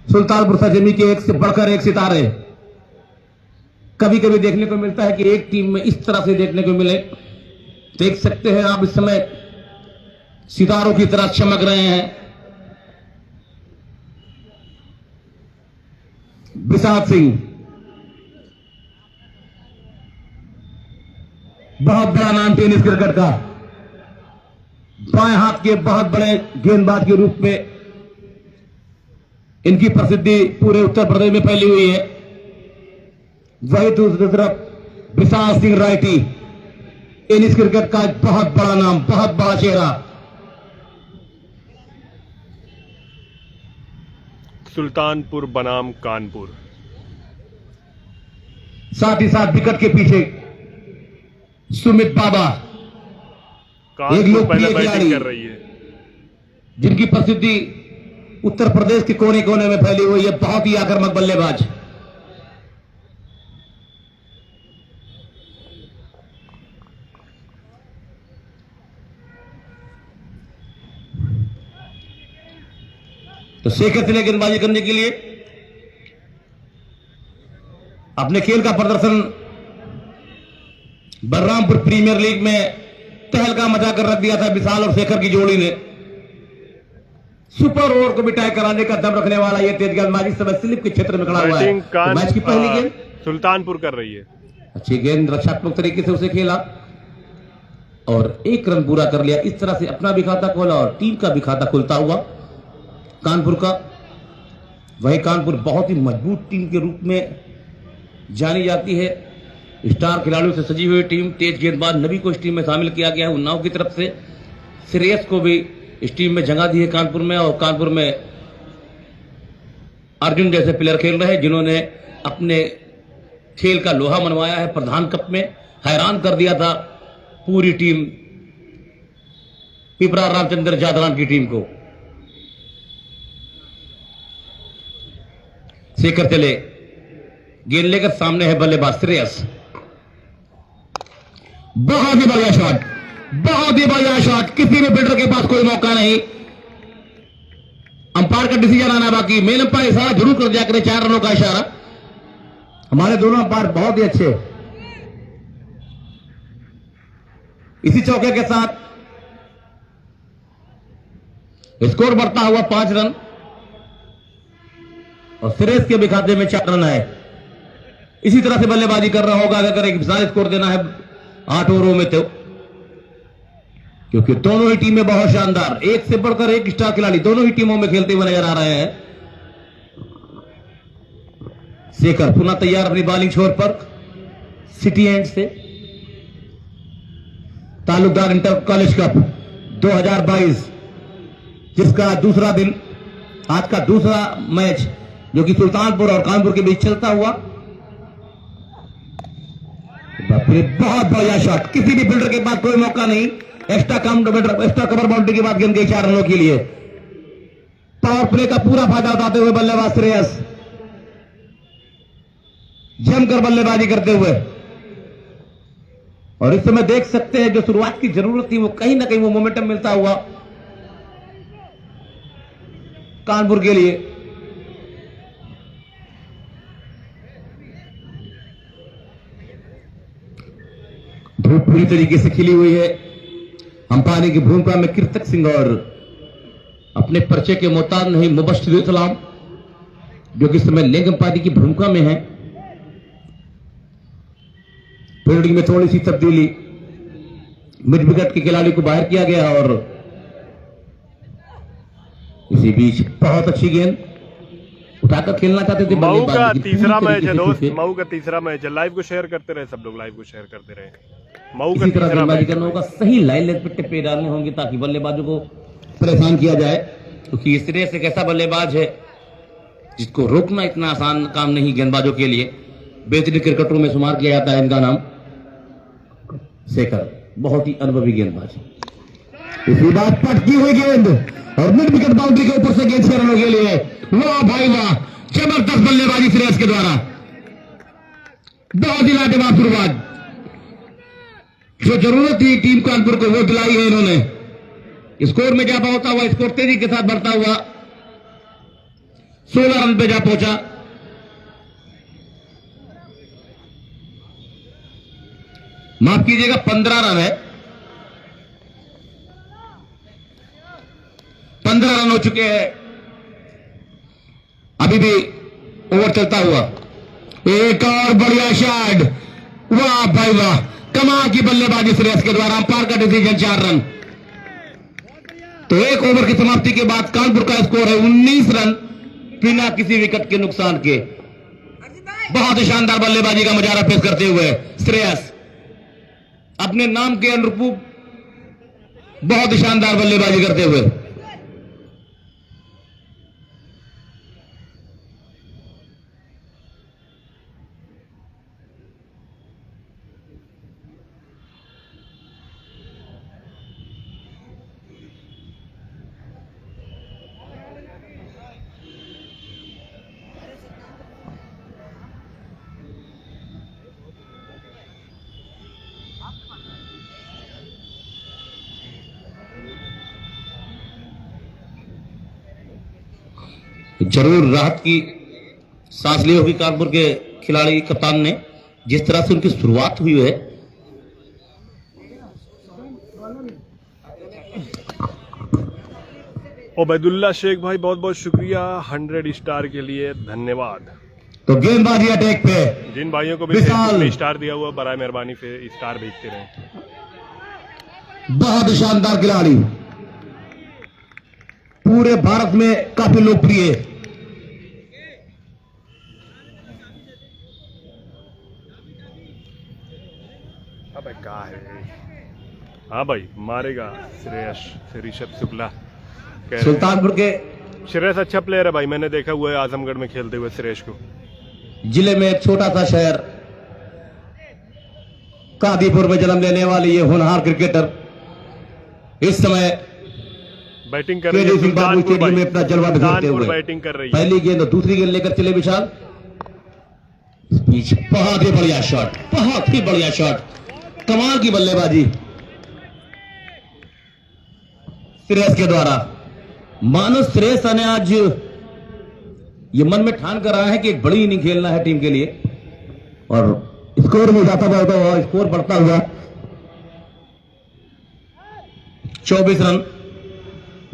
सुल्तानपुर सजमी के एक से बढ़कर एक सितारे कभी कभी देखने को मिलता है कि एक टीम में इस तरह से देखने को मिले। देख सकते हैं आप इस समय सितारों की तरह चमक रहे हैं। विशाल सिंह बहुत बड़ा नाम टेनिस क्रिकेट का, बाएं हाथ के बहुत बड़े गेंदबाज के रूप में इनकी प्रसिद्धि पूरे उत्तर प्रदेश में फैली हुई है। वही दूसरी तरफ Vishal Singh righty, tennis cricket का बहुत बड़ा नाम, बहुत बड़ा चेहरा। सुल्तानपुर बनाम कानपुर। साथ ही साथ विकेट के पीछे सुमित बाबा, एक लोकप्रिय खिलाड़ी कर रही है, जिनकी प्रसिद्धि उत्तर प्रदेश के कोने कोने में फैली हुई है। बहुत ही आक्रामक बल्लेबाज। तो शेखर चले गेंदबाजी करने के लिए अपने खेल का प्रदर्शन बलरामपुर प्रीमियर लीग में तहलका मचा कर रख दिया था विशाल और शेखर की जोड़ी ने। सुपर ओवर को भी टाई कराने का दम रखने वाला यह तेज गेंदबाजी समय स्लिप के क्षेत्र में खड़ा हुआ है। तो मैच की पहली गेंद सुल्तानपुर कर रही है। अच्छी गेंद, रक्षात्मक तरीके से उसे खेला और एक रन पूरा कर लिया। इस तरह से अपना भी खाता खोला और टीम का भी खाता खुलता हुआ कानपुर का। वही कानपुर बहुत ही मजबूत टीम के रूप में जानी जाती है। स्टार खिलाड़ियों से सजी हुई टीम। तेज गेंदबाज नबी को इस टीम में शामिल किया गया है उन्नाव की तरफ से। श्रेयस को भी इस टीम में जगह दी है कानपुर में। और कानपुर में अर्जुन जैसे प्लेयर खेल रहे हैं जिन्होंने अपने खेल का लोहा मनवाया है। प्रधान कप में हैरान कर दिया था पूरी टीम, पिपरा रामचंद्र जादरान की टीम को। शेखर चले, गेंद लेकर सामने है बल्लेबाज श्रेयस। बहुत ही बढ़िया शॉट, बहुत ही बढ़िया शॉट। किसी भी फील्डर के पास कोई मौका नहीं। अंपायर का डिसीजन आना बाकी। मेन अंपायर इशारा जरूर कर दिया करें, 4 रनों का इशारा। हमारे दोनों अंपायर बहुत ही अच्छे। इसी चौके के साथ स्कोर बढ़ता हुआ 5 रन और श्रेयस के भी खाते में 4 रन है। इसी तरह से बल्लेबाजी कर रहा होगा अगर एक विशाल स्कोर देना है 8 ओवरों में, तो क्योंकि दोनों ही टीमें बहुत शानदार, एक से बढ़कर एक स्टार खिलाड़ी दोनों ही टीमों में खेलते हुए नजर आ रहे हैं। शेखर पुनः तैयार अपनी बॉलिंग छोर पर। सिटी एंड से तालुकदार इंटर कॉलेज कप 2022 जिसका दूसरा दिन, आज का दूसरा मैच जो कि सुल्तानपुर और कानपुर के बीच चलता हुआ। बहुत बढ़िया शॉट, किसी भी फील्डर के पास कोई मौका नहीं। एक्स्ट्रा कवर बाउंड्री के बाद गेंद गई 4 रनों के लिए। पावर प्ले का पूरा फायदा उठाते हुए बल्लेबाज श्रेयस जमकर बल्लेबाजी करते हुए। और इस समय देख सकते हैं जो शुरुआत की जरूरत थी वो कहीं ना कहीं वो मोमेंटम मिलता हुआ कानपुर के लिए। धूप पूरी तरीके से खिली हुई है। अंपायरिंग की भूमिका में कीर्तक सिंह और अपने परिचय के मोहताज नहीं मुबश्शिर इस्लाम जो कि इस समय लेग अंपायरिंग की भूमिका में है। फील्डिंग में थोड़ी सी तब्दीली, मिड विकेट के खिलाड़ी को बाहर किया गया और इसी बीच बहुत अच्छी गेंद उठाकर खेलना चाहते थे। मऊ का तीसरा मैच है दोस्त, मऊ का तीसरा मैच है। लाइव को शेयर करते रहे सब लोग, लाइव को शेयर करते रहे। मऊ का तीसरा गेंदबाजी करना होगा, सही लाइन लेग पे टिप्पे डालने होंगे ताकि बल्लेबाजों को परेशान किया जाए। क्योंकि श्रेयस एक ऐसा बल्लेबाज है जिसको रोकना इतना आसान काम नहीं गेंदबाजों के लिए। बेहतरीन क्रिकेटरों में शुमार किया जाता है इनका नाम। शेखर बहुत ही अनुभवी गेंदबाज। इसी बात पटकी हुई गेंद और मिड विकेट बाउंड्री के ऊपर से गेंद 6 रनों के लिए। वाह भाई वाह, जबरदस्त बल्लेबाजी श्रेयस के द्वारा, बहुत ही लाजवाब शुरुआत। जो जरूरत थी टीम कानपुर को वो दिलाई है इन्होंने। स्कोर में इजाफा होता हुआ, स्कोर तेजी के साथ बढ़ता हुआ। 16 रन पे जा पहुंचा। माफ कीजिएगा 15 रन है, 15 रन हो चुके हैं। अभी भी ओवर चलता हुआ, एक और बढ़िया शॉट, वाह भाई वाह, कमाल की बल्लेबाजी श्रेयस के द्वारा। अंपायर का डिसीजन 4 रन। तो एक ओवर की समाप्ति के बाद कानपुर का स्कोर है 19 रन बिना किसी विकेट के नुकसान के। बहुत ही शानदार बल्लेबाजी का मुजाहरा पेश करते हुए श्रेयस अपने नाम के अनुरूप बहुत ही शानदार बल्लेबाजी करते हुए। जरूर राहत की सांस ली होगी कानपुर के खिलाड़ी कप्तान ने, जिस तरह से उनकी शुरुआत हुई है। ओबैदुल्ला शेख भाई बहुत बहुत शुक्रिया 100 स्टार के लिए, धन्यवाद। तो गेंदबाजी अटैक पे जिन भाइयों को भी विशाल फेसबुक पे स्टार दिया हुआ बराए मेहरबानी से स्टार भेजते रहें। बहुत शानदार खिलाड़ी, पूरे भारत में काफी लोकप्रिय। अबे कहाँ है? हाँ भाई मारेगा श्रेयस, ऋषभ शुक्ला कह रहे हैं। सुल्तानपुर के श्रेयस अच्छा प्लेयर है भाई, मैंने देखा हुआ है आजमगढ़ में खेलते हुए श्रेयस को। जिले में एक छोटा सा शहर कादीपुर में जन्म लेने वाली ये होनहार क्रिकेटर इस समय बैटिंग कर रही है बाबू स्टेडियम में अपना जलवा दिखाते हुए बैटिंग कर रही है। पहली गेंद और दूसरी गेंद लेकर चले विशाल। बीच बहुत ही बढ़िया शॉट, बहुत ही बढ़िया शॉट, कमाल की बल्लेबाजी श्रेयस के द्वारा। मानो श्रेयस ने आज ये मन में ठान कर आया है कि एक बड़ी इनिंग खेलना है टीम के लिए, और स्कोर में इजाफा होता हुआ, स्कोर बढ़ता हुआ 24 रन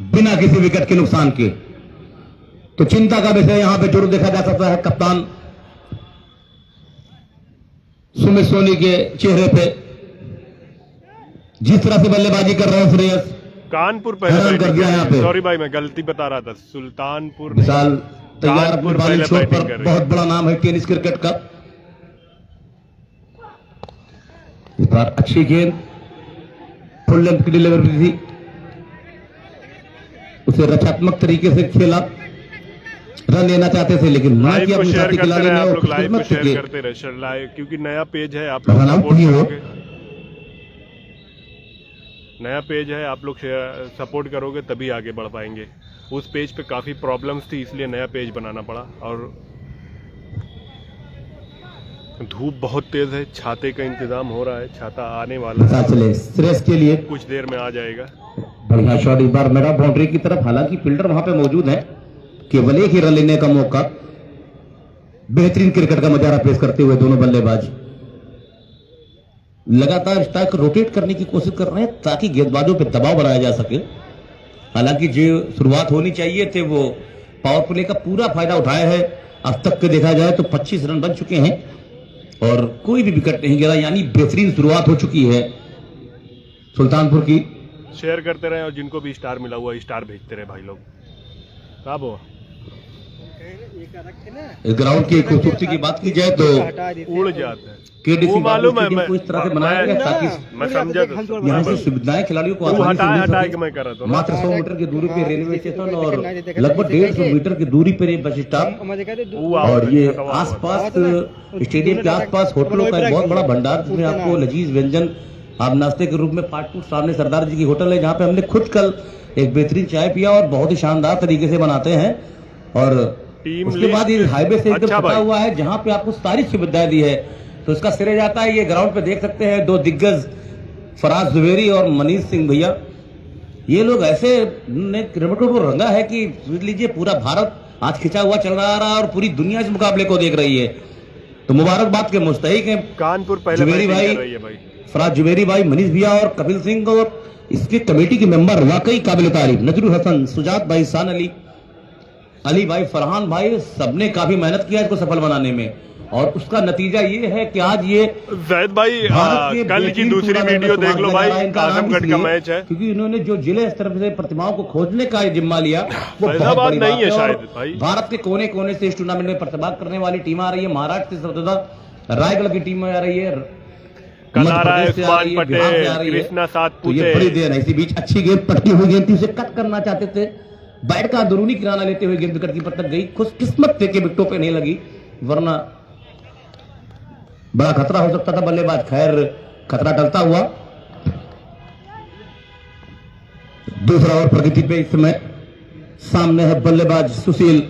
बिना किसी विकेट के नुकसान के। तो चिंता का विषय यहां पे जरूर देखा जा सकता है कप्तान सुमित सोनी के चेहरे पे, जिस तरह से बल्लेबाजी कर रहे हैं श्रेयस। कानपुर हैरान पहले कर दिया यहाँ पे। सॉरी भाई मैं गलती बता रहा था, सुल्तानपुर विशाल तैयार अपने कानपुर बॉलिंग पहले शॉट बैटिंग पर, कर रही बहुत है। बड़ा नाम है टेनिस क्रिकेट का। इस बार अच्छी गेंद फुल लेंथ की डिलीवरी थी, उसे रक्षात्मक तरीके से खेला, रन लेना चाहते थे लेकिन ना लाइव किया को अपने शेयर साथी करते खिलाड़ी रहे ने, आप और लोग, लाइव को खुशकिस्मत शेयर थे करते रहे लाइव, क्योंकि नया पेज है आप लोग रन आउट सपोर्ट नहीं हो। करोगे, नया पेज है आप लोग सपोर्ट करोगे तभी आगे बढ़ पाएंगे। उस पेज पे काफी प्रॉब्लम्स थी इसलिए नया पेज बनाना पड़ा, और धूप बहुत तेज है, छाते का इंतजाम हो रहा है, छाता आने वाला है, चले श्रेयस के लिए कुछ देर में आ जाएगा। बढ़िया शॉट इस बार मेरा बाउंड्री की तरफ, हालांकि फील्डर वहां पे मौजूद है, केवल एक ही रन लेने का मौका। बेहतरीन क्रिकेट का मुजाहरा पेश करते हुए दोनों बल्लेबाज लगातार स्ट्राइक रोटेट करने की कोशिश कर रहे हैं ताकि गेंदबाजों पे दबाव बनाया जा सके। हालांकि जो शुरुआत होनी चाहिए थे वो पावर प्ले का पूरा फायदा उठाया है। अब तक के देखा जाए तो 25 रन बन चुके हैं और कोई भी विकेट नहीं गिरा, यानी बेहतरीन शुरुआत हो चुकी है सुल्तानपुर की। शेयर करते रहे और जिनको भी स्टार मिला हुआ स्टार भेजते रहे भाई लोग। कब हो इस ग्राउंड की खूबसूरती की बात की जाए तो उड़ जाते हैं, केडीसी वो मालूम है, को इस तरह से बनाया गया ताकि मैं समझा यहाँ से सुविधाएं खिलाड़ियों को वो आसानी से हटाए मिल हटाए सके। के मैं कर रहा था। मात्र 100 मीटर की दूरी पे रेलवे स्टेशन और लगभग 150 मीटर की दूरी पर ये बस स्टॉप, और ये आसपास स्टेडियम के आसपास होटलों का एक बहुत बड़ा भंडार, जिसमें आपको लजीज व्यंजन आप नाश्ते के रूप में फास्ट फूड, सामने सरदार जी की होटल है जहाँ पे हमने खुद कल एक बेहतरीन चाय पिया और बहुत ही शानदार तरीके से बनाते हैं। और उसके बाद ये हाईवे से एकदम सटा हुआ है जहाँ पे आपको सारी सुविधाएं दी है, तो इसका श्रेय जाता है। ये ग्राउंड पे देख सकते हैं दो दिग्गज फराज जुबेरी और मनीष सिंह भैया, ये लोग ऐसे ने क्रिकेट को रंगा है कि समझ लीजिए पूरा भारत आज खिंचा हुआ चल रहा और पूरी दुनिया इस मुकाबले को देख रही है। तो मुबारकबाद के मुस्तहिक हैं कानपुर पहले जुबेरी बैटिंग भाई, कर रही है भाई। फराज जुबेरी भाई, मनीष भैया और कपिल सिंह और इसके कमेटी के मेंबर वाकई काबिल तारीफ। नजरुल हसन, सुजात भाई, सान अली, अली भाई, फरहान भाई, सबने काफी मेहनत किया इसको सफल बनाने में और उसका नतीजा ये है कि आज ये जैद भाई कल की दूसरी वीडियो देख लो भाई, आजमगढ़ का मैच है क्योंकि इन्होंने जो जिले स्तर से प्रतिभाओं को खोजने का जिम्मा लिया वो बहुत फैजाबाद बड़ी नहीं बात है और शायद भाई। भारत के कोने कोने से इस टूर्नामेंट में प्रतिभा करने वाली टीम आ रही है। महाराष्ट्र से सबसे रायगढ़ की टीम आ रही है, कल आ रहा है मध्य प्रदेश से आ रही उस्मान है, बिहार से आ पटेल, रही है। कृष्णा तो ये बड़ी देर है। इसी बीच अच्छी गेंद, पट्टी हुई गेंद थी, उसे कट करना चाहते थे, बैट का अंदरूनी किनारा लेते हुए गेंद विकेट कीपर तक गई। खुशकिस्मत थे कि विकेटों पे नहीं लगी, वरना बड़ा खतरा हो सकता था बल्लेबाज। खैर खतरा टलता हुआ। दूसरा ओवर प्रगति पे इस समय सामने है बल्लेबाज सुशील।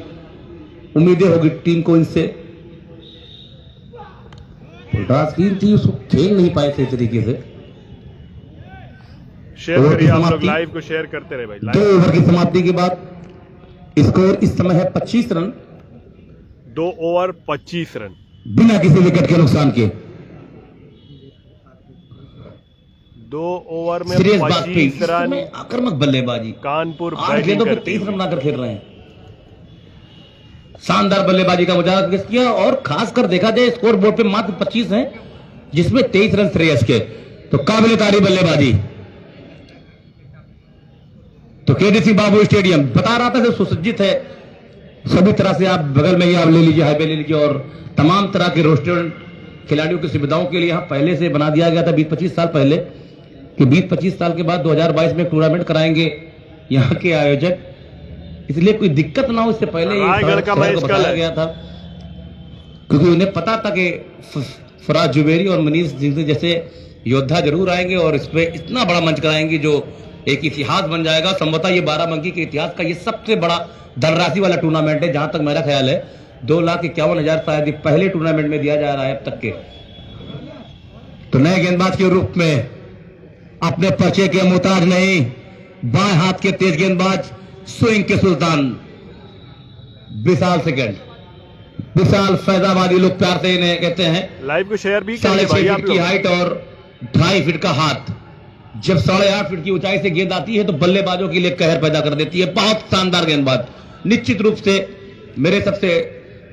उम्मीदें होगी टीम को इनसे, टीम थी उसको खेल नहीं पाए थे तरीके से। शेयर करिए आप लोग, लाइव को शेयर करते रहे भाई। 2 ओवर की समाप्ति के बाद स्कोर इस समय है 25 रन, 2 ओवर 25 रन बिना किसी विकेट के नुकसान के। 2 ओवर में सीरियस बात पे 25 इस रन। समय आक्रामक बल्लेबाजी, कानपुर 8 बैटिंग गेंदों पे करती 23 है। रन बनाकर खेल रहे हैं। शानदार बल्लेबाजी का मुजाहरा पेश किया और खासकर देखा जाए स्कोर बोर्ड पे मात्र 25 हैं, जिसमें 23 रन श्रेयस के। तो काबिल तारीफ बल्लेबाजी। तो केडीसी बाबू स्टेडियम बता रहा था जो सुसज्जित है सभी तरह से। आप बगल में ही आप ले लीजिए, हाईवे ले लीजिए और तमाम तरह के रेस्टोरेंट खिलाड़ियों की सुविधाओं के लिए यहां पहले से बना दिया गया था 20-25 साल पहले कि 20-25 साल के बाद 2022 में टूर्नामेंट कराएंगे यहाँ के आयोजक, इसलिए कोई दिक्कत ना हो इससे पहले रायगढ़ का मैच कल बताया गया था, क्योंकि उन्हें पता था कि फराज जुबेरी और मनीष सिंह जैसे योद्धा जरूर आएंगे और इस पे इतना बड़ा मंच कराएंगे जो एक इतिहास बन जाएगा। संभवतः ये 12 अंकी के इतिहास का ये सबसे बड़ा धनराशि वाला टूर्नामेंट है, जहां तक मेरा ख्याल है 2,51,000 शायद पहले टूर्नामेंट में दिया जा रहा है अब तक के। तो नए गेंदबाज के रूप में अपने पर्चे के मुताज नहीं, बाएं हाथ के तेज गेंदबाज, स्विंग के सुल्तान विशाल सेकंड, विशाल फैजाबादी लोग प्यार से इन्हें कहते हैं। लाइव को शेयर भी करिए 6.5 भाई आप फीट की लोग। हाइट और 2.5 फीट का हाथ। जब 8.5 फीट की ऊंचाई से गेंद आती है तो बल्लेबाजों के लिए कहर पैदा कर देती है। बहुत शानदार गेंदबाज, निश्चित रूप से मेरे सबसे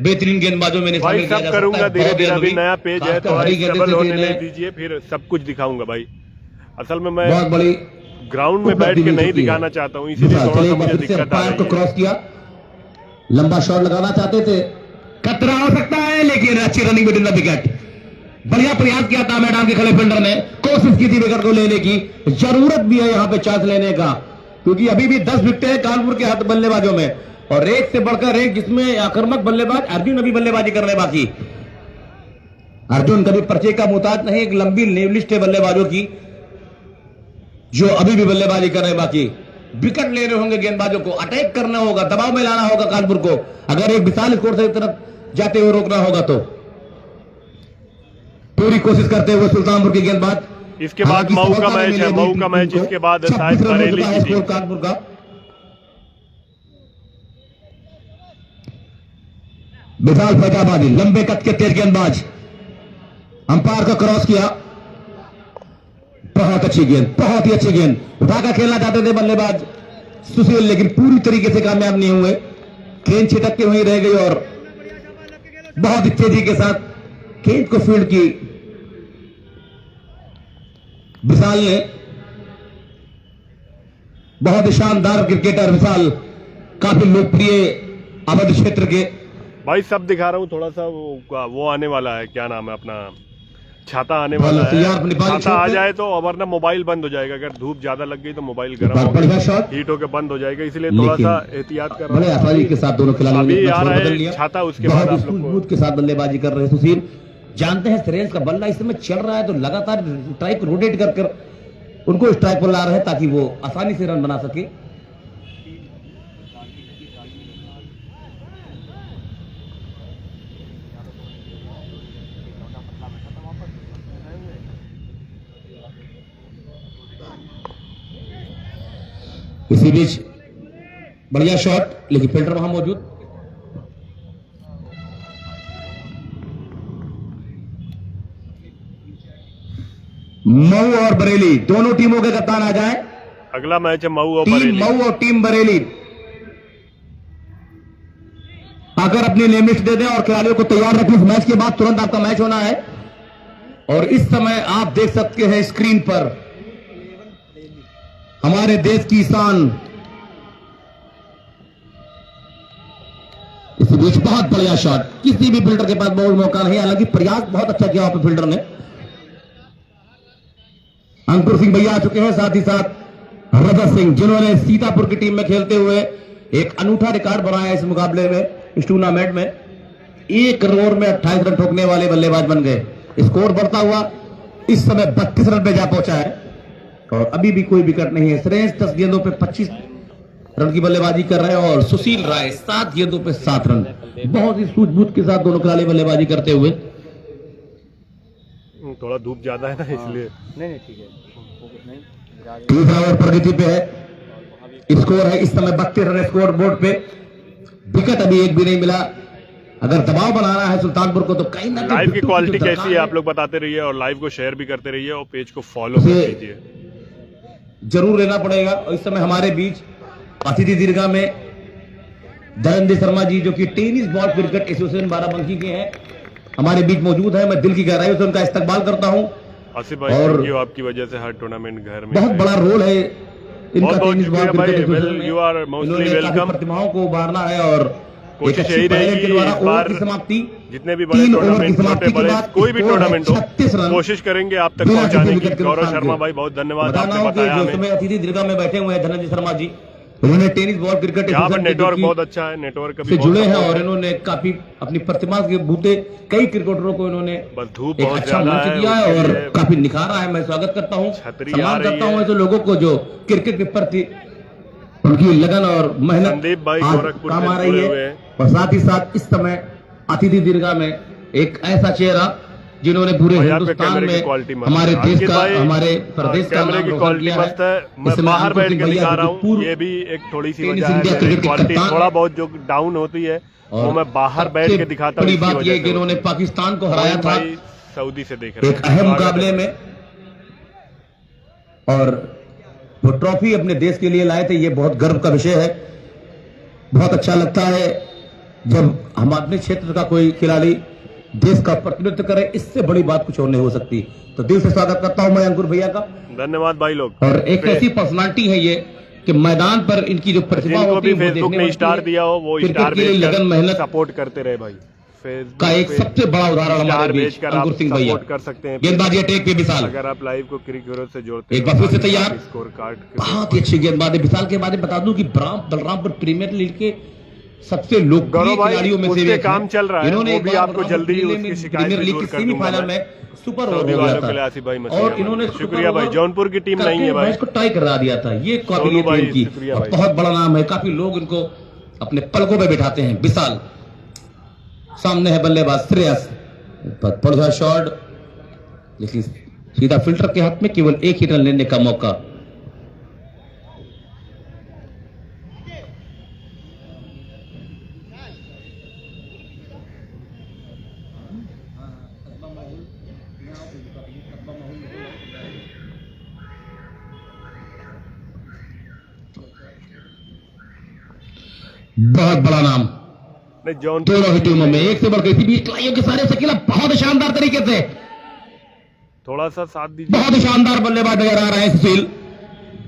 बेहतरीन गेंदबाजों में भाई शामिल किया सब जा करूंगा सकता है। धीरे बहुत धीरे, अभी जरूरी, नया पेज है खासकर तो हरी गेंद स्टेबल से होने इन्हें ले दीजिए, फिर सब कुछ दिखाऊंगा भाई। असल में मैं बहुत बड़ी ग्राउंड में बैठ के नहीं दिखाना चाहता हूँ, इसीलिए थोड़ा सा मुझे दिक्कत आ पैर को रही है। क्रॉस किया, लंबा शॉट लगाना चाहते थे, खतरा हो सकता है लेकिन अच्छी running with in the wicket. बढ़िया प्रयास किया था मैदान के खड़े फील्डर ने, कोशिश की थी विकेट को लेने की, जरूरत भी है यहां पे चांस लेने का, क्योंकि अभी भी 10 विकेट है कानपुर के हाथ बल्लेबाजों में और एक से बढ़कर एक, जिसमें आक्रामक बल्लेबाज अर्जुन अभी बल्लेबाजी कर रहे बाकी। अर्जुन कभी पर्चे का मुताज नहीं, एक लंबी लिस्ट है बल्लेबाजों की जो अभी भी बल्लेबाजी कर रहे बाकी। विकेट लेने होंगे गेंदबाजों को, अटैक करना होगा, दबाव में लाना होगा कानपुर को, अगर एक विशाल स्कोर से तरफ जाते हुए रोकना होगा तो। पूरी कोशिश करते हुए सुल्तानपुर की गेंदबाज। इसके बाद मऊ का मैच है, मऊ का मैच इसके बाद शायद बरेली की टीम। कानपुर का विशाल फैजाबादी, लंबे कद के तेज गेंदबाज, अंपायर का क्रॉस किया, बहुत अच्छी गेंद, बहुत ही अच्छी गेंद, उठाकर खेलना चाहते थे बल्लेबाज सुशील, लेकिन पूरी तरीके से कामयाब नहीं हुए, गेंद छिटक के वहीं रह गई और बहुत ही तेजी के साथ गेंद को फील्ड की विशाल ने। बहुत ही शानदार क्रिकेटर विशाल, काफी लोकप्रिय अवध क्षेत्र के। भाई सब दिखा रहा हूँ, थोड़ा सा वो आने वाला है, क्या नाम है अपना, छाता आने वाला है। छाता आ जाए तो वरना मोबाइल बंद हो जाएगा, अगर धूप ज्यादा लग गई तो मोबाइल गर्म हो हीट होकर बंद हो जाएगा, इसलिए थोड़ा सा एहतियात कर बड़े आसानी के साथ दोनों खिलाड़ियों ने अभी आ रहा बदल है लिया। छाता, उसके बाद आप लोग को के साथ बल्लेबाजी कर रहे हैं सुशील। जानते हैं श्रेयस का बल्ला इस समय चल रहा है तो लगातार स्ट्राइक रोटेट कर उनको स्ट्राइक पर ला रहे हैं ताकि वो आसानी से रन बना सके। इसी बीच बढ़िया शॉट, लेकिन फील्डर वहां मौजूद, मऊ और बरेली दोनों टीमों के कप्तान आ जाएं। अगला मैच है मऊ और टीम बरेली। मऊ और टीम बरेली आकर अपनी नेम लिस्ट दे दें और खिलाड़ियों को तैयार रखें। इस मैच के बाद तुरंत आपका मैच होना है। और इस समय आप देख सकते हैं स्क्रीन पर हमारे देश की शान, इस बीच बहुत बढ़िया शॉट, किसी भी फील्डर के पास बहुत मौका नहीं, हालांकि प्रयास बहुत अच्छा किया वहां पे फील्डर ने। अंकुर सिंह भैया आ चुके हैं, साथ ही साथ रजत सिंह जिन्होंने सीतापुर की टीम में खेलते हुए एक अनूठा रिकॉर्ड बनाया इस मुकाबले में, इस टूर्नामेंट में। 1 ओवर में 28 रन ठोकने वाले बल्लेबाज बन गए। स्कोर बढ़ता हुआ इस समय 32 रन पे जा पहुंचा है और अभी भी कोई विकेट नहीं है। श्रेयस 10 गेंदों पे 25 रन की बल्लेबाजी कर रहे हैं और सुशील राय 7 गेंदों पे 7 रन। बहुत ही सूझबूझ के साथ दोनों खिलाड़ी बल्लेबाजी करते हुए। थोड़ा धूप ज्यादा है ना इसलिए। नहीं ठीक है। तीसरा ओवर प्रगति पे है। स्कोर है इस समय 32 रन स्कोर बोर्ड पे। विकेट अभी एक भी नहीं मिला। अगर दबाव बनाना है सुल्तानपुर को तो कहीं ना कहीं लाइव की क्वालिटी कैसी है आप लोग बताते रहिए और लाइव को शेयर भी करते रहिए और पेज को फॉलो कर लीजिए। जरूर लेना पड़ेगा। और इस समय हमारे बीच अतिथि दीर्घा में धनंजय शर्मा जी, जो कि tennis ball cricket association Barabanki के हैं, हमारे बीच मौजूद है। मैं दिल की गहराइयों से उनका इस्तकबाल करता हूं। आसिफ भाई, और आपकी वजह से हर टूर्नामेंट घर में बहुत बड़ा रोल है इनका टेनिस बॉल क्रिकेट एसोसिएशन में। You are mostly welcome. प्रतिभाओं को उभारना है और कोशिश यही रहेगी इस बार समाप्ति जितने भी बड़े टूर्नामेंट, छोटे बड़े, कोई भी टूर्नामेंट हो, 36 रन कोशिश करेंगे आप तक पहुंचाने की। गौरव शर्मा भाई बहुत धन्यवाद, आपने बताया हमें। अतिथि दीर्घा में बैठे हुए हैं धनंजय शर्मा जी, उन्होंने टेनिस बॉल क्रिकेट यहाँ पर नेटवर्क बहुत अच्छा है, नेटवर्क से जुड़े हैं और इन्होंने काफी अपनी प्रतिभा के बूते कई क्रिकेटरों को इन्होंने बस धूप एक बहुत अच्छा ज्यादा मंच दिया है और काफी निखारा है। मैं स्वागत करता हूँ, सम्मान करता हूँ ऐसे लोगों को जो क्रिकेट के प्रति उनकी लगन और मेहनत संदीप भाई गोरखपुर काम आ से रही जुड़े है। हुए हैं। और साथ ही साथ इस समय अतिथि दीर्घा में एक ऐसा चेहरा जिन्होंने पूरे हिंदुस्तान में हमारे देश का, हमारे प्रदेश का कैमरे की क्वालिटी मस्त है। मैं बाहर बैठ के दिखा रहा हूँ, ये भी एक थोड़ी सी वजह है। क्वालिटी थोड़ा बहुत जो डाउन होती है वो मैं बाहर बैठ के दिखाता हूँ। बड़ी बात ये कि इन्होंने पाकिस्तान को हराया था सऊदी से देख रहे हैं एक अहम मुकाबले में और वो ट्रॉफी अपने देश के लिए लाए थे। ये बहुत गर्व का विषय है। बहुत अच्छा लगता है जब हम अपने क्षेत्र का कोई खिलाड़ी देश का प्रतिनिधित्व करे। इससे बड़ी बात कुछ और नहीं हो सकती। तो दिल से स्वागत करता हूं मैं अंकुर भैया का। धन्यवाद भाई लोग। और एक ऐसी पर्सनालिटी है ये कि मैदान पर इनकी जो प्रतिभा होती है, फेसबुक ने स्टार दिया हो वो स्टार के लिए लगन मेहनत सपोर्ट करते रहे भाई। का एक सबसे बड़ा उदाहरण हमारे बीच अंकुर सिंह भैया कर सकते हैं। गेंदबाजी अटैक पे विशाल, अगर आप लाइव को क्रिकेट से जोड़ते हैं एक बार फिर से तैयार, स्कोर कार्ड बहुत ही अच्छी गेंदबाजी विशाल के बारे में बता दूं कि बलरामपुर प्रीमियर लीग के सबसे लोकप्रिय खिलाड़ियों में से एक काम चल रहा है। इन्होंने भी आपको जल्दी उसकी शिकायत प्रीमियर लीग दूर के कर दूंगा सेमीफाइनल में सुपर ओवर हो गया था और इन्होंने शुक्रिया भाई। जौनपुर की टीम नहीं है भाई, मैच को टाई करा दिया था। ये काबिलियत है इनकी, बहुत बड़ा नाम है। काफी लोग इनको अपने पलकों पे बिठाते हैं। विशाल सामने है बल्लेबाज श्रेयस, बढ़िया शॉट लेकिन सीधा फिल्टर के हाथ में, केवल एक ही रन लेने का मौका। बहुत बड़ा नाम दोनों ही टीमों में, एक से बढ़कर इसी बीच खिलाड़ियों के सारे से खेला बहुत ही शानदार तरीके से। थोड़ा सा साथ दीजिए। बहुत ही शानदार बल्लेबाज नजर आ रहे हैं सुशील,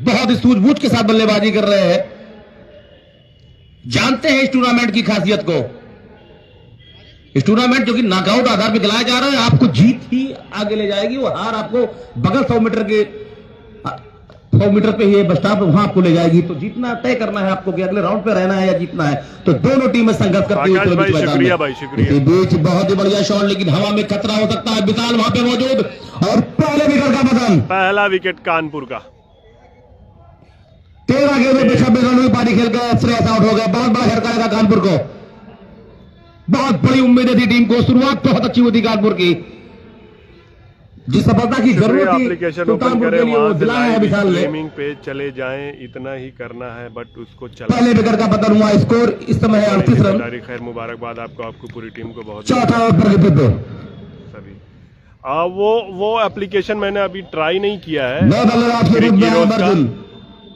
बहुत ही सूझबूझ के साथ बल्लेबाजी कर रहे हैं। जानते हैं इस टूर्नामेंट की खासियत को। इस टूर्नामेंट जो कि नॉकआउट आधार पर खिलाया जा रहा है, आपको जीत ही आगे ले जाएगी। वो हार आपको बगल 100 मीटर पे ही बस स्टॉप, वहां आपको ले जाएगी। तो जीतना तय करना है आपको कि अगले राउंड पे रहना है या जीतना है। तो दोनों टीमें संघर्ष करती हुई शुक्रिया भाई, शुक्रिया। इसी बीच बहुत ही बढ़िया शॉट, लेकिन हवा में खतरा हो सकता है। विशाल वहां पे मौजूद और पहले विकेट का पतन, पहला विकेट कानपुर का। 13 गेंदों पे 26 रन की पारी खेल कर श्रेयस आउट हो गया। बहुत बड़ा झटका लगा कानपुर को। बहुत बड़ी उम्मीदें थी टीम को, शुरुआत बहुत अच्छी हुई थी कानपुर की। जिस सफलता की जरूरत थी एप्लीकेशन ओपन करें, वहां से लाइव स्ट्रीमिंग पे चले जाएं, इतना ही करना है बट उसको चला। पहले विकेट का पतन हुआ। स्कोर इस समय है 38 रन। खैर मुबारकबाद आपको, आपको पूरी टीम को बहुत। चौथा ओवर प्रगति पे सभी वो एप्लीकेशन मैंने अभी ट्राई नहीं किया है। नौ बल्लेबाज के रूप में कीरोज का अर्जुन।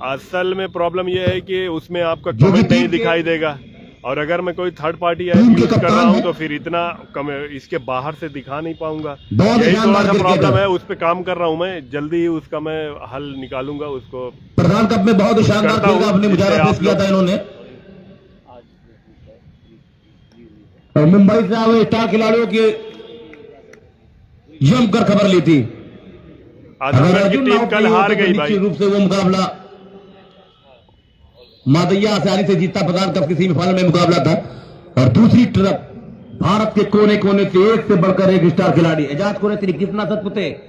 असल में प्रॉब्लम ये है कि उसमें आपका जो भी कमेंट नहीं टीम के- दिखाई देगा, और अगर मैं कोई थर्ड पार्टी ऐप टीम के यूज कर कप्तान रहा हूँ हैं। तो फिर इतना इसके बाहर से दिखा नहीं पाऊंगा। बहुत यही शानदार थोड़ा सा क्रिकेटर। प्रॉब्लम है, उस पर काम कर रहा हूँ मैं, जल्दी ही उसका मैं हल निकालूंगा उसको। प्रधान कप में बहुत ही शानदार करता खेल हूँ, का अपने जिससे मुजाहरा पेश आप किया लोग- था इन्होंने। और मुंबई से आए हुए स्टार खिलाड़ियों की जमकर खबर ली थी। अगर आजमगढ़ की अर्जुन टीम आउट कल नहीं हार होते तो गई भाई। निश्चित रूप से वो मुकाबला मादैया आसानी से जीतता। प्रधान कप की सेमीफाइनल में मुकाबला था। और दूसरी तरफ भारत के कोने कोने से एक से बढ़कर एक स्टार खिलाड़ी, एजाज कोरेत्री, कितना सतपुते,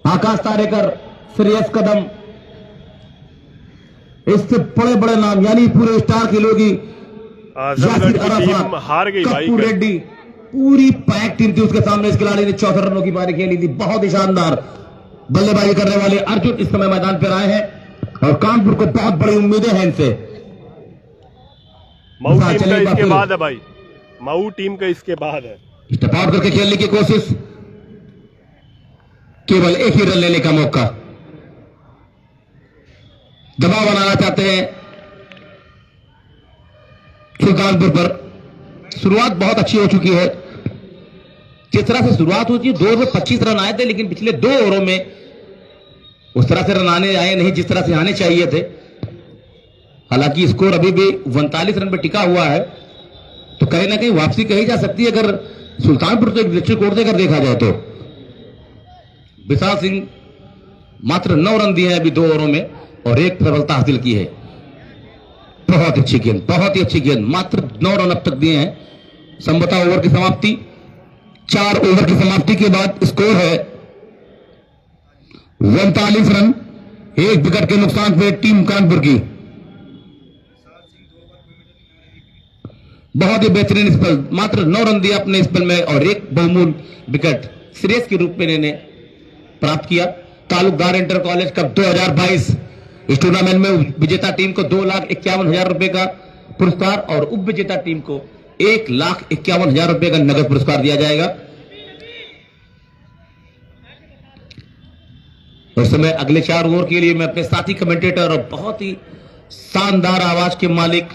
आकाश तारेकर, श्रेयस कदम, इससे बड़े बड़े नाम, यानी पूरे स्टार खिलाड़ी आजमगढ़ की टीम हार गई भाई कप्पू कल। रेड्डी, पूरी पैक टीम थी उसके सामने। इस खिलाड़ी ने 64 रनों की पारी खेली थी। बहुत ही शानदार बल्लेबाजी करने वाले अर्जुन इस समय मैदान पर आए हैं और कानपुर को बहुत बड़ी उम्मीदें हैं इनसे। मऊ टीम का चलिए इसके बाकी- बाद है भाई, मऊ टीम का इसके बाद है। स्टेप आउट करके खेलने की कोशिश, केवल एक ही रन लेने का मौका। दबाव बनाना चाहते हैं सुल्तानपुर पर। शुरुआत बहुत अच्छी हो चुकी है। जिस तरह से शुरुआत होती है, 2 ओवर 25 रन आए थे, लेकिन पिछले 2 ओवरों में उस तरह से रन आए नहीं जिस तरह से आने चाहिए थे। हालांकि स्कोर अभी भी 39 रन पर टिका हुआ है, तो कहीं ना कहीं वापसी कही जा सकती है अगर सुल्तानपुर से दृष्टिकोण से अगर देखा जाए तो। विशाल सिंह मात्र 9 रन दिए हैं अभी 2 ओवरों में और एक सफलता हासिल की है। बहुत अच्छी गेंद, बहुत ही अच्छी गेंद, मात्र 9 रन अब तक दिए हैं। संभवतः ओवर की समाप्ति, 4 ओवर की समाप्ति के बाद स्कोर है 39 रन, 1 विकेट के नुकसान पे टीम कानपुर की। बहुत ही बेहतरीन स्पेल, मात्र 9 रन दिया अपने स्पेल में और एक बहुमूल्य विकेट श्रेयस के रूप में इन्होंने प्राप्त किया। तालुकदार इंटर कॉलेज कप 2022 इस टूर्नामेंट में विजेता टीम को 2,51,000 रुपए का पुरस्कार और उप विजेता टीम को 1,51,000 रुपए का नगद पुरस्कार दिया जाएगा। उस समय अगले 4 ओवर के लिए मैं अपने साथी कमेंटेटर और बहुत ही शानदार आवाज के मालिक,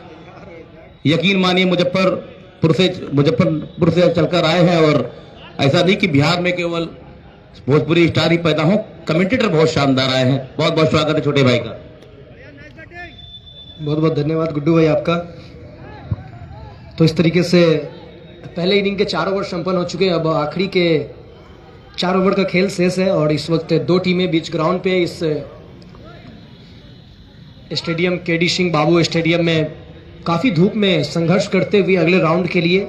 यकीन मानिए मुजफ्फरपुर से चलकर आए हैं। और ऐसा नहीं कि बिहार में केवल भोजपुरी स्टार ही पैदा हो, कमेंटेटर बहुत शानदार आए हैं। बहुत बहुत स्वागत है छोटे भाई का। बहुत बहुत धन्यवाद गुड्डू भाई आपका। तो इस तरीके से पहले इनिंग के 4 ओवर संपन्न हो चुके हैं। अब आखिरी के 4 ओवर का खेल शेष है और इस वक्त 2 टीमें बीच ग्राउंड पे इस stadium KD Singh Babu stadium में काफ़ी धूप में संघर्ष करते हुए अगले राउंड के लिए।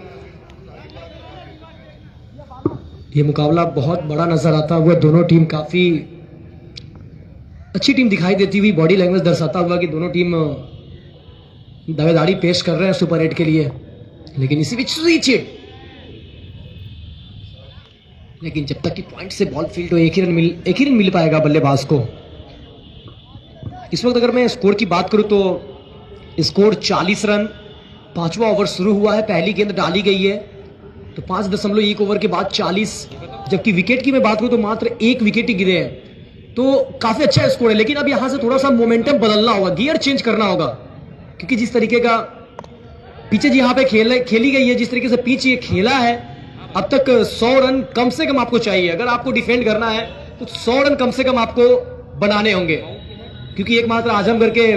ये मुकाबला बहुत बड़ा नजर आता हुआ, दोनों टीम काफ़ी अच्छी टीम दिखाई देती हुई, बॉडी लैंग्वेज दर्शाता हुआ कि दोनों टीम दावेदारी पेश कर रहे हैं सुपर 8 के लिए। लेकिन इसी बीच स्विच हिट, लेकिन जब तक कि पॉइंट से बॉल फील्ड हो एक ही रन मिल पाएगा बल्लेबाज को। इस वक्त अगर मैं स्कोर की बात करूं तो स्कोर 40 रन। 5वां ओवर शुरू हुआ है, पहली गेंद डाली गई है तो 5.1 ओवर के बाद 40, जबकि विकेट की मैं बात करूं तो मात्र 1 विकेट ही गिरे हैं। तो काफी अच्छा स्कोर है, लेकिन अब यहां से थोड़ा सा मोमेंटम बदलना होगा, गियर चेंज करना होगा, क्योंकि जिस तरीके का पिचेज यहाँ पे खेली गई है, जिस तरीके से पिच ये खेला है, अब तक 100 रन कम से कम आपको चाहिए। अगर आपको डिफेंड करना है तो 100 रन कम से कम आपको बनाने होंगे, क्योंकि एकमात्र आजमगढ़ के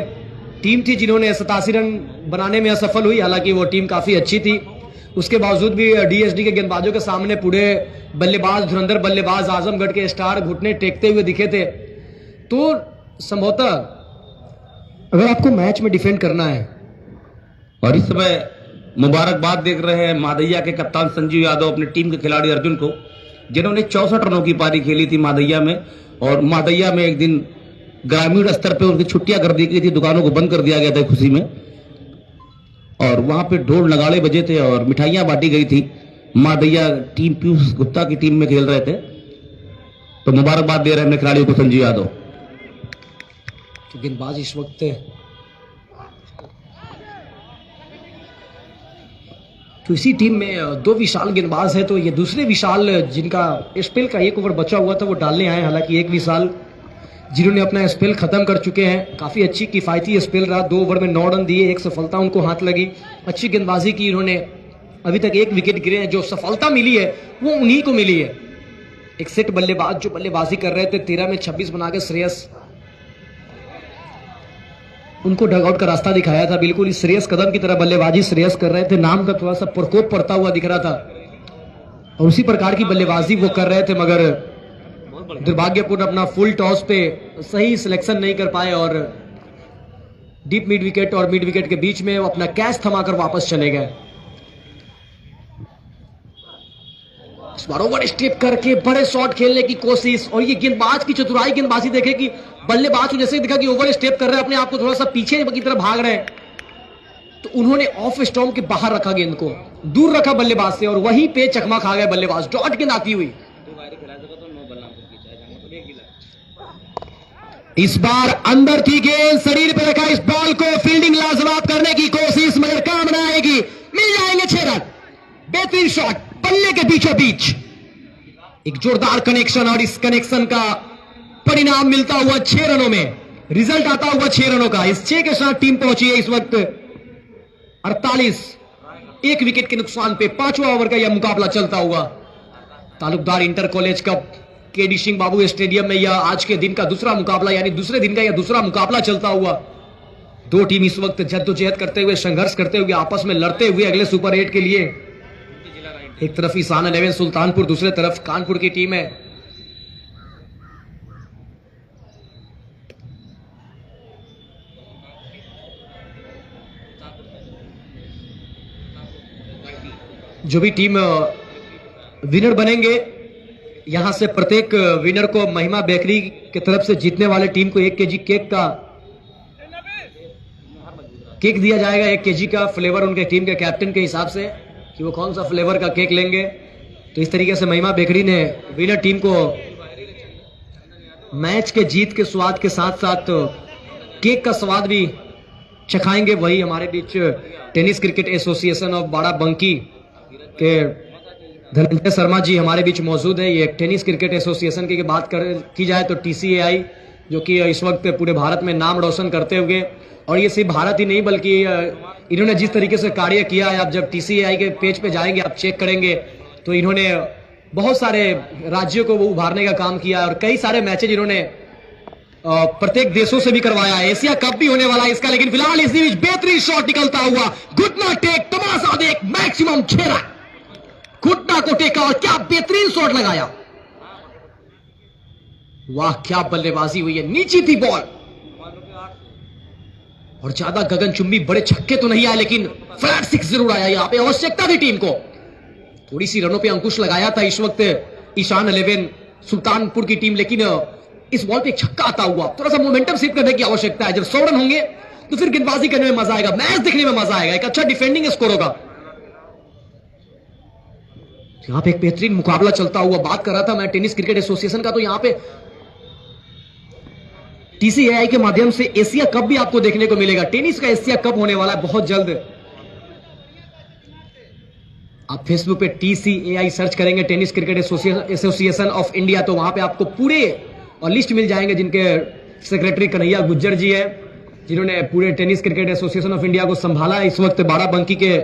टीम थी जिन्होंने 87 रन बनाने में असफल हुई। हालांकि वो टीम काफी अच्छी थी, उसके बावजूद भी डीएसडी के गेंदबाजों के सामने पूरे बल्लेबाज, धुरंधर बल्लेबाज आजमगढ़ के स्टार घुटने टेकते हुए दिखे थे। तो संभवतः अगर आपको मैच में डिफेंड करना है, और इस समय मुबारकबाद देख रहे हैं मादैया के कप्तान संजीव यादव अपनी टीम के खिलाड़ी अर्जुन को, जिन्होंने 64 रनों की पारी खेली थी मादैया में। और मादैया में एक दिन ग्रामीण स्तर पे उनकी छुट्टियां कर दी गई थी, दुकानों को बंद कर दिया गया था खुशी में, और वहां पे ढोल नगाड़े बजे थे और मिठाइयां बांटी गई थी। मादैया टीम पीयूष गुप्ता की टीम में खेल रहे थे। तो मुबारकबाद दे रहे हैं अपने खिलाड़ियों को संजीव यादव। तो गेंदबाज इस वक्त तो इसी टीम में दो विशाल गेंदबाज है, तो ये दूसरे विशाल जिनका स्पेल का एक ओवर बचा हुआ था वो डालने आए। हालांकि एक विशाल जिन्होंने अपना स्पेल खत्म कर चुके हैं। काफी अच्छी किफायती स्पेल रहा, 2 ओवर में 9 रन दिए, एक सफलता उनको हाथ लगी। अच्छी गेंदबाजी की इन्होंने, अभी तक 1 विकेट गिरे हैं। जो सफलता मिली है वो उन्हीं को मिली है। एक सेट बल्लेबाज जो बल्लेबाजी कर रहे थे 13 में 26 बना के श्रेयस, उनको डगआउट का रास्ता दिखाया था। बिल्कुल इस श्रेयस कदम की तरह बल्लेबाजी श्रेयस कर रहे थे, नाम का थोड़ा सा प्रकोप पड़ता हुआ दिख रहा था और उसी प्रकार की बल्लेबाजी वो कर रहे थे, मगर दुर्भाग्यपूर्ण अपना फुल टॉस पे सही सिलेक्शन नहीं कर पाए और डीप मिड विकेट और मिड विकेट के बीच में वो अपना कैच थमाकर वापस चले गए। इस बार ओवर स्टेप करके बड़े शॉट खेलने की कोशिश, और ये गेंदबाज की चतुराई, गेंदबाजी देखे कि बल्लेबाज को जैसे दिखा कि ओवर स्टेप कर रहे हैं, अपने आप को थोड़ा सा पीछे की तरफ भाग रहे हैं, तो उन्होंने ऑफ स्टॉम्प के बाहर रखा, गेंद को दूर रखा बल्लेबाज से और वहीं पे चकमा खा गए बल्लेबाज। डॉट गेंद आती हुई इस बार अंदर थी गेंद, शरीर पे रखा इस बॉल को, फील्डिंग लाजवाब करने की कोशिश, मगर काम न आएगी। मिल जाएंगे 6 रन। बेहतरीन शॉट बल्ले के बीचों बीच, एक जोरदार कनेक्शन और इस कनेक्शन का परिणाम मिलता हुआ 6 रनों में, रिजल्ट आता हुआ 6 रनों का। इस 6 के साथ टीम पहुंची है इस वक्त 48, 1 विकेट के नुकसान पे 5वां ओवर का यह मुकाबला चलता हुआ। Talukdar inter college cup KD Singh Babu stadium में यह आज के दिन का दूसरा मुकाबला, यानी दूसरे दिन का यह दूसरा मुकाबला चलता हुआ। 2 टीम इस वक्त जद्दोजहद करते हुए, संघर्ष करते हुए, आपस में लड़ते हुए अगले सुपर 8 के लिए। एक तरफ ईशान 11 सुल्तानपुर, दूसरे तरफ कानपुर की टीम है। जो भी टीम विनर बनेंगे, यहां से प्रत्येक विनर को महिमा बेकरी की तरफ से जीतने वाले टीम को 1 केजी केक दिया जाएगा। 1 केजी का फ्लेवर उनके टीम के कैप्टन के हिसाब से कि वो कौन सा फ्लेवर का केक लेंगे। तो इस तरीके से महिमा बेकरी ने विनर टीम को मैच के जीत के स्वाद के साथ साथ केक का स्वाद भी चखाएंगे। वही हमारे बीच tennis cricket association of Barabanki के धनंजय शर्मा जी हमारे बीच मौजूद है। ये टेनिस क्रिकेट एसोसिएशन की बात की जाए तो TCAI, जो कि इस वक्त पूरे भारत में नाम रोशन करते हुए, और ये सिर्फ भारत ही नहीं बल्कि इन्होंने जिस तरीके से कार्य किया है, आप जब TCAI के पेज पे जाएंगे आप चेक करेंगे तो इन्होंने बहुत सारे राज्यों को वो उभारने का काम किया और कई सारे मैचेज इन्होंने प्रत्येक देशों से भी करवाया है। एशिया कप भी होने वाला है इसका, लेकिन फिलहाल इस बीच बेहतरीन शॉट निकलता हुआ, घुटना टेक, तमाशा देख, मैक्सिमम 6 रन, घुटना को टेका और क्या बेहतरीन शॉट लगाया। वाह क्या बल्लेबाजी हुई है, नीची थी बॉल और ज्यादा गगनचुंबी बड़े छक्के तो नहीं आए, लेकिन फ्लैट 6 जरूर आया। यहां पे आवश्यकता थी टीम को, थोड़ी सी रनों पे अंकुश लगाया था इस वक्त ईशान 11 सुल्तानपुर की टीम, लेकिन इस बॉल पे एक छक्का आता हुआ, थोड़ा सा मोमेंटम शिफ्ट करने की आवश्यकता है। जब 100 रन होंगे तो फिर गेंदबाजी करने में मजा आएगा, मैच देखने में मजा आएगा, एक अच्छा डिफेंडिंग स्कोर होगा। यहां पे एक बेहतरीन मुकाबला चलता हुआ, बात कर रहा था मैं टेनिस क्रिकेट एसोसिएशन का, तो यहां पे TCAI के माध्यम से एशिया कप भी आपको देखने को मिलेगा। टेनिस का एशिया कप होने वाला है बहुत जल्द। आप फेसबुक पे TCAI सर्च करेंगे, tennis cricket association of India, तो वहां पे आपको पूरे और लिस्ट मिल जाएंगे, जिनके सेक्रेटरी कन्हैया गुज्जर जी है, जिन्होंने पूरे tennis cricket association of India को संभाला है। इस वक्त बाराबंकी के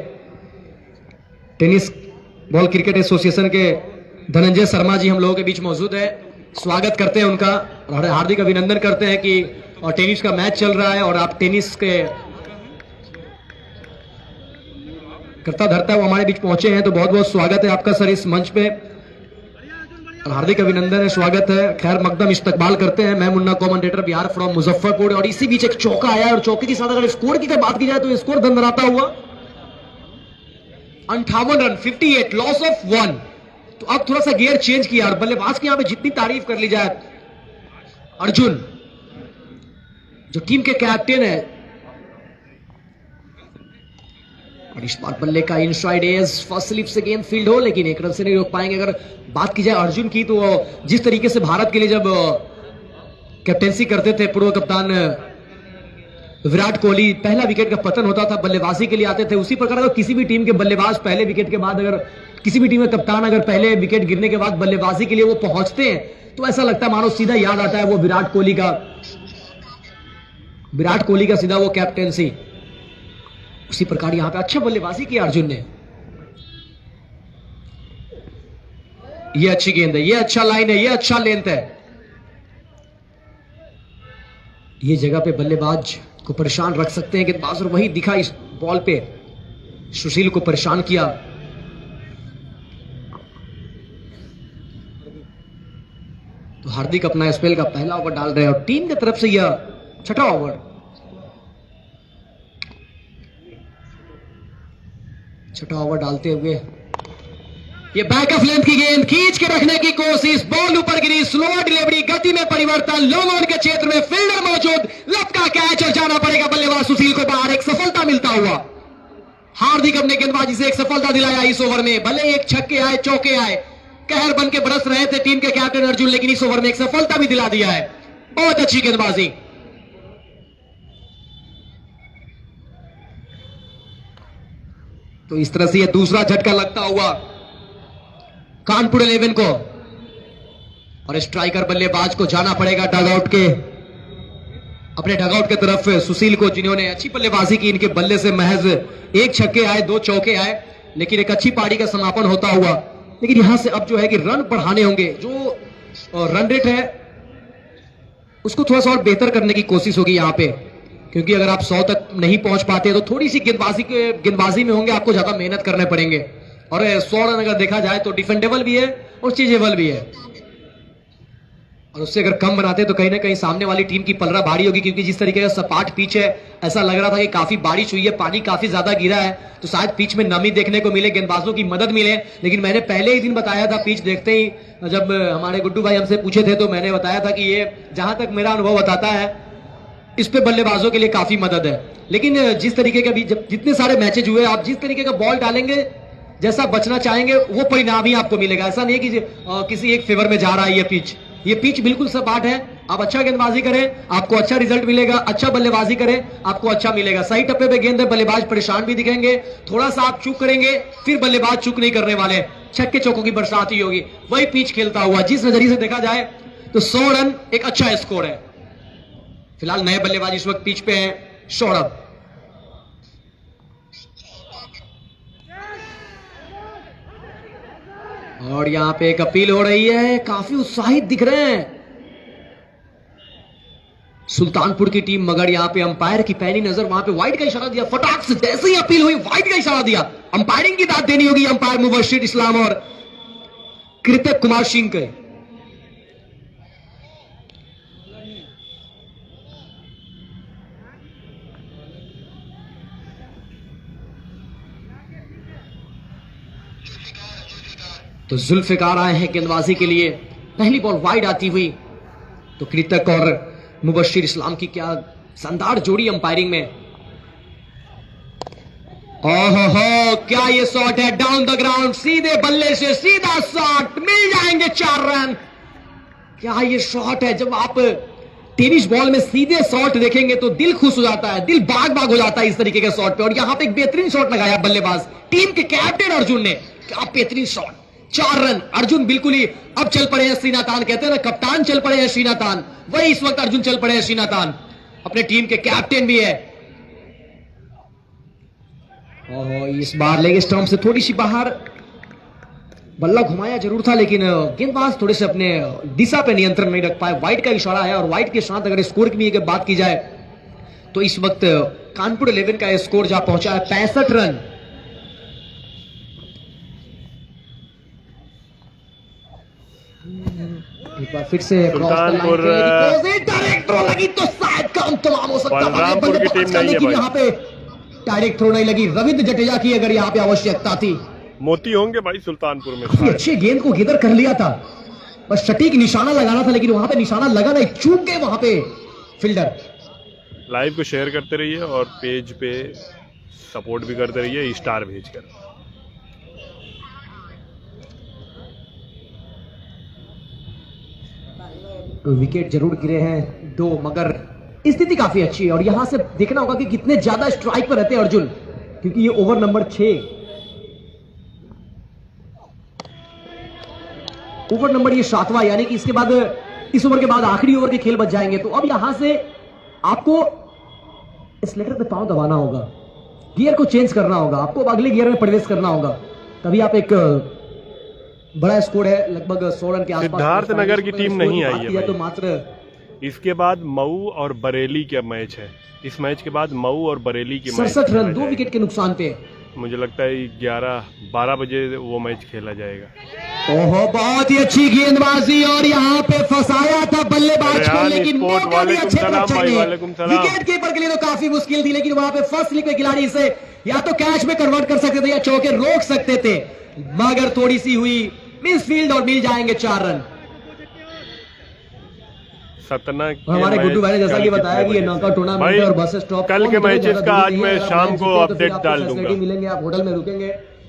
टेनिस बॉल क्रिकेट एसोसिएशन के धनंजय शर्मा जी हम लोगों के बीच मौजूद है। स्वागत करते हैं उनका और हार्दिक अभिनंदन करते हैं कि और टेनिस का मैच चल रहा है और आप टेनिस के करता धरता वो हमारे बीच पहुंचे हैं, तो बहुत बहुत स्वागत है आपका सर इस मंच पे, और हार्दिक अभिनंदन है, स्वागत है। खैर मकदम इस्तकबाल करते हैं। मैं मुन्ना कमेंटेटर बिहार फ्रॉम मुजफ्फरपुर, और इसी बीच एक चौका आया है और चौके के साथ अगर स्कोर की बात की जाए तो स्कोर धंधराता हुआ 58 रन, 58, लॉस ऑफ 1। तो अब थोड़ा सा गियर चेंज किया और बल्लेबाज की यहां पे जितनी तारीफ कर ली जाए, अर्जुन जो टीम के कैप्टन है, और इस बार बल्ले का इनसाइड एज, फर्स्ट स्लिप से गेंद फील्ड हो, लेकिन 1 रन से नहीं रोक पाएंगे। अगर बात की जाए अर्जुन की, तो जिस तरीके से भारत के लिए जब कैप्टेंसी करते थे पूर्व कप्तान विराट कोहली पहला विकेट का पतन होता था, बल्लेबाजी के लिए आते थे। उसी प्रकार अगर किसी भी टीम के बल्लेबाज पहले विकेट के बाद, अगर किसी भी टीम का कप्तान अगर पहले विकेट गिरने के बाद बल्लेबाजी के लिए वो पहुंचते हैं तो ऐसा लगता है मानो सीधा याद आता है वो विराट कोहली का सीधा वो कैप्टेंसी। उसी प्रकार यहां पे अच्छा बल्लेबाजी की अर्जुन ने। ये अच्छी गेंद है, ये अच्छा लाइन है, ये अच्छा लेंथ है। ये जगह पे बल्लेबाज को परेशान रख सकते हैं गेंदबाज, और वही दिखा इस बॉल पे, सुशील को परेशान किया। तो हार्दिक अपना स्पेल का पहला ओवर डाल रहे हैं और टीम की तरफ से यह छठा ओवर। छठा ओवर डालते हुए ये बैक ऑफ लेंथ की गेंद खींच के रखने की कोशिश, बॉल ऊपर गिरी, स्लोअर डिलीवरी, गति में परिवर्तन, लॉन्ग ऑन के क्षेत्र में फील्डर मौजूद, लपका कैच और जाना पड़ेगा बल्लेबाज सुशील को बाहर। एक सफलता मिलता हुआ हार्दिक अपने गेंदबाजी से एक सफलता दिलाया इस ओवर में। भले एक छक्के आए, चौके आए, कहर बन के बरस रहे थे टीम के कैप्टन अर्जुन, लेकिन इस ओवर में एक सफलता भी दिला दिया है। बहुत अच्छी गेंदबाजी। तो इस तरह से यह दूसरा झटका लगता हुआ कानपुर 11 को, और स्ट्राइकर बल्लेबाज को जाना पड़ेगा डगआउट के, अपने डगआउट की तरफ सुशील को, जिन्होंने अच्छी बल्लेबाजी की। इनके बल्ले से महज एक छक्के आए, 2 चौके आए, लेकिन एक अच्छी पारी का समापन होता हुआ। लेकिन यहां से अब जो है कि रन बढ़ाने होंगे, जो रन रेट है उसको थोड़ा सा और बेहतर करने की कोशिश होगी यहां पे, क्योंकि अगर आप 100 तक नहीं पहुंच पाते तो थोड़ी सी गेंदबाजी में होंगे, आपको ज्यादा मेहनत करने पड़ेंगे। और 100 रन अगर देखा जाए तो डिफेंडेबल भी है और चीजेबल भी है, और उससे अगर कम बनाते तो कहीं ना कहीं सामने वाली टीम की पलड़ा भारी होगी, क्योंकि जिस तरीके का सपाट पिच है, ऐसा लग रहा था कि काफी बारिश हुई है, पानी काफी ज्यादा गिरा है, तो शायद पिच में नमी देखने को मिले, गेंदबाजों की मदद मिले। लेकिन मैंने पहले ही दिन बताया था, पिच देखते ही जब हमारे गुड्डू भाई हमसे पूछे थे तो मैंने बताया था कि ये जहां तक मेरा अनुभव बताता है इस पे बल्लेबाजों के लिए काफी मदद है। लेकिन जिस तरीके का भी जितने सारे मैचेज हुए, आप जिस तरीके का बॉल डालेंगे, जैसा बचना चाहेंगे वो परिणाम ही आपको मिलेगा। ऐसा नहीं है कि किसी एक फेवर में जा रहा है ये पिच बिल्कुल सपाट है। आप अच्छा गेंदबाजी करें, आपको अच्छा रिजल्ट मिलेगा, अच्छा बल्लेबाजी करें, आपको अच्छा मिलेगा। सही टप्पे पे गेंद है, बल्लेबाज परेशान भी दिखेंगे, थोड़ा सा आप चूक करेंगे, फिर बल्लेबाज चूक नहीं करने वाले, छक्के चौकों की बरसात ही होगी। वही पिच खेलता हुआ जिस नजरिए से देखा जाए तो 100 रन एक अच्छा स्कोर है। फिलहाल नए बल्लेबाज इस वक्त पिच पे हैं, सौरभ। और यहां पे एक अपील हो रही है, काफी उत्साहित दिख रहे हैं सुल्तानपुर की टीम, मगर यहां पे अंपायर की पैनी नजर, वहां पे वाइड का इशारा दिया, फटाक से जैसे ही अपील हुई वाइड का इशारा दिया। अंपायरिंग की दाद देनी होगी अंपायर मुबशिर इस्लाम और कृतक कुमार सिंह के। तो जुल्फिकार आए हैं गेंदबाजी के लिए। पहली बॉल वाइड आती हुई तो कृतक और मुबशिर इस्लाम की क्या शानदार जोड़ी अंपायरिंग में। ओहो, क्या ये शॉट है, डाउन द ग्राउंड, सीधे बल्ले से सीधा शॉट, मिल जाएंगे 4 रन। क्या ये शॉट है, जब आप टेनिस बॉल में सीधे शॉट देखेंगे तो दिल खुश हो जाता है, दिल बाग बाग हो जाता है इस तरीके के शॉट पे। और यहां पे एक बेहतरीन शॉट लगाया बल्लेबाज टीम के कैप्टन अर्जुन ने, क्या बेहतरीन शॉट, 4 रन। अर्जुन बिल्कुल ही अब चल पड़े हैं श्रीनाथान, कहते हैं ना कप्तान चल पड़े हैं श्रीनाथान, वही इस वक्त अर्जुन चल पड़े हैं श्रीनाथान, अपने टीम के कैप्टन भी है। और इस बार लेग स्टंप से थोड़ी सी बाहर, बल्ला घुमाया जरूर था, लेकिन गेंदबाज थोड़े से अपने दिशा पे नियंत्रण नहीं रख पाए। वाइड का इशारा है, और वाइड के साथ अगर स्कोर की भी बात की जाए तो इस वक्त कानपुर 11 का स्कोर जहां पहुंचा है 65 रन। एक बार फिर से सुल्तानपुर डायरेक्ट थ्रो लगी तो शायद काम तमाम हो सकता बलरामपुर की टीम नहीं है भाई, यहाँ पे डायरेक्ट थ्रो नहीं लगी। रविंद्र जडेजा की अगर यहाँ पे आवश्यकता थी, मोती होंगे भाई सुल्तानपुर में। काफी अच्छे गेंद को गिदर कर लिया था, बस सटीक निशाना लगाना था, लेकिन वहां पे निशाना लगा नहीं, चूक गए वहां पे फील्डर। लाइव को शेयर करते रहिए और पेज पे सपोर्ट भी करते रहिए स्टार भेजकर। विकेट जरूर गिरे हैं 2, मगर स्थिति काफी अच्छी है और यहां से देखना होगा कि कितने ज्यादा स्ट्राइक पर रहते हैं अर्जुन, क्योंकि ये ओवर नंबर 6, ओवर नंबर ये 7वां, यानी कि इसके बाद इस ओवर के बाद आखिरी ओवर के खेल बच जाएंगे। तो अब यहां से आपको स्लेटर पे पांव दबाना होगा, गियर को चेंज करना होगा, आपको अब अगले गियर में प्रवेश करना होगा, तभी आप एक बड़ा स्कोर है लगभग 100 रन के आसपास। सिद्धार्थ नगर की टीम नहीं आई है तो मात्र इसके बाद मऊ और बरेली का मैच है। इस मैच के बाद मऊ और बरेली की 67 रन 2 विकेट के नुकसान पे। मुझे लगता है 11-12 बजे वो मैच खेला जाएगा। ओहो, बहुत ही अच्छी गेंदबाजी और यहाँ पे फंसाया था बल्लेबाज को, लेकिन मौका भी अच्छे विकेट कीपर के लिए तो काफी मुश्किल थी, लेकिन वहां पे फर्स्ट स्लिप के खिलाड़ी इसे या तो कैच में कन्वर्ट कर सकते थे या चौके रोक सकते थे, मगर थोड़ी सी हुई मिस फील्ड और मिल जाएंगे 4 रन। सतना हमारे गुड्डू भाई ने जैसा कि बताया कि ये नॉकआउट टूर्नामेंट और बस स्टॉप कल के मैचेस का आज मैं शाम को अपडेट डाल दूंगा। मिलेंगे, आप होटल में रुकेंगे,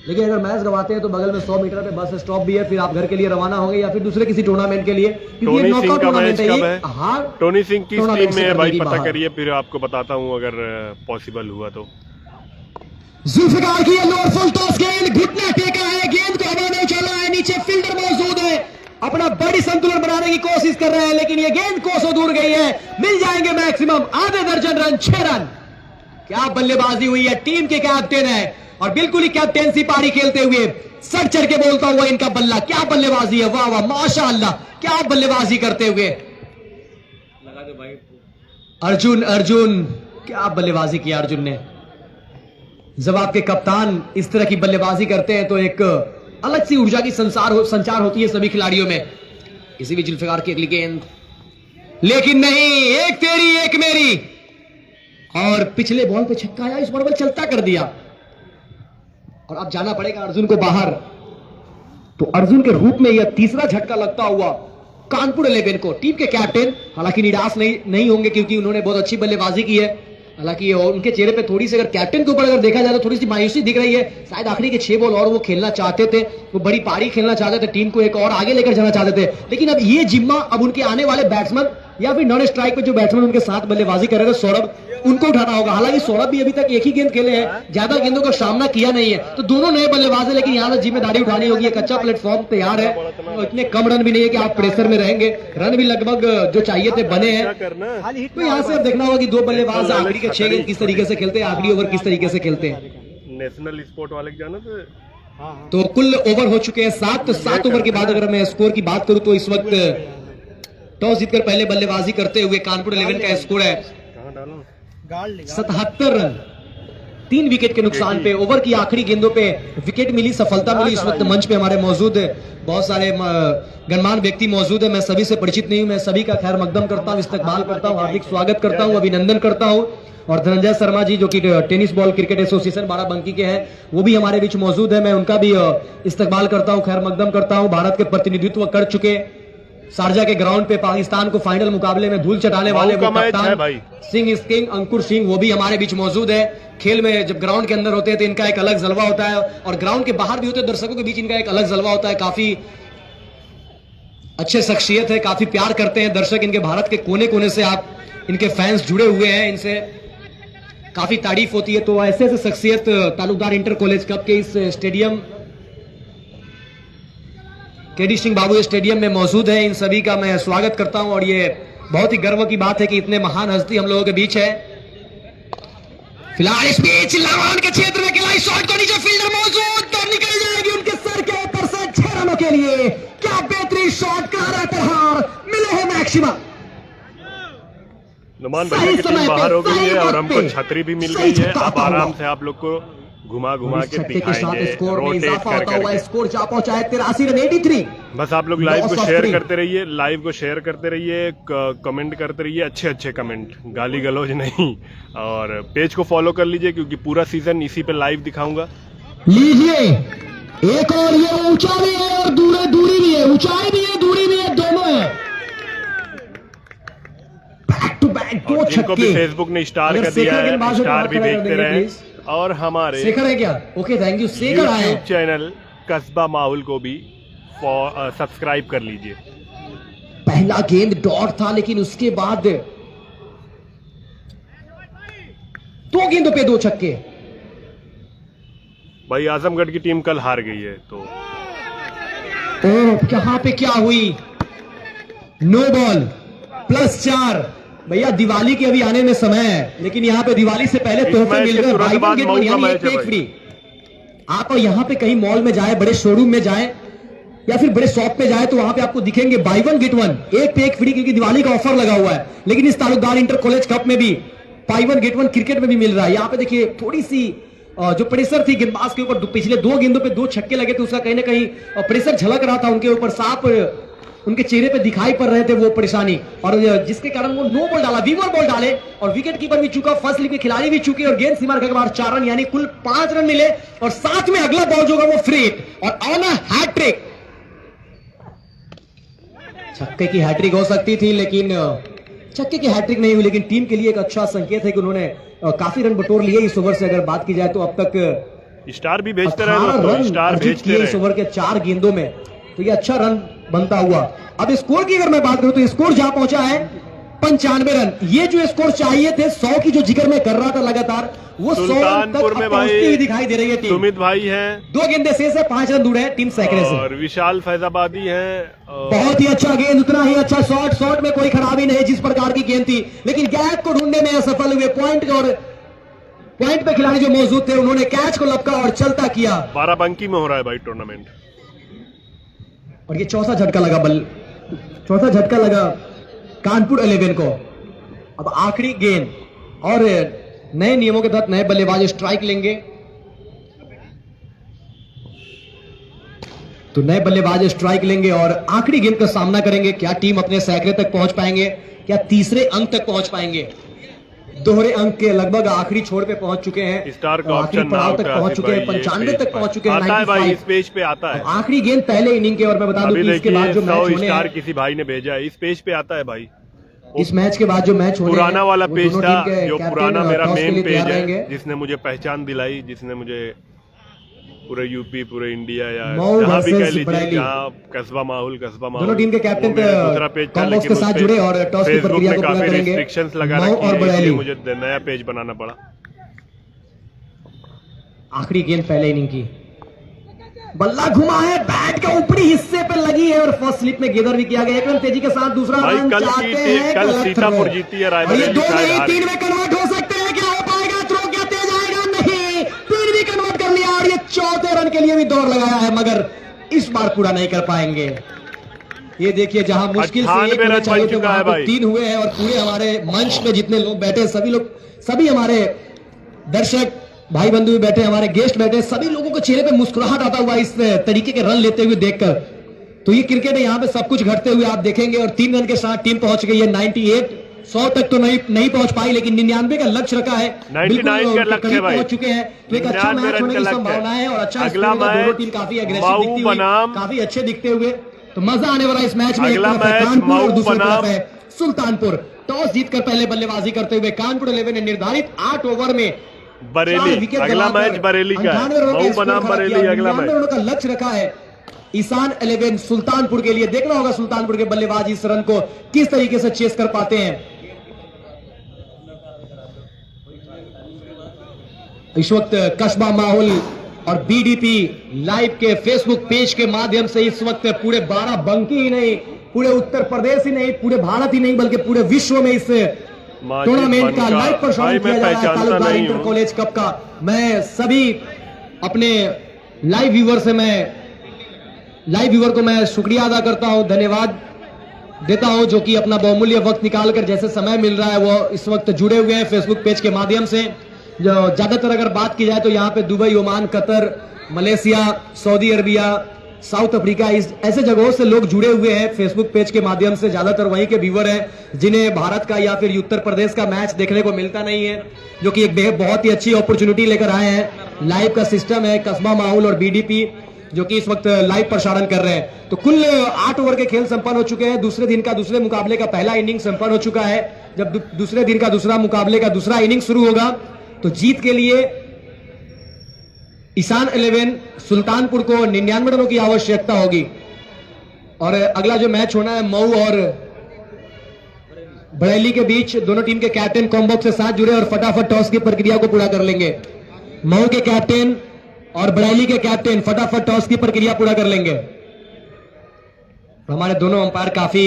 लेकिन अगर मैच गवाते हैं तो बगल में 100 मीटर पे बस स्टॉप भी है, फिर आप घर के लिए रवाना होंगे या फिर दूसरे किसी टूर्नामेंट के लिए, क्योंकि ये नॉकआउट टूर्नामेंट है। हाँ, टोनी सिंह किस टीम में है भाई पता करिए, फिर आपको बताता हूँ अगर पॉसिबल हुआ तो। जुल्फिकार की लोअर फुल टॉस गेंद, घुटना टेका है, गेंद को हवा में उछाला है, नीचे फील्डर मौजूद है, अपना बड़ी संतुलन बनाने की कोशिश कर रहे हैं, लेकिन ये गेंद कोसों दूर गई है। मिल जाएंगे मैक्सिमम आधे दर्जन रन, 6 रन। क्या बल्लेबाजी हुई है, टीम के कैप्टन है और बिल्कुल ही कैप्टेंसी पारी खेलते हुए सर चढ़ के बोलता हुआ इनका बल्ला, क्या बल्लेबाजी है, वाह वाह माशाअल्लाह, क्या बल्लेबाजी करते हुए अर्जुन, क्या बल्लेबाजी किया अर्जुन ने। जब आपके कप्तान इस तरह की बल्लेबाजी करते हैं तो एक अलग सी ऊर्जा की संचार होती है सभी खिलाड़ियों में। इसी भी जुल्फिकार की अगली गेंद, लेकिन नहीं, एक तेरी एक मेरी, और पिछले बॉल पे छक्का आया, इस बॉल चलता कर दिया और अब जाना पड़ेगा अर्जुन को बाहर। तो अर्जुन के रूप में यह तीसरा झटका लगता हुआ कानपुर 11 को। टीम के कैप्टन हालांकि निराश नहीं होंगे, क्योंकि उन्होंने बहुत अच्छी बल्लेबाजी की है। हालांकि उनके चेहरे पे थोड़ी सी, अगर कैप्टन के ऊपर अगर देखा जाए तो थोड़ी सी मायूसी दिख रही है। शायद आखिरी के 6 बॉल और वो खेलना चाहते थे, वो बड़ी पारी खेलना चाहते थे, टीम को एक और आगे लेकर जाना चाहते थे, लेकिन अब ये जिम्मा अब उनके आने वाले बैट्समैन या फिर नॉन स्ट्राइक पे जो बैट्समैन उनके साथ बल्लेबाजी कर रहे थे सौरभ, उनको उठाना होगा। हालांकि सौरभ भी अभी तक एक ही गेंद खेले हैं, ज्यादा गेंदों का सामना किया नहीं है, तो दोनों नए बल्लेबाज है, लेकिन यहाँ से जिम्मेदारी उठानी होगी। एक अच्छा प्लेटफॉर्म तैयार है, तो इतने कम रन भी नहीं है कि आप प्रेशर में रहेंगे, रन भी लगभग जो चाहिए थे बने हैं। तो यहाँ से अब देखना होगा कि 2 बल्लेबाज आखिरी के 6 गेंद किस तरीके से खेलते हैं, आखिरी ओवर किस तरीके से खेलते हैं। नेशनल स्पोर्ट वाले जाना तो कुल ओवर हो चुके हैं 7। तो 7 ओवर के बाद अगर मैं स्कोर की बात करूं तो इस वक्त टॉस जीतकर पहले बल्लेबाजी करते हुए कानपुर 11 का स्कोर है 77 रन, 3 विकेट के नुकसान पे। ओवर की आखिरी गेंदों पे विकेट मिली, सफलता मिली। इस वक्त मंच पे हमारे मौजूद है बहुत सारे गणमान्य व्यक्ति मौजूद है, मैं सभी से परिचित नहीं हूं, मैं सभी का खैर मकदम करता हूं, इस्तकबाल करता हूं, हार्दिक स्वागत करता हूं, अभिनंदन करता हूं। और धनंजय शर्मा जी जो कि tennis ball cricket association Barabanki के हैं, वो भी हमारे बीच मौजूद है, मैं उनका भी इस्तकबाल करता हूं, खैर मकदम करता हूं। भारत के प्रतिनिधित्व कर चुके, शारजा के ग्राउंड पे पाकिस्तान को फाइनल मुकाबले में धूल चटाने वाले वो कप्तान सिंह इज किंग, अंकुर सिंह, वो भी हमारे बीच मौजूद है। खेल में जब ग्राउंड के अंदर होते हैं तो इनका एक अलग जलवा होता है, और ग्राउंड के बाहर भी होते हैं, दर्शकों के बीच इनका एक अलग जलवा होता है। काफी अच्छे शख्सियत है, काफी प्यार करते हैं दर्शक इनके, भारत के कोने कोने से आप इनके फैंस जुड़े हुए हैं, इनसे काफी तारीफ होती है। तो ऐसे ऐसे शख्सियत तालुकदार इंटर कॉलेज कप के इस stadium KD Singh Babu stadium में मौजूद है, इन सभी का मैं स्वागत करता हूं। और ये बहुत ही गर्व की बात है कि इतने महान हस्ती हम लोगों के बीच है। फिलहाल इस बीच लावान के क्षेत्र में खिलाई शॉट को नीचे फील्डर मौजूद, तो निकल जाएगी उनके सर के ऊपर से 6 रनों के लिए। क्या बेहतरीन शॉट, करा तरहार मिले हैं मैक्सिमम। नुमान भाई की टीम बाहर हो गई है और हमको छतरी भी मिल गई है। अब आराम से आप लोग को घुमा के दिखाएंगे, रोटेट कर स्कोर जा पहुंचा है 83 रन 83। बस आप लोग लाइव को शेयर करते रहिए, लाइव को शेयर करते रहिए, कमेंट करते रहिए, अच्छे कमेंट, गाली गलौज नहीं, और पेज को फॉलो कर लीजिए क्योंकि पूरा सीजन इसी पे लाइव दिखाऊंगा। लीजिए एक और, ये ऊंचा भी है और दूरी भी है, ऊंचाई भी है दूरी भी है, दोनों है। बैक टू बैक 2 छक्के। जिनको भी फेसबुक ने स्टार कर दिया है, स्टार भी देखते रहे, और हमारे शेखर है क्या? Okay thank you. शेखर आए यूट्यूब चैनल कस्बा माहौल को भी सब्सक्राइब कर लीजिए। पहला गेंद डॉट था, लेकिन उसके बाद 2 गेंदों पे 2 छक्के। भाई आजमगढ़ की टीम कल हार गई है तो यहाँ पे क्या हुई, नो बॉल +4। भैया दिवाली के अभी आने में समय है, लेकिन यहाँ पे दिवाली से पहले तोहफे मिल गए। आप यहाँ पे कहीं मॉल में जाए, बड़े शोरूम में जाए या फिर बड़े शॉप पे जाए तो वहां पे आपको दिखेंगे बाय 1 गेट 1, एक पे एक फ्री, क्योंकि दिवाली का ऑफर लगा हुआ है। लेकिन इस तालुकदार इंटर कॉलेज कप में भी बाय 1 गेट 1 क्रिकेट में भी मिल रहा है। यहाँ पे देखिए थोड़ी सी जो प्रेशर थी गेंदबाज के ऊपर, पिछले 2 गेंदों पे 2 छक्के लगे थे, उसका कहीं ना कहीं प्रेशर झलक रहा था उनके ऊपर, साफ उनके चेहरे पे दिखाई पड़ रहे थे वो परेशानी, और जिसके कारण वो नो बॉल डाला, वीवर बॉल डाले और विकेट कीपर भी चुका, फर्स्ट स्लिप के खिलाड़ी भी चुके और गेंद सीमा के बाद 4 रन, यानी कुल 5 रन मिले। और साथ में अगला बॉल जो होगा वो फ्री हिट और ऑन अ हैट्रिक। छक्के की हैट्रिक हो सकती थी, लेकिन छक्के की हैट्रिक नहीं हुई, लेकिन टीम के लिए एक अच्छा संकेत है कि उन्होंने काफी रन बटोर लिए इस ओवर से। अगर बात की जाए तो अब तक स्टार भी भेजते रहे, स्टार भेजते रहे इस ओवर के 4 गेंदों में, तो ये अच्छा रन बनता हुआ। अब स्कोर की अगर मैं बात करूं तो स्कोर जहां पहुंचा है 95 रन। ये जो स्कोर चाहिए थे 100 की जो जिक्र में कर रहा था लगातार, वो 100 रन तक पहुंचती हुई दिखाई दे रही है टीम। सुमित भाई हैं, 2 गेंदे शेष है, 5 रन दूर है टीम सैकड़े से। और विशाल फैजाबादी हैं। बहुत ही अच्छा गेंद, उतना ही अच्छा शॉट में कोई खराबी नहीं जिस प्रकार की गेंद थी, लेकिन गैप को ढूंढने में असफल हुए। पॉइंट पे खिलाड़ी जो मौजूद थे उन्होंने कैच को लपका और चलता किया। बाराबंकी में हो रहा है भाई टूर्नामेंट, और ये चौथा झटका लगा कानपुर 11 को। अब आखिरी गेंद, और नए नियमों के तहत नए बल्लेबाज स्ट्राइक लेंगे, तो नए बल्लेबाज स्ट्राइक लेंगे और आखिरी गेंद का सामना करेंगे। क्या टीम अपने सैकड़े तक पहुंच पाएंगे, क्या तीसरे अंक तक पहुंच पाएंगे? दोहरे अंक के लगभग आखिरी छोर पे पहुंच चुके हैं, स्टार का ऑप्शन पड़ाव तक पहुंच चुके हैं, 95 तक पहुंच चुके हैं। आता है भाई, इस पेज पे आता है। आखिरी गेंद पहले इनिंग के, और मैं बता दूं कि इसके बाद जो मैच होने स्टार किसी भाई ने भेजा है, इस पेज पे आता है भाई। इस मैच के बाद जो मैच होने पुराना वाला पेज था, जो कैप्टन पुराना मेरा टॉस के मेन लिए पेज तैयार है, जिसने मुझे पहचान दिलाई, जिसने मुझे पूरे यूपी, पूरे इंडिया या मऊ जहाँ भी कह versus लीजिए, बरेली। जहाँ कस्बा माहौल दोनों टीम के कैप्टन दूसरा पेज था, कॉम्बोक्स के साथ जुड़े और टॉस की फेसबुक प्रक्रिया में को पूरा काफी करेंगे। रिस्ट्रिक्शंस लगा मऊ रखी और है, बरेली। इसलिए मुझे नया पेज बनाना पड़ा। आखिरी गेंद पहले इनिंग की, बल्ला घुमा है, बैट का ऊपरी हिस्से पे लगी है और फर्स्ट स्लिप में गेंदर भी किया गया। एक रन तेजी के साथ दूसरा रन चाहते हैं, कल सीतापुर जीती है, और ये 2 नहीं 3 में कन्वर्ट हो सकते हैं। क्या हो पाएगा? थ्रो क्या तेज आएगा? नहीं, 3 भी कन्वर्ट कर लिया और ये चौथे रन के लिए भी दौड़ लगाया है, मगर इस बार पूरा नहीं कर पाएंगे। ये देखिए, जहां मुश्किल से 1 होना चाहिए थे वहां पे 3 हुए हैं, और पूरे हमारे मंच में जितने लोग बैठे, सभी हमारे दर्शक भाई बंधु भी बैठे, हमारे गेस्ट बैठे, सभी लोगों के चेहरे पे मुस्कुराहट आता हुआ इस तरीके के रन लेते हुए देखकर। तो ये क्रिकेट है, यहाँ पे सब कुछ घटते हुए आप देखेंगे। और 3 रन के साथ टीम पहुंच गई है 98। 100 तक तो नहीं पहुंच पाई, लेकिन 99 का लक्ष्य रखा है, 99 का लक्ष्य है भाई, पहुंच चुके हैं। तो एक अच्छा मैच होने की संभावना है और अच्छा अगला मैच, दोनों टीम काफी एग्रेसिव दिखती हुई, काफी अच्छे दिखते हुए, तो मजा आने वाला इस मैच में। अगला एक तरफ है मैच कानपुर और दूसरी मऊ तरफ है सुल्तानपुर। टॉस जीतकर पहले बल्लेबाजी करते हुए कानपुर 11 ने निर्धारित 8 ओवर में बरेली, अगला मैच बरेली का है, मऊ बनाम बरेली अगला मैच। का लक्ष्य रखा है ईशान 11 सुल्तानपुर के लिए। देखना होगा सुल्तानपुर के बल्लेबाज इस रन को किस तरीके से चेस कर पाते हैं। इस वक्त कस्बा माहौल और बीडीपी लाइव के फेसबुक पेज के माध्यम से इस वक्त पूरे बाराबंकी ही नहीं, पूरे उत्तर प्रदेश ही नहीं, पूरे भारत ही नहीं, बल्कि पूरे विश्व में इस टूर्नामेंट का लाइव प्रसारण किया जा रहा है, तालुकदार इंटर कॉलेज कप का। मैं सभी अपने लाइव व्यूवर को मैं शुक्रिया अदा करता हूं, धन्यवाद देता हूं, जो कि अपना बहुमूल्य वक्त निकालकर जैसे समय मिल रहा है वो इस वक्त जुड़े हुए हैं फेसबुक पेज के माध्यम से। जो ज्यादातर अगर बात की जाए तो यहाँ पे Dubai, Oman, Qatar, Malaysia, Saudi Arabia, south Africa, इस ऐसे जगहों से लोग जुड़े हुए हैं फेसबुक पेज के माध्यम से। ज्यादातर वहीं के व्यूवर हैं जिन्हें भारत का या फिर उत्तर प्रदेश का मैच देखने को मिलता नहीं है, जो कि एक बहुत ही अच्छी अपॉर्चुनिटी लेकर आए हैं। लाइव का सिस्टम है कस्बा माहौल और बीडीपी, जो कि इस वक्त लाइव प्रसारण कर रहे हैं। तो कुल 8 ओवर के खेल संपन्न हो चुके हैं। दूसरे मुकाबले का पहला इनिंग संपन्न हो चुका है। जब दूसरे दिन का दूसरा मुकाबले का दूसरा इनिंग शुरू होगा तो जीत के लिए ईशान 11 सुल्तानपुर को 99 रनों की आवश्यकता होगी। और अगला जो मैच होना है मऊ और बरेली के बीच दोनों टीम के कैप्टन कॉम्बॉक्स से साथ जुड़े और फटाफट टॉस की प्रक्रिया को पूरा कर लेंगे। मऊ के कैप्टन और बरेली के कैप्टन फटाफट टॉस की प्रक्रिया पूरा कर लेंगे। हमारे दोनों अंपायर काफी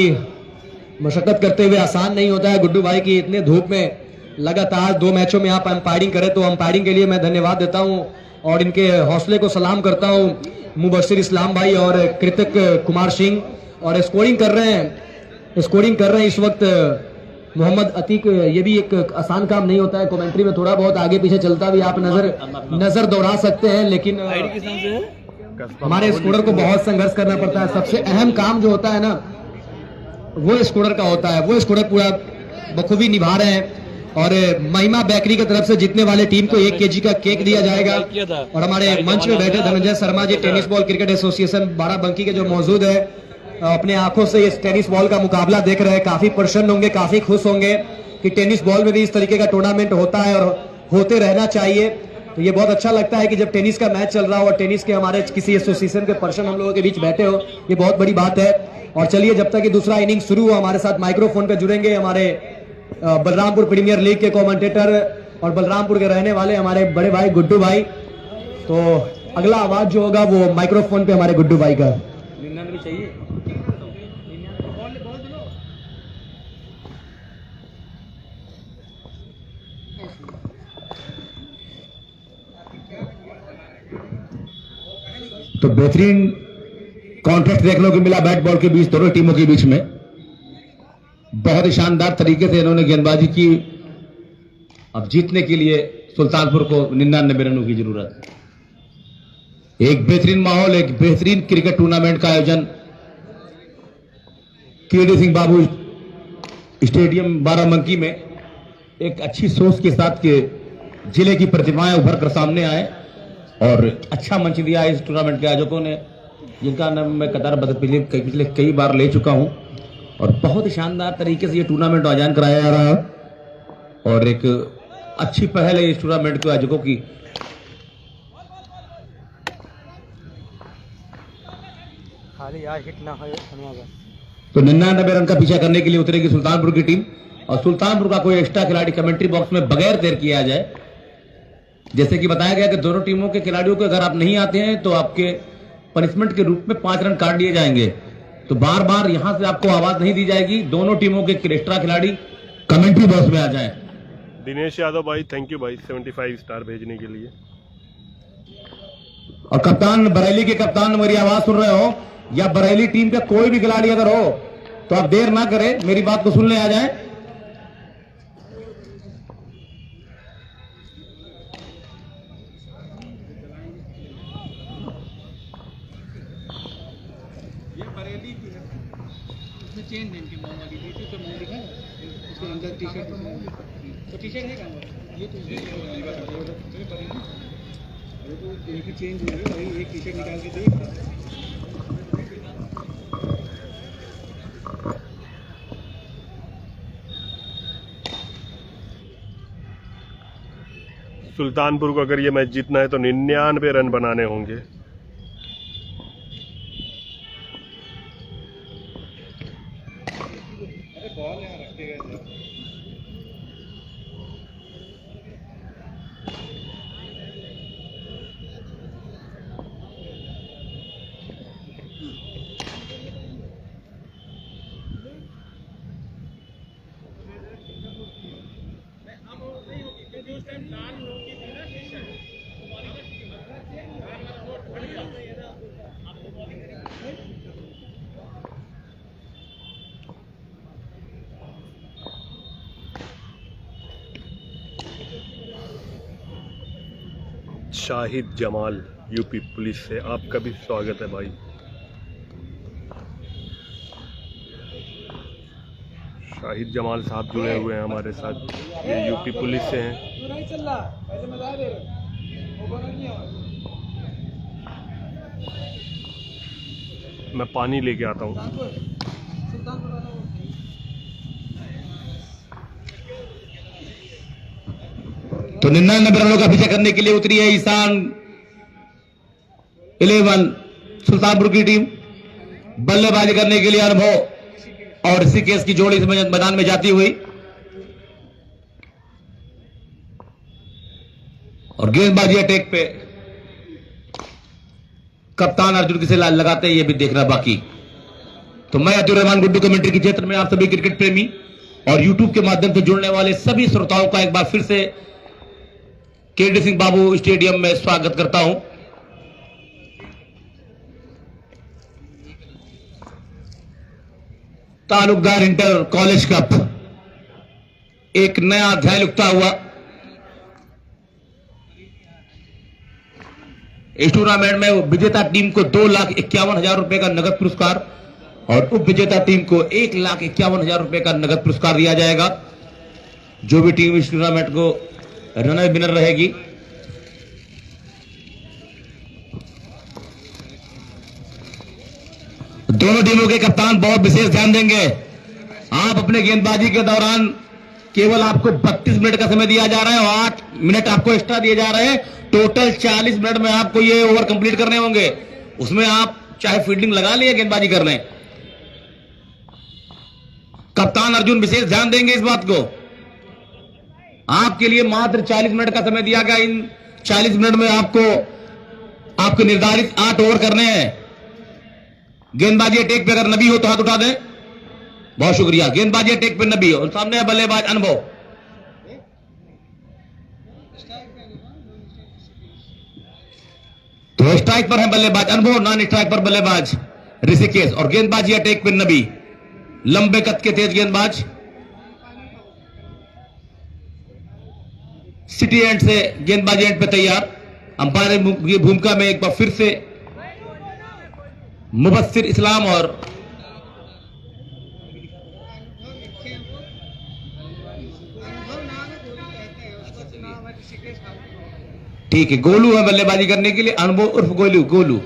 मशक्कत करते हुए, आसान नहीं होता है गुड्डू भाई की इतने धूप में लगातार 2 मैचों में आप अंपायरिंग करें, तो अंपायरिंग के लिए मैं धन्यवाद देता हूं और इनके हौसले को सलाम करता हूं। मुबशिर इस्लाम भाई और कृतिक कुमार सिंह और स्कोरिंग कर रहे हैं इस वक्त मोहम्मद अतीक। ये भी एक आसान काम नहीं होता है, कमेंट्री में थोड़ा बहुत आगे पीछे चलता भी आप नजर दौड़ा सकते हैं, लेकिन हमारे स्कोरर को बहुत संघर्ष करना पड़ता है। सबसे अहम काम जो होता है ना वो स्कोरर का होता है, वो स्कोरर पूरा बखूबी निभा रहे हैं। और महिमा बेकरी की तरफ से जीतने वाले टीम को 1 केजी का केक दिया जाएगा। और हमारे मंच में बैठे Dhananjay Sharma ji tennis ball cricket association Barabanki के जो मौजूद है, अपने आंखों से इस टेनिस बॉल का मुकाबला देख रहे हैं, काफी प्रसन्न होंगे, काफी खुश होंगे कि टेनिस बॉल में भी इस तरीके का टूर्नामेंट होता है और होते रहना चाहिए। तो ये बहुत अच्छा लगता है कि जब टेनिस का मैच चल रहा हो और टेनिस के हमारे किसी एसोसिएशन के पर्सन हम लोगों के बीच बैठे हो, ये बहुत बड़ी बात है। और चलिए जब तक ये दूसरा इनिंग शुरू हो, हमारे साथ माइक्रोफोन पे जुड़ेंगे हमारे बलरामपुर प्रीमियर लीग के कमेंटेटर और बलरामपुर के रहने वाले हमारे बड़े भाई गुड्डू भाई। तो अगला आवाज जो होगा वो माइक्रोफोन पे हमारे गुड्डू भाई का। तो बेहतरीन कॉन्टेस्ट देखने को मिला बैट बॉल के बीच, दोनों टीमों के बीच में बहुत ही शानदार तरीके से इन्होंने गेंदबाजी की। अब जीतने के लिए सुल्तानपुर को 99 रनों की जरूरत है। एक बेहतरीन माहौल, एक बेहतरीन क्रिकेट टूर्नामेंट का आयोजन केडी सिंह बाबू स्टेडियम बाराबंकी में एक अच्छी सोच के साथ के जिले की प्रतिभाएं उभर कर सामने आए और अच्छा मंच दिया इस टूर्नामेंट के आयोजकों ने, जिनका नाम मैं कतार पिछले कई बार ले चुका हूं। और बहुत ही शानदार तरीके से ये टूर्नामेंट आयोजन कराया जा रहा है और एक अच्छी पहल है इस टूर्नामेंट के आयोजकों की। खाली यार हिट ना हो। तो 99 रन का पीछा करने के लिए उतरेगी सुल्तानपुर की टीम और सुल्तानपुर का कोई एक्स्ट्रा खिलाड़ी कमेंट्री बॉक्स में बगैर देर किया जाए। जैसे कि बताया गया कि दोनों टीमों के खिलाड़ियों को अगर आप नहीं आते हैं तो आपके पनिशमेंट के रूप में 5 रन काट दिए जाएंगे। तो बार बार यहां से आपको आवाज नहीं दी जाएगी, दोनों टीमों के एक्स्ट्रा खिलाड़ी कमेंट्री बॉक्स में आ जाएं। दिनेश यादव भाई, थैंक यू भाई 75 स्टार भेजने के लिए। और कप्तान बरेली के कप्तान मेरी आवाज सुन रहे हो या बरेली टीम का कोई भी खिलाड़ी अगर हो तो आप देर ना करें, मेरी बात को सुनने आ जाएं। चेंज है इनके मॉल वाली टी शर्ट मॉल लिखा है उसके अंदर टी शर्ट तो टी शर्ट है कहाँ ये तो एक चेंज हो गई वही एक टी शर्ट निकाल के देख। सुल्तानपुर को अगर ये मैच जीतना है तो 99 रन बनाने होंगे। शाहिद जमाल यूपी पुलिस से आपका भी स्वागत है भाई। शाहिद जमाल साहब जुड़े हुए हैं हमारे साथ, ये यूपी पुलिस से हैं। मैं पानी लेके आता हूँ। तो 99 रनों का पीछा करने के लिए उतरी है ईशान 11 सुल्तानपुर की टीम। बल्लेबाजी करने के लिए अनुभव और ऋषिकेश की जोड़ी इस मैदान में जाती हुई, और गेंदबाजी अटैक पे कप्तान अर्जुन किसे लगाते हैं ये भी देखना बाकी। तो मैं अब्दुल रहमान गुड्डू कमेंट्री के क्षेत्र में आप सभी क्रिकेट प्रेमी और यूट्यूब के माध्यम से जुड़ने वाले सभी श्रोताओं का एक बार फिर से केडी सिंह बाबू स्टेडियम में स्वागत करता हूं। तालुकदार इंटर कॉलेज कप एक नया अध्याय लिखता हुआ। इस टूर्नामेंट में विजेता टीम को 2,51,000 रुपए का नगद पुरस्कार और उप विजेता टीम को 1,51,000 रुपए का नगद पुरस्कार दिया जाएगा। जो भी टीम इस टूर्नामेंट को रनर विनर रहेगी, दोनों टीमों के कप्तान बहुत विशेष ध्यान देंगे। आप अपने गेंदबाजी के दौरान केवल आपको 32 मिनट का समय दिया जा रहा है और 8 मिनट आपको एक्स्ट्रा दिए जा रहे हैं। टोटल 40 मिनट में आपको ये ओवर कंप्लीट करने होंगे। उसमें आप चाहे फील्डिंग लगा लें या गेंदबाजी कर लें। कप्तान अर्जुन विशेष ध्यान देंगे इस बात को। आपके लिए मात्र 40 मिनट का समय दिया गया। इन 40 मिनट में आपको निर्धारित 8 ओवर करने हैं। गेंदबाजी अटैक पे अगर नबी हो तो हाथ उठा दें। बहुत शुक्रिया। गेंदबाजी अटैक पे नबी और सामने है बल्लेबाज अनुभव। तो स्ट्राइक पर है बल्लेबाज अनुभव, नॉन स्ट्राइक पर बल्लेबाज ऋषिकेश और गेंदबाजी अटैक पे नबी। लंबे कद के तेज गेंदबाज सिटी एंड से गेंदबाजी एंड पे तैयार। अंपायर की भूमिका में एक बार फिर से मुबस्सिर इस्लाम और ठीक है गोलू है बल्लेबाजी करने के लिए। अनुभव उर्फ गोलू।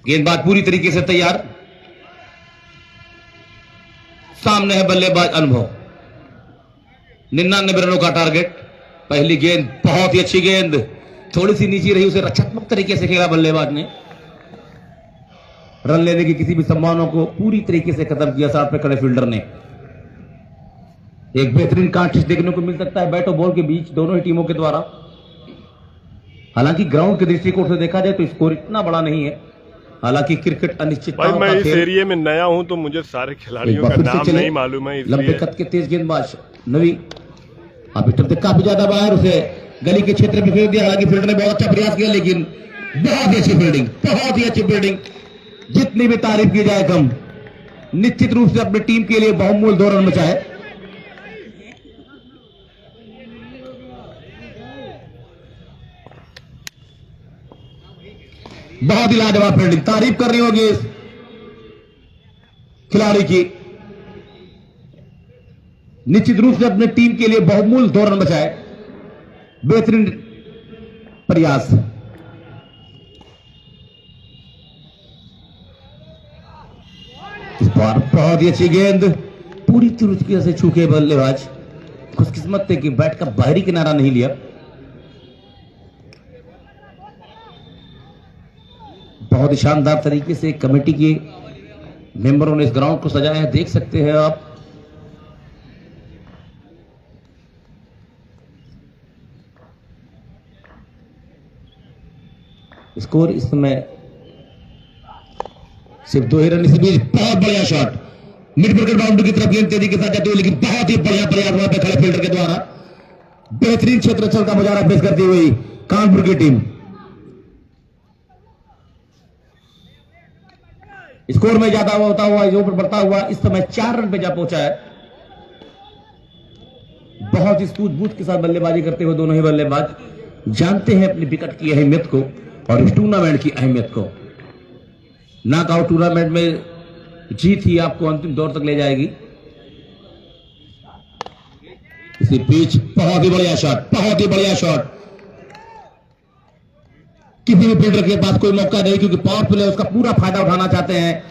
गेंदबाज पूरी तरीके से तैयार। सामने है बल्लेबाज अनुभव। 99 रनों का टारगेट। पहली गेंद बहुत ही अच्छी गेंद, थोड़ी सी नीचे रही, उसे रक्षात्मक तरीके से खेला बल्लेबाज ने। रन लेने की किसी भी संभावना को पूरी तरीके से खत्म किया साथ पे खड़े फील्डर ने। एक बेहतरीन कांटेस्ट देखने को मिल सकता है बैट और बॉल के बीच दोनों ही टीमों के द्वारा। हालांकि ग्राउंड के दृष्टिकोण से देखा जाए तो स्कोर इतना बड़ा नहीं है। हालांकि क्रिकेट अनिश्चितताओं का मैं इस खेल। एरिया में नया हूं तो मुझे सारे खिलाड़ियों का नाम नहीं मालूम है। लंबे कद के तेज गेंदबाज नवी अभी तक काफी ज्यादा बाहर, उसे गली के क्षेत्र में फेंक दिया। हालांकि फील्डर ने बहुत अच्छा प्रयास किया, लेकिन बहुत ही अच्छी फील्डिंग, बहुत ही अच्छी फील्डिंग। जितनी भी तारीफ की जाए कम। निश्चित रूप से अपनी टीम के लिए बहुमूल्य 2 रन बचाए। बहुत ही लाजवाब फील्डिंग, तारीफ करनी होगी इस खिलाड़ी की। निश्चित रूप से अपने टीम के लिए बहुमूल्य 2 रन बचाए। बेहतरीन प्रयास। इस बार बहुत ही अच्छी गेंद, पूरी तरीके से छूके बल्लेबाज। खुशकिस्मत थे कि बैट का बाहरी किनारा नहीं लिया। बहुत ही शानदार तरीके से कमेटी के मेंबरों ने इस ग्राउंड को सजाया है, देख सकते हैं आप। स्कोर इस समय सिर्फ 2 ही रन। इस बीच बहुत बढ़िया शॉट, मिड विकेट बाउंड्री की तरफ गेंद तेजी के साथ जाती हुई, लेकिन बहुत ही बढ़िया प्रयास वहां पे खड़े फील्डर के द्वारा। बेहतरीन क्षेत्र छल का मुजाहरा पेश करती हुई कानपुर की टीम। स्कोर में ज्यादा होता हुआ, ऊपर बढ़ता हुआ इस समय 4 रन पे जा पहुंचा है। बहुत ही सूझबूझ के साथ बल्लेबाजी करते हुए दोनों ही बल्लेबाज जानते हैं अपनी विकेट की अहमियत को और इस टूर्नामेंट की अहमियत को। नॉकआउट टूर्नामेंट में जीत ही आपको अंतिम दौर तक ले जाएगी। इसी बीच बहुत ही बढ़िया शॉट, बहुत ही बढ़िया शॉट। किसी भी फील्डर के पास कोई मौका नहीं, क्योंकि पावर प्ले उसका पूरा फायदा उठाना चाहते हैं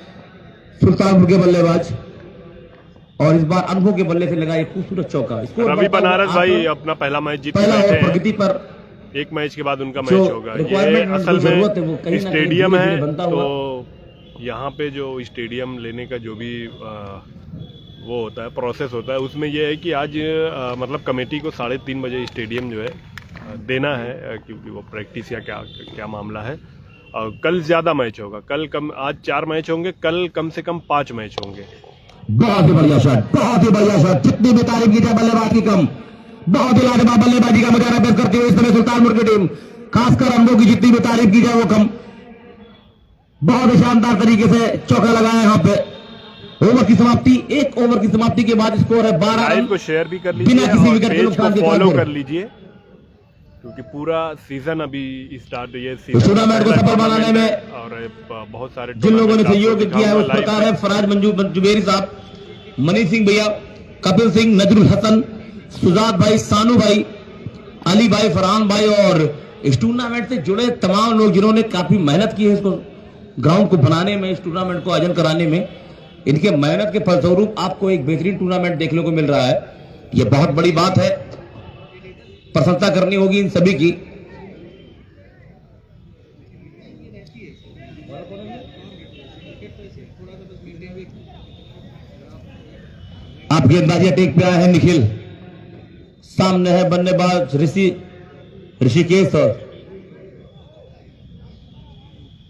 सुल्तानपुर के बल्लेबाज। और इस बार अनुभव के बल्ले से लगा एक खूबसूरत चौका। रवि बनारस भाई अपना पहला मैच जीत बैठे हैं। प्रगति पर एक मैच के बाद उनका मैच होगा। ये असल में स्टेडियम है तो यहाँ पे जो स्टेडियम लेने का जो भी वो होता है, प्रोसेस होता है, उसमें ये है कि आज मतलब कमेटी को 3:30 बजे स्टेडियम जो है देना है, क्योंकि वो प्रैक्टिस या क्या मामला है। और कल ज़्यादा मैच होगा, आज 4 मैच होंगे, कल कम से कम 5 मैच होंगे। बहुत ही बढ़िया शॉट, बहुत ही बढ़िया शॉट, जितनी भी तारीफ की जाए बल्लेबाज की कम। बहुत ही लाजवाब बल्लेबाजी का मुजाहरा पेश करते हुए इस समय सुल्तानपुर की टीम, खासकर अंबों की जितनी भी तारीफ की जाए वो कम। बहुत ही शानदार तरीके से चौका लगाया यहाँ पे। ओवर की समाप्ति, 1 ओवर की समाप्ति के बाद स्कोर है 12 रन। को शेयर भी कर लीजिए, बिना किसी विकेट के पेज नुकसान को के फॉलो साथ कर लीजिए, क्योंकि पूरा सीजन अभी स्टार्ट, ये टूर्नामेंट को सफल बनाने में और बहुत सारे जिन लोगों ने सहयोग किया है उस प्रकार है फराज जुबेरी साहब, मनीष सिंह भैया, कपिल सिंह, नजरुल हसन, सुजात भाई, सानू भाई, अली भाई, फरहान भाई और इस टूर्नामेंट से जुड़े तमाम लोग जिन्होंने काफी मेहनत की है इसको ग्राउंड को बनाने में, इस टूर्नामेंट को आयोजन कराने में। इनके मेहनत के फलस्वरूप आपको एक बेहतरीन टूर्नामेंट देखने को मिल रहा है। यह बहुत बड़ी बात है, प्रशंसा करनी होगी इन सभी की। आप गेंदबाजी टेक पे आए हैं निखिल, सामने है बल्लेबाज ऋषिकेश,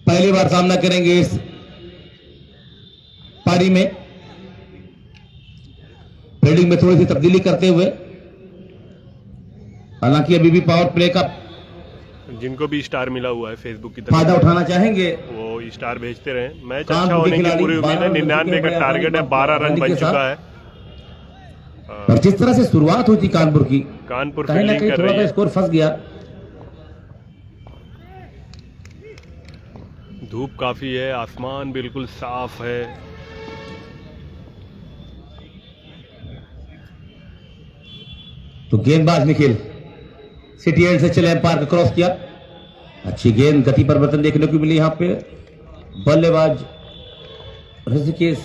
पहली बार सामना करेंगे इस पारी में। फील्डिंग में थोड़ी सी तब्दीली करते हुए, हालांकि अभी भी पावर प्ले का जिनको भी स्टार मिला हुआ है फेसबुक की तरफ फायदा उठाना चाहेंगे, वो स्टार भेजते रहे। मैच अच्छा होने की पूरी उम्मीद है। 99 का टारगेट है, 12 रन बन चुका है। और जिस तरह से शुरुआत हुई थी कानपुर की, कानपुर कहीं ना कहीं थोड़ा सा स्कोर फंस गया। धूप काफी है, आसमान बिल्कुल साफ है। तो गेंदबाज निखिल सिटी एंड से चले, एम्पायर को क्रॉस किया, अच्छी गेंद, गति परिवर्तन देखने को मिली यहाँ पे। बल्लेबाज ऋषिकेश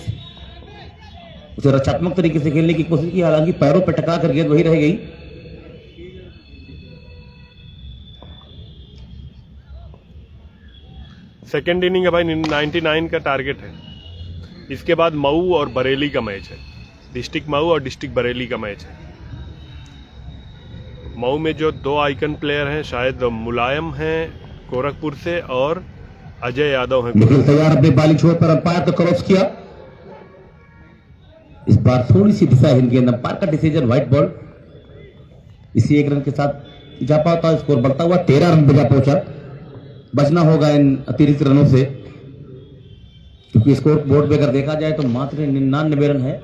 उसे रचनात्मक तरीके से खेलने की कोशिश की, हालांकि पैरों पर टकरा कर गेंद वही रह गई। सेकेंड इनिंग है भाई, 99 का टारगेट है। इसके बाद मऊ और बरेली का मैच है, डिस्ट्रिक्ट मऊ और डिस्ट्रिक्ट बरेली का मैच है। मऊ में जो 2 आइकन प्लेयर हैं, शायद मुलायम हैं गोरखपुर से और अजय यादव हैं। निखिल तैयार अपनी बाली छोड़ पर, अंपायर तो क्रॉस किया। इस बार थोड़ी सी दिशा हिल गई, अंपायर का डिसीजन व्हाइट बॉल। इसी 1 रन के साथ जा पाता, स्कोर बढ़ता हुआ 13 रन पे जा पहुंचा। बचना होगा इन अतिरिक्त रनों से, क्योंकि स्कोर बोर्ड पे अगर देखा जाए तो मात्र 99 रन है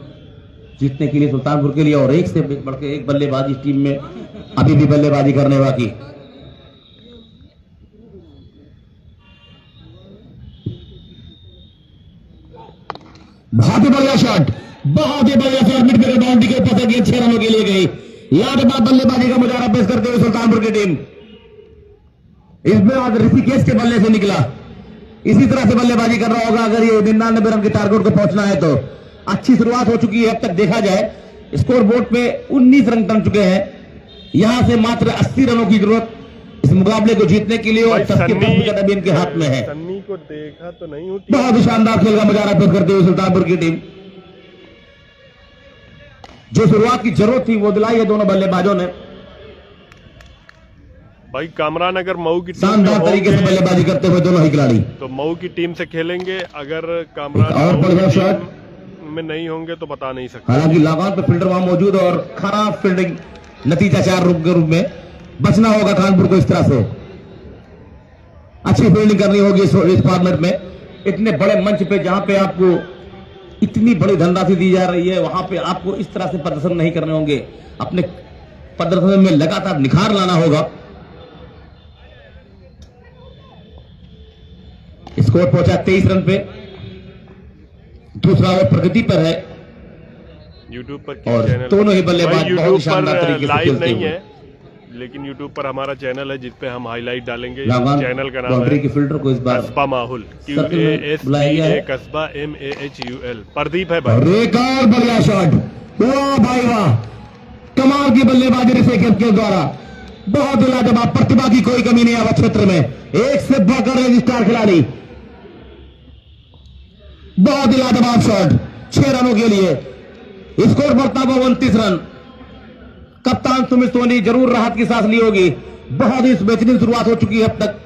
जीतने के लिए सुल्तानपुर के लिए, और एक से बढ़कर एक बल्लेबाज इस टीम में अभी भी बल्लेबाजी करने बाकी। बहुत ही बढ़िया शॉट, बहुत ही बढ़िया शॉट, मिड विकेट बाउंड्री के ऊपर से गेंद 6 रनों के लिए गई। लाजवाब बल्लेबाजी का मुजाहरा पेश करते हुए सुल्तानपुर की टीम, इसमें आज ऋषिकेश के बल्ले से निकला। इसी तरह से बल्लेबाजी कर रहा होगा अगर ये 99 रन के टारगेट को पहुंचना है तो। अच्छी शुरुआत हो चुकी है, अब तक देखा जाए स्कोर बोर्ड पे 19 रन बन चुके हैं। यहां से मात्र 80 रनों की जरूरत इस मुकाबले को जीतने के लिए, और सबके इनके हाथ में है। सन्नी को देखा तो नहीं होती। बहुत ही शानदार खेल का मुजाहरा पेश करते हुए सुल्तानपुर की टीम, जो शुरुआत की जरूरत थी वो दिलाई है दोनों बल्लेबाजों ने। भाई कामरान अगर मऊ की टीम शानदार तरीके से बल्लेबाजी करते हुए दोनों ही खिलाड़ी, तो मऊ की टीम से खेलेंगे। अगर कामरान और बढ़िया शॉट में नहीं होंगे तो बता नहीं सकते। हालांकि लगान पे फील्डर वहां मौजूद और खराब फील्डिंग, नतीजा 4 रन के रूप में। बचना होगा कानपुर को इस तरह से, अच्छी फील्डिंग करनी होगी इस फॉर्मेट में। इतने बड़े मंच पे जहां पे आपको इतनी बड़ी धनराशि दी जा रही है, वहां पे आपको इस तरह से प्रदर्शन नहीं करने होंगे। अपने प्रदर्शन में लगातार निखार लाना होगा। स्कोर पहुंचा 23 रन पे, दूसरा ओवर प्रगति पर है। यूट्यूब पर और दोनों ही बल्लेबाज बहुत शानदार तरीके से खेलते नहीं है, लेकिन यूट्यूब पर हमारा चैनल है जिसपे हम हाईलाइट डालेंगे। चैनल का नाम है फील्डर को इस बार कस्बा माहौल, QASBA कस्बा MAHUL। प्रदीप है भाई, रेकॉर्ड बढ़िया शॉट, वाह भाई वाह, कमाल की बल्लेबाजी ऋषिकेश के द्वारा। बहुत ही लाजवाब, प्रतिभा की कोई कमी नहीं है क्षेत्र में, एक से बढ़कर एक स्टार खिलाड़ी। बहुत ही लाजवाब शॉट, 6 रनों के लिए स्कोर बढ़ता हुआ 29 रन। कप्तान सुमित सोनी जरूर राहत की सांस ली होगी, बहुत ही बेहतरीन शुरुआत हो चुकी है अब तक।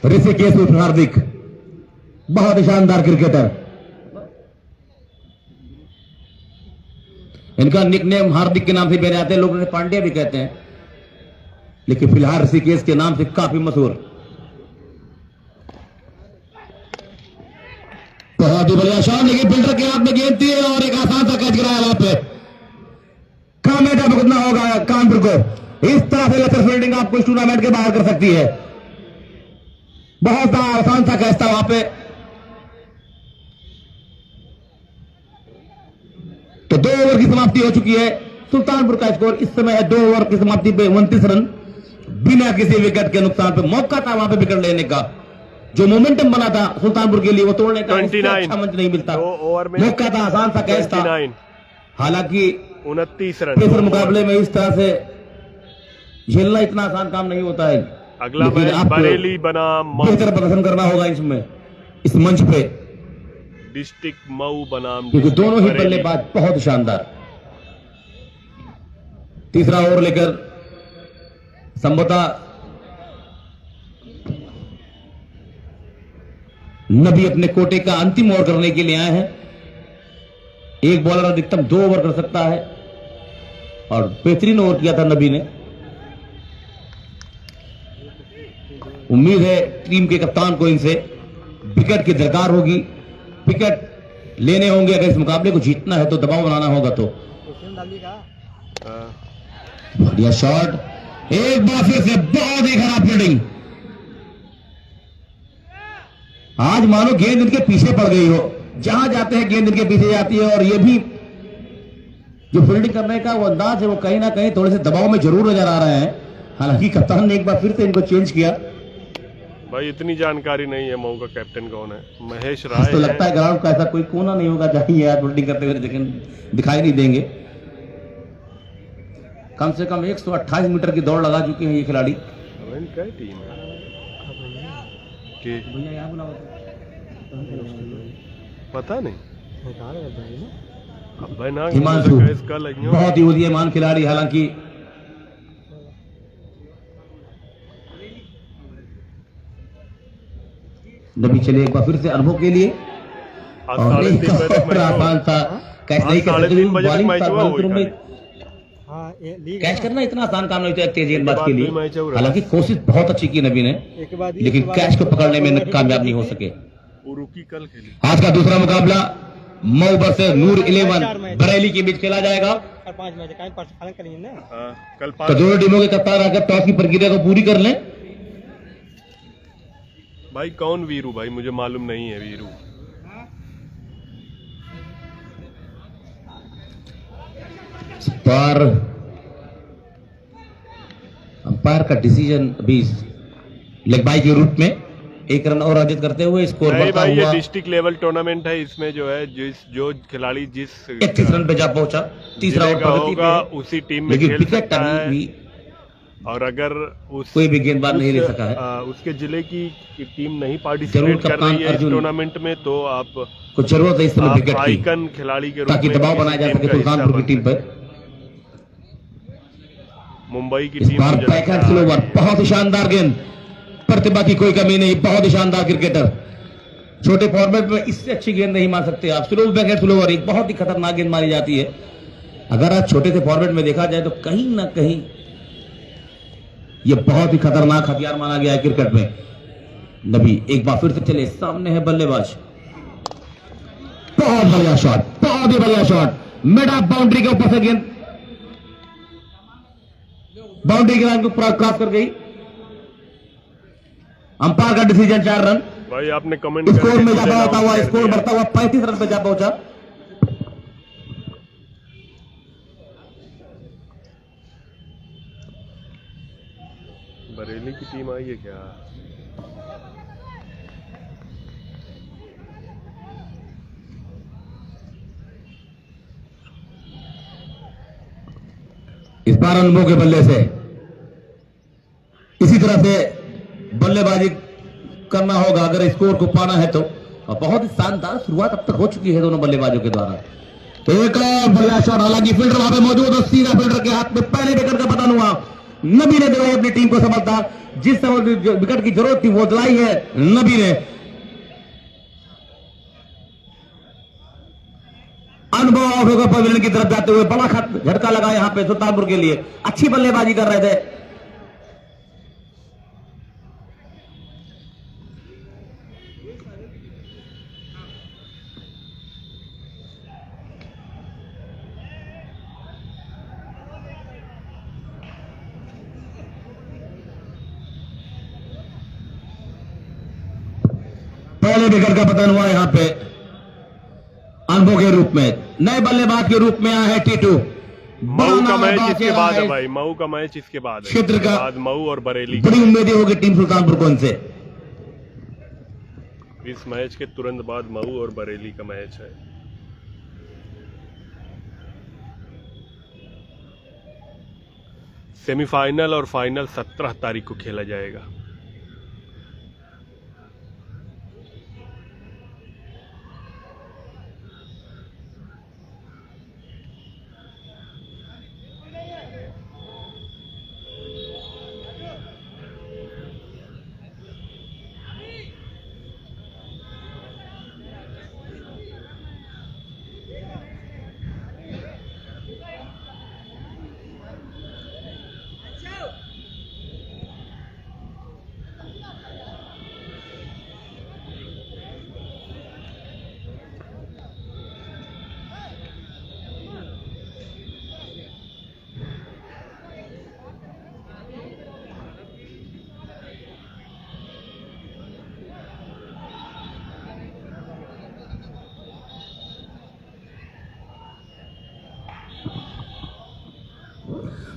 ऋषिकेश उर्फ हार्दिक बहुत ही शानदार क्रिकेटर, इनका निकनेम हार्दिक के नाम से भी जाते हैं, लोग उन्हें पांड्या भी कहते हैं, लेकिन फिलहाल ऋषिकेश के नाम से काफी मशहूर। बहुत ही बढ़िया शॉट, लेकिन फिल्टर के हाथ में गेंद थी और एक आसान सा कैच कराया वहां पे। कामेटा भुगतना होगा कानपुर को, इस तरह से लेकर फील्डिंग आपको इस टूर्नामेंट के बाहर कर सकती है। बहुत आसान सा कैच था वहां पे। तो 2 ओवर की समाप्ति हो चुकी है। सुल्तानपुर का स्कोर इस समय है 2 ओवर की समाप्ति पे 29 रन, बिना किसी विकेट के नुकसान पे। मौका था वहां पे विकेट लेने का, जो मोमेंटम बना था सुल्तानपुर के लिए वो तोड़ने का अच्छा मंच नहीं मिलता। मौका था, आसान सा कैच था। हालांकि 29 रन प्रेशर मुकाबले में इस तरह से झेलना इतना आसान काम नहीं होता है। अगला मैच बरेली बनाम बेहतर प्रदर्शन करना होगा इसमें, इस मंच पे, डिस्ट्रिक्ट मऊ बनाम, क्योंकि दोनों ही बल्लेबाज बहुत शानदार। तीसरा ओवर लेकर संभवतः नबी अपने कोटे का अंतिम ओवर करने के लिए आए हैं। एक बॉलर अधिकतम 2 ओवर कर सकता है और बेहतरीन ओवर किया था नबी ने। उम्मीद है टीम के कप्तान को इनसे विकेट की दरकार होगी, विकेट लेने होंगे। अगर इस मुकाबले को जीतना है तो दबाव बनाना होगा। तो बढ़िया शॉट, एक बार फिर से बहुत ही खराब फील्डिंग। आज मानो गेंद इनके पीछे पड़ गई हो, जहां जाते हैं गेंद इनके पीछे जाती है। और ये भी जो फील्डिंग करने का वो अंदाज है वो कहीं ना कहीं थोड़े से दबाव में जरूर नजर आ रहे हैं। हालांकि कप्तान ने एक बार फिर से इनको चेंज किया। भाई इतनी जानकारी नहीं है मऊ का कैप्टन कौन है। महेश राय तो लगता है ग्राउंड का ऐसा कोई कोना नहीं होगा जहां ये यार फील्डिंग करते हुए दिखाई नहीं देंगे। कम से कम 128 मीटर की दौड़ लगा चुके हैं ये खिलाड़ी। क्या टीम है पता नहीं। हिमांशु बहुत ही उदीयमान खिलाड़ी, हालांकि नबी चले एक बार फिर से अनुभव के लिए। और आसान था कैच नहीं कर सकते, कैच करना इतना आसान काम नहीं था एक तेज गेंदबाज के लिए। हालांकि कोशिश बहुत अच्छी की नबी ने, लेकिन कैच को पकड़ने में कामयाब नहीं हो सके। कल खेली। आज का दूसरा मुकाबला मऊ वर्सेस नूर 11 बरेली के बीच खेला जाएगा। तो दोनों टीमों के कप्तान आकर टॉस की प्रक्रिया को पूरी कर लें। भाई कौन वीरू? भाई मुझे मालूम नहीं है वीरू। अंपायर का डिसीजन अभी लेग बाई के रूप में 1 रन और अर्जित करते हुए स्कोर बढ़ता हुआ। ये डिस्ट्रिक्ट लेवल टूर्नामेंट है, इसमें जो है जो खिलाड़ी जिस 31 रन पे जा पहुंचा, तीसरा ओवर होगा उसी टीम में खेल सकता है। और अगर कोई भी गेंदबाज नहीं ले सका है, उसके जिले की टीम नहीं पार्टिसिपेट कर रही है इस टूर्नामेंट में, तो आप कुछ जरूरत है इस समय विकेट की, आइकन खिलाड़ी के रूप में ताकि दबाव बनाया जा सके सुल्तानपुर की टीम पर। मुंबई की टीम बैकहैंड स्लो ओवर, बहुत ही शानदार गेंद, प्रतिभा की कोई कमी नहीं, बहुत ही शानदार क्रिकेटर। छोटे फॉर्मेट में इससे अच्छी गेंद नहीं मार सकते आप। स्लो बैकहैंड स्लो ओवर एक बहुत ही खतरनाक गेंद मारी जाती है। अगर आज छोटे से फॉर्मेट में देखा जाए तो कहीं ना कहीं यह बहुत ही खतरनाक हथियार माना गया है क्रिकेट में। नबी एक बार फिर से चले, सामने है बल्लेबाज, बहुत बढ़िया शॉट, बहुत ही बढ़िया शॉट, मिड ऑफ बाउंड्री के ऊपर से गेंद बाउंड्री की लाइन को पूरा क्रॉस कर गई। अंपायर का डिसीजन 4 रन। भाई आपने कमेंट स्कोर में ज्यादा होता हुआ, स्कोर बढ़ता हुआ 35 रन पे जा पहुंचा। टीम आई है क्या? इस बार अनुभव के बल्ले से इसी तरह से बल्लेबाजी करना होगा अगर स्कोर को पाना है तो। और बहुत ही शानदार शुरुआत अब तक हो चुकी है दोनों बल्लेबाजों के द्वारा। एक और बढ़िया शॉट, हालांकि फील्डर वहां पे मौजूद है, सीधा फील्डर के हाथ में पहले विकेट का पतन हुआ। नबी ने दिलाई अपनी टीम को सफलता, जिस समय विकेट की जरूरत थी वो दिलाई है नबी ने। अनुभव पवेलियन की तरफ जाते हुए बड़ा झटका लगा यहां पे सुल्तानपुर के लिए, अच्छी बल्लेबाजी कर रहे थे। पहले विकेट का पतन हुआ यहां पे अनुभव के रूप में, नए बल्लेबाज के रूप में आया है टीटू। मऊ का मैच इसके बाद है भाई, मऊ का मैच इसके बाद है, क्षेत्र का बाद मऊ और बरेली। बड़ी उम्मीदें होगी टीम सुल्तानपुर को इनसे। इस मैच के तुरंत बाद मऊ और बरेली का मैच है। सेमीफाइनल और फाइनल 17 तारीख को खेला जाएगा।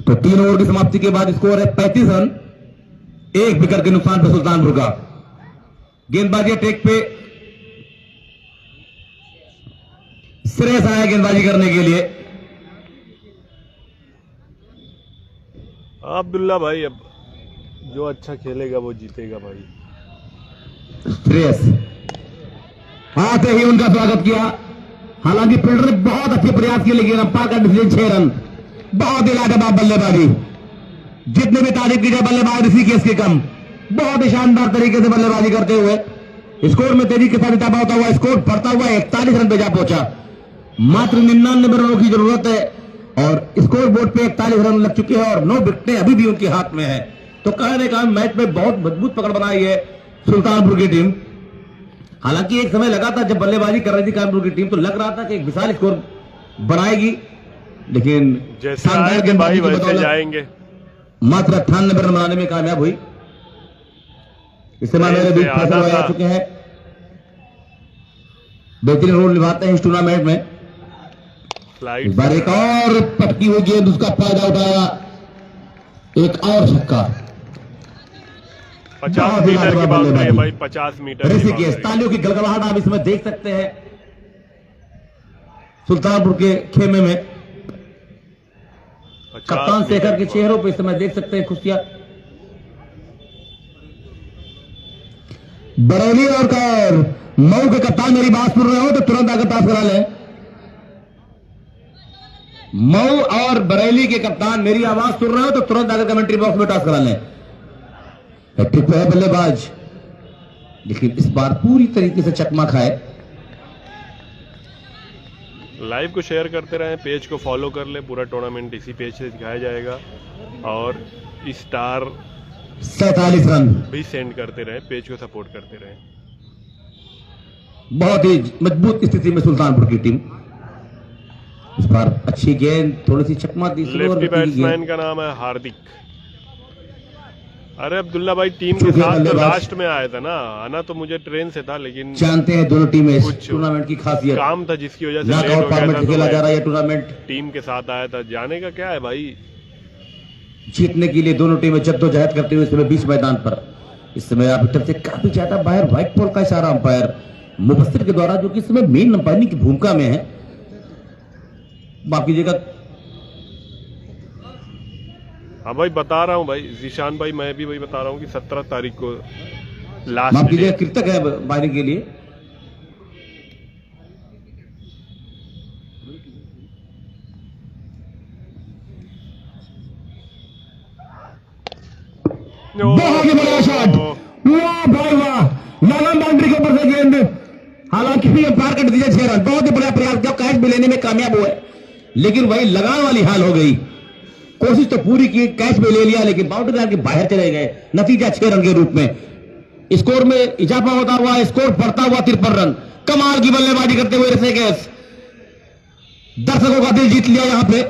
तो 3 ओवर की समाप्ति के बाद स्कोर है 35 रन, 1 विकेट के नुकसान पर सुल्तानपुर का। गेंदबाजी टेक पे श्रेयस आया गेंदबाजी करने के लिए। अब्दुल्ला भाई, अब जो अच्छा खेलेगा वो जीतेगा भाई। श्रेयस आते ही उनका स्वागत किया, हालांकि फील्डर ने बहुत अच्छे प्रयास किए लेकिन अंपायर का डिसीजन 6 रन। बहुत ही लाजवाब बल्लेबाजी, जितने भी तारीफ की जाए बल्लेबाज इसी केस के कम। बहुत ही शानदार तरीके से बल्लेबाजी करते हुए स्कोर में तेजी के साथ इजाफा होता हुआ स्कोर बढ़ता हुआ 41 रन पे जा पहुंचा। मात्र 99 रनों की जरूरत है और स्कोर बोर्ड पे 41 रन लग चुके हैं और 9 विकेटें अभी भी उनके हाथ में है। तो कहने का मैच में बहुत मजबूत पकड़ बनाई है सुल्तानपुर की टीम। हालांकि एक समय लगा था जब बल्लेबाजी कर रही थी कानपुर की टीम तो लग रहा था कि एक विशाल स्कोर बनाएगी, लेकिन जैसे आएंगे भाई वैसे जाएंगे। मात्र 98 रन बनाने में कामयाब हुई। इस समय मेरे बीच फैसला आ चुके हैं, बेहतरीन रोल निभाते हैं इस टूर्नामेंट में। इस बार एक और पटकी हुई गेंद, उसका फायदा उठाया, एक और छक्का। 50 मीटर की बाउंड्री है भाई, 50 मीटर की ऋषिकेश। तालियों की गलगलाहट आप इसमें देख सकते हैं सुल्तानपुर के खेमे में। कप्तान शेखर के चेहरों पर इस समय देख सकते हैं खुशियां। बरौली और मऊ के कप्तान मेरी बात सुन रहे हो तो तुरंत आकर पास करा लें। मऊ और बरेली के कप्तान मेरी आवाज सुन रहे हो तो तुरंत आकर कमेंट्री बॉक्स में टॉस करा लें। हैट्रिक पे है बल्लेबाज, लेकिन इस बार पूरी तरीके से चकमा खाए। लाइव को शेयर करते रहें, पेज को फॉलो कर ले, पूरा टूर्नामेंट इसी पेज से दिखाया जाएगा और स्टार 47 रन भी सेंड करते रहें, पेज को सपोर्ट करते रहें। बहुत ही मजबूत स्थिति में सुल्तानपुर की टीम। इस बार अच्छी गेंद, थोड़ी सी चकमा दी। लेफ्टी बैट्समैन का नाम है हार्दिक। अरे अब्दुल्ला भाई टीम के साथ तो लास्ट में आया था ना, आना तो मुझे ट्रेन से था, लेकिन जानते हैं दोनों टीमें इस टूर्नामेंट की खासियत, काम था जिसकी वजह से लेट हो गया था। खेला जा रहा है टूर्नामेंट टीम के साथ आया था, जाने का क्या है भाई। जीतने के लिए दोनों टीमें जद्दोजहद करते हुए इस समय बीच मैदान पर। इस समय आप तरफ से काफी ज्यादा बाहर व्हाइट बॉल का इशारा अंपायर मुबस्सिर के द्वारा, जो कि इस समय मेन अंपायरिंग की भूमिका में है। माफ कीजिएगा। हाँ भाई बता रहा हूँ भाई जीशान भाई, मैं भी वही बता रहा हूँ कि 17 तारीख को लास्ट। माफ कीजिएगा, कृतक है बाहरी के लिए। बहुत ही बड़ा शॉट, वाह भाई वाह, लॉन्ग बाउंड्री के ऊपर से गेंद, हालांकि अंपायर का नतीजा 6 रन। बहुत ही बड़ा प्रयास किया, कैच भी लेने में कामयाब हुए, लेकिन वही लगान वाली हाल हो गई। कोशिश तो पूरी की, कैच भी ले लिया, लेकिन बाउंड्री लाइन के बाहर चले गए। नतीजा 6 रन के रूप में। स्कोर में इजाफा होता हुआ स्कोर बढ़ता हुआ 53 रन। कमाल की बल्लेबाजी करते हुए ऋषिकेश दर्शकों का दिल जीत लिया। यहां पे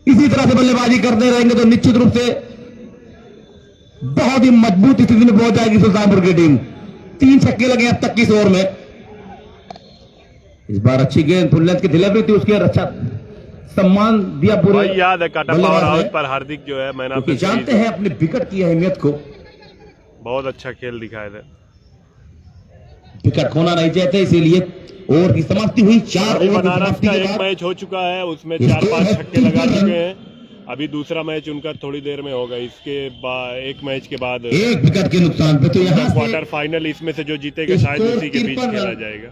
इसी तरह से बल्लेबाजी करते रहेंगे तो निश्चित रूप से बहुत ही मजबूत स्थिति में पहुंच जाएगी सुल्तानपुर की टीम। 3 छक्के लगे अब तक की इस ओवर में। इस बार अच्छी गेंद, फुल लेंथ की डिलीवरी थी उसकी, अच्छा सम्मान दिया पूरे। भाई याद है काटा पावर हाउस पर हार्दिक जो है मैंने क्योंकि जानते हैं अपने विकेट की अहमियत को। बहुत अच्छा खेल दिखाए थे। विकेट खोना नहीं चाहते, इसीलिए ओवर की समाप्ति हुई। 4 ओवर की समाप्ति के एक बाद मैच हो चुका है, उसमें 4-5 छक्के लगा चुके हैं। अभी दूसरा मैच उनका थोड़ी देर में होगा। इसके बाद एक मैच के बाद 1 विकेट के नुकसान पे तो यहां से क्वार्टर फाइनल, इसमें से जो जीतेगा शायद उसी के बीच खेला जाएगा।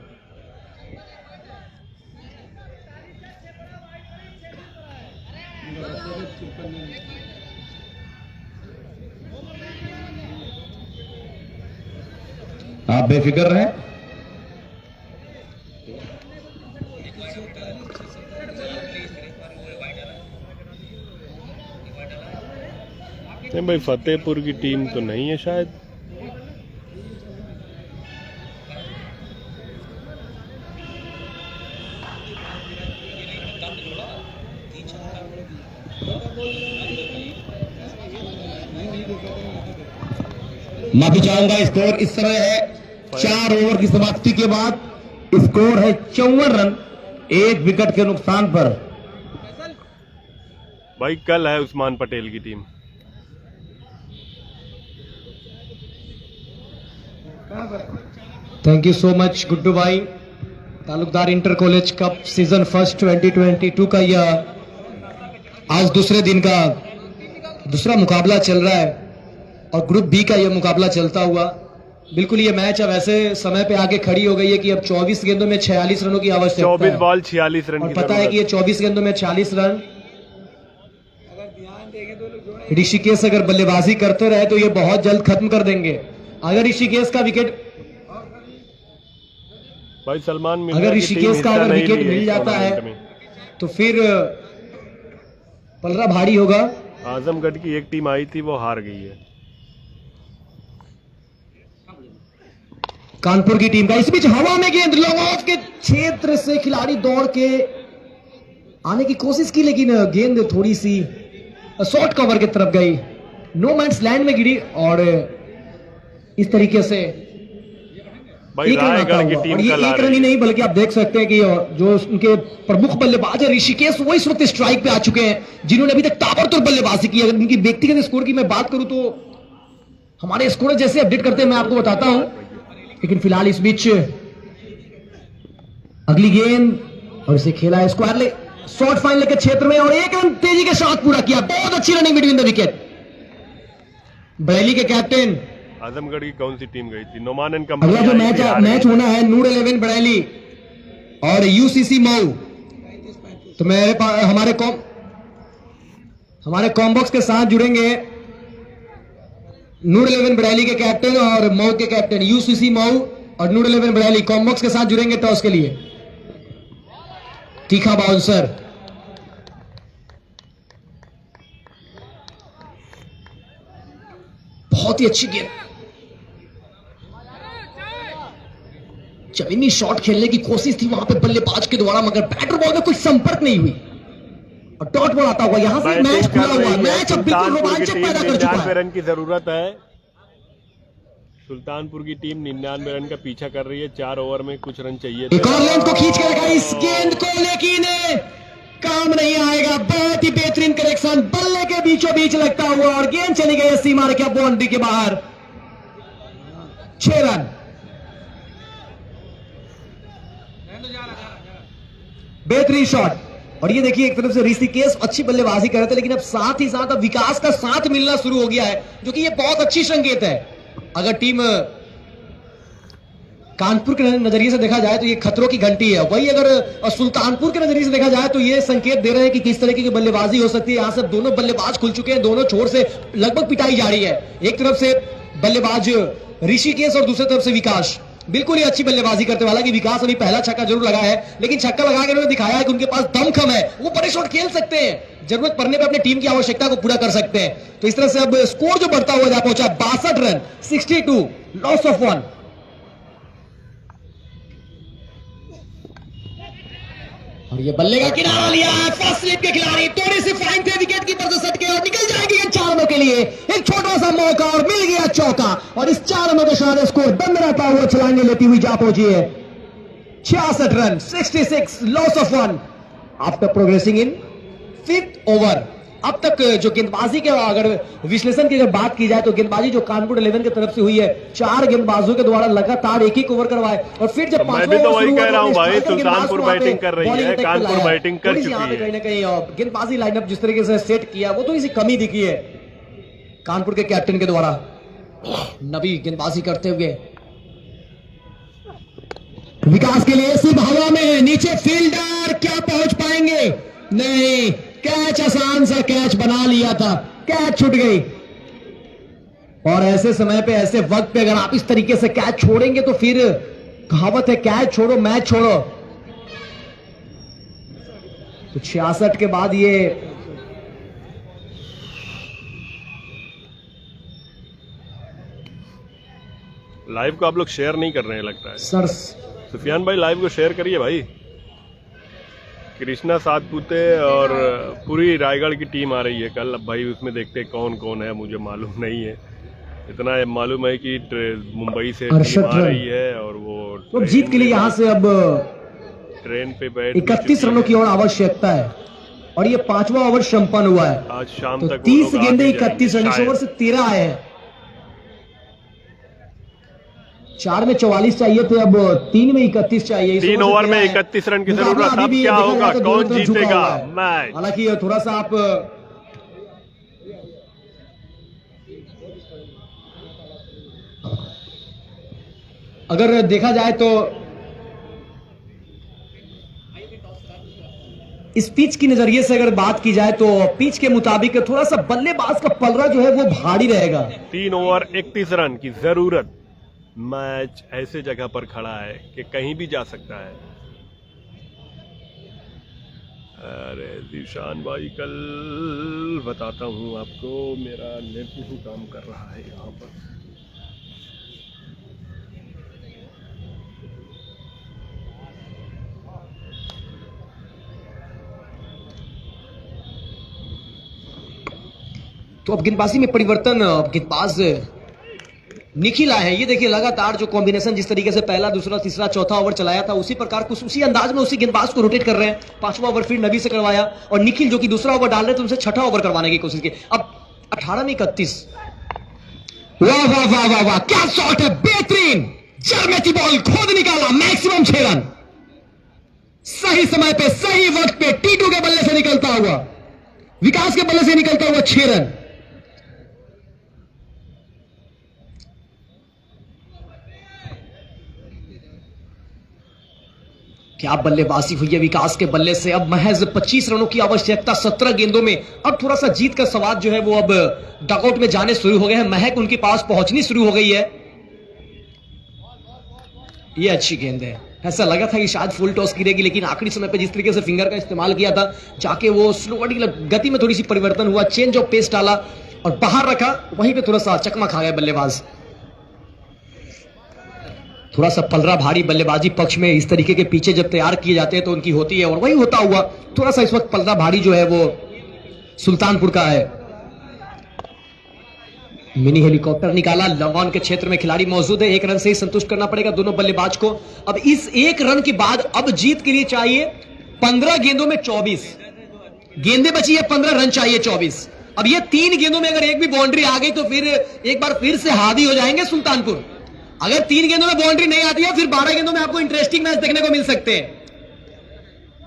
आप बेफिक्र रहें। नहीं भाई, फतेहपुर की टीम तो नहीं है शायद। माफी चाहूंगा, स्कोर इस समय है 4 ओवर की समाप्ति के बाद स्कोर है 54 रन, 1 विकेट के नुकसान पर। भाई कल है उस्मान पटेल की टीम। Thank you so much Guddu भाई। Talukdar inter college cup season first 2022 का यह आज दूसरे दिन का दूसरा मुकाबला चल रहा है और ग्रुप बी का यह मुकाबला चलता हुआ बिल्कुल ये मैच अब ऐसे समय पे आके खड़ी हो गई है कि अब 24 गेंदों में 46 रनों की आवश्यकता है। 24 बॉल 46 रन और की पता है कि ये 24 गेंदों में 46 रन ऋषिकेश अगर बल्लेबाजी करते रहे तो ये बहुत जल्द खत्म कर देंगे। अगर ऋषिकेश का विकेट भाई सलमान अगर ऋषिकेश का अगर विकेट मिल जाता है तो फिर पलड़ा भारी होगा। आजमगढ़ की एक टीम आई थी, वो हार गई है। कानपुर की टीम का इस बीच हवा में गेंद लॉन्ग ऑफ के क्षेत्र से खिलाड़ी दौड़ के आने की कोशिश की, लेकिन गेंद थोड़ी सी शॉर्ट कवर की तरफ गई, नो मैन्स लैंड में गिरी और इस तरीके से भाई रायगढ़ की टीम और ये एक रन ही नहीं बल्कि आप देख सकते हैं कि जो उनके प्रमुख बल्लेबाज है ऋषिकेश, वो इस वक्त स्ट्राइक पे आ चुके हैं जिन्होंने अभी तक ताबड़तोड़ बल्लेबाजी की। अगर उनकी व्यक्तिगत स्कोर की मैं बात करूं तो हमारे स्कोर जैसे अपडेट करते हैं मैं आपको बताता हूं, लेकिन फिलहाल इस बीच अगली गेंद और इसे खेला है स्क्वायर ले शॉर्ट फाइनल के क्षेत्र में और 1 रन तेजी के साथ पूरा किया। बहुत अच्छी running between the wicket. Bareilly के कैप्टन आजमगढ़ की कौन सी टीम गई थी? नोमान एंड अगला जो मैच होना है नूर 11 बरेली और यूसीसी मऊ। तो मेरे पास हमारे कॉम्बॉक्स के साथ जुड़ेंगे नूर 11 बरेली के कैप्टन और मऊ के कैप्टन। यूसीसी मऊ और नूर 11 बरेली कॉम्बॉक्स के साथ जुड़ेंगे टॉस के लिए। तीखा बाउंसर बहुत ही अच्छी गेंद, जमीनी शॉट खेलने की कोशिश थी वहां पे बल्लेबाज के द्वारा, मगर बैटर बॉल में कोई संपर्क नहीं हुई और डॉट बॉल आता हुआ। यहां से मैच खुला हुआ, मैच अब बिल्कुल रोमांचक पैदा कर चुका है। 99 रन की जरूरत है। सुल्तानपुर की टीम 99 रन का पीछा कर रही है। 4 ओवर में कुछ रन चाहिए। एक और लेंथ को खींच के रखा इस गेंद को, लेकिन काम नहीं आएगा। बहुत ही बेहतरीन करेक्शन, बल्ले के बीचों बीच लगता हुआ और गेंद चली गई सीमा रेखा बाउंड्री के बाहर। 6 रन। बेहतरीन शॉट। और ये देखिए एक तरफ से ऋषिकेश अच्छी बल्लेबाजी कर रहे थे, लेकिन अब साथ ही साथ अब विकास का साथ मिलना शुरू हो गया है, जो कि ये बहुत अच्छी संकेत है। अगर टीम कानपुर के नजरिए से देखा जाए तो ये खतरों की घंटी है, वही अगर सुल्तानपुर के नजरिए से देखा जाए तो ये संकेत दे रहे हैं कि किस तरीके की बल्लेबाजी हो सकती है। यहां से दोनों बल्लेबाज खुल चुके हैं, दोनों छोर से लगभग पिटाई जा रही है। एक तरफ से बल्लेबाज ऋषिकेश और दूसरी तरफ से विकास बिल्कुल ही अच्छी बल्लेबाजी करते वाला कि विकास अभी पहला छक्का जरूर लगा है, लेकिन छक्का लगा के उन्होंने दिखाया है कि उनके पास दमखम है, वो बड़े शॉट खेल सकते हैं, जरूरत पड़ने पे अपनी टीम की आवश्यकता को पूरा कर सकते हैं। तो इस तरह से अब स्कोर जो बढ़ता हुआ जा पहुंचा 62 रन, 62, लॉस ऑफ 1। और ये बल्ले का किनारा लिया है, फर्स्ट स्लिप के खिलाड़ी थोड़ी सी फाइन थे, विकेट कीपर से सटके और निकल जाएगी 4 रनों के लिए। एक छोटा सा मौका और मिल गया चौका, और इस 4 रनों के साथ स्कोर बंद रहता हुआ छलांगे लेती हुई जा पहुंची है 66 run, 66, loss of 1 after progressing in 5th over. अब तक जो गेंदबाजी के अगर विश्लेषण की अगर बात की जाए तो गेंदबाजी जो कानपुर 11 की तरफ से हुई है, 4 गेंदबाजों के द्वारा लगातार एक ही ओवर करवाए, और फिर जब मैं भी तो वही कह रहा हूं भाई, सुल्तानपुर बैटिंग कर रही है, कानपुर बैटिंग कर चुकी है। कहीं ना कहीं गेंदबाजी लाइनअप जिस तरीके से सेट किया वो थोड़ी सी कमी दिखी है कानपुर के कैप्टन के द्वारा। नबी गेंदबाजी करते हुए विकास के लिए सिर्फ हवा में, नीचे फील्डर क्या पहुंच पाएंगे? नहीं, कैच, आसान सा कैच बना लिया था, कैच छूट गई। और ऐसे समय पे, ऐसे वक्त पे अगर आप इस तरीके से कैच छोड़ेंगे तो फिर कहावत है कैच छोड़ो मैच छोड़ो। तो 66 के बाद ये लाइव को आप लोग शेयर नहीं कर रहे हैं लगता है। सर सुफियान भाई लाइव को शेयर करिए भाई। कृष्णा सातपुते और पूरी रायगढ़ की टीम आ रही है कल। अब भाई उसमें देखते हैं कौन कौन है, मुझे मालूम नहीं है। इतना मालूम है कि मुंबई से टीम आ रही है और वो तो जीत के लिए यहाँ से अब ट्रेन पे बैठ 31 रनों की और आवश्यकता है, और ये 5वां ओवर संपन्न हुआ है। आज शाम तो तक 30 गेंदे 31 रन, इस ओवर से 13 आए हैं। 4 में 44 चाहिए थे, अब 3 में 31 चाहिए। 3 ओवर में 31 रन की जरूरत। अब क्या होगा, कौन जीतेगा मैच? हालांकि थोड़ा सा आप अगर देखा जाए तो इस पिच की नजरिए से अगर बात की जाए तो पिच के मुताबिक थोड़ा सा बल्लेबाज का पलड़ा जो है वो भारी रहेगा। 3 ओवर 31 रन की जरूरत। मैच ऐसे जगह पर खड़ा है कि कहीं भी जा सकता है। अरे जीशान भाई, कल बताता हूं आपको, मेरा नेट नहीं काम कर रहा है यहाँ पर। तो अब गेंदबाजी में परिवर्तन, गेंदबाज निखिल आए हैं। ये देखिए लगातार जो कॉम्बिनेशन जिस तरीके से पहला, दूसरा, तीसरा, चौथा ओवर चलाया था, उसी प्रकार कुछ उसी अंदाज में उसी गेंदबाज को रोटेट कर रहे हैं। 5वां ओवर फिर नबी से करवाया, और निखिल जो कि दूसरा ओवर डाल रहे थे उनसे 6ठा ओवर करवाने की कोशिश की। अब 18 में 31। वाह वाह वाह वाह वाह, क्या शॉट है, बेहतरीन जरमेती बॉल खोद निकाला, मैक्सिमम 6 रन। सही समय पे, सही वक्त पे, टीटू के बल्ले से निकलता हुआ, विकास के बल्ले से निकलता हुआ 6 रन। क्या बल्लेबाजी हुई है विकास के बल्ले से। अब महज 25 रनों की आवश्यकता 17 गेंदों में। अब थोड़ा सा जीत का स्वाद जो है वो अब डगआउट में जाने शुरू हो गए हैं, महक उनके पास पहुंचनी शुरू हो गई है। ये अच्छी गेंद है, ऐसा लगा था कि शायद फुल टॉस गिरेगी, लेकिन आखिरी समय पे जिस तरीके से फिंगर का इस्तेमाल किया था, जाके वो स्लो गति में थोड़ी सी परिवर्तन हुआ, चेंज ऑफ पेस डाला और बाहर रखा, वहीं पे थोड़ा सा चकमा खा गया बल्लेबाज। थोड़ा सा पलरा भारी बल्लेबाजी पक्ष में इस तरीके के पीछे जब तैयार किए जाते हैं तो उनकी होती है, और वही होता हुआ थोड़ा सा इस वक्त पलरा भारी जो है वो सुल्तानपुर का है। मिनी हेलीकॉप्टर निकाला, लॉन के क्षेत्र में खिलाड़ी मौजूद है, 1 रन से ही संतुष्ट करना पड़ेगा दोनों बल्लेबाज को। अब इस 1 रन के बाद अब जीत के लिए चाहिए 15 गेंदों में 24। गेंदें बची है 15, रन चाहिए 24। अब ये 3 गेंदों में अगर एक भी बाउंड्री आ गई तो फिर एक बार फिर से हावी हो जाएंगे सुल्तानपुर। अगर 3 गेंदों में बाउंड्री नहीं आती है फिर 12 गेंदों में आपको इंटरेस्टिंग मैच देखने को मिल सकते हैं।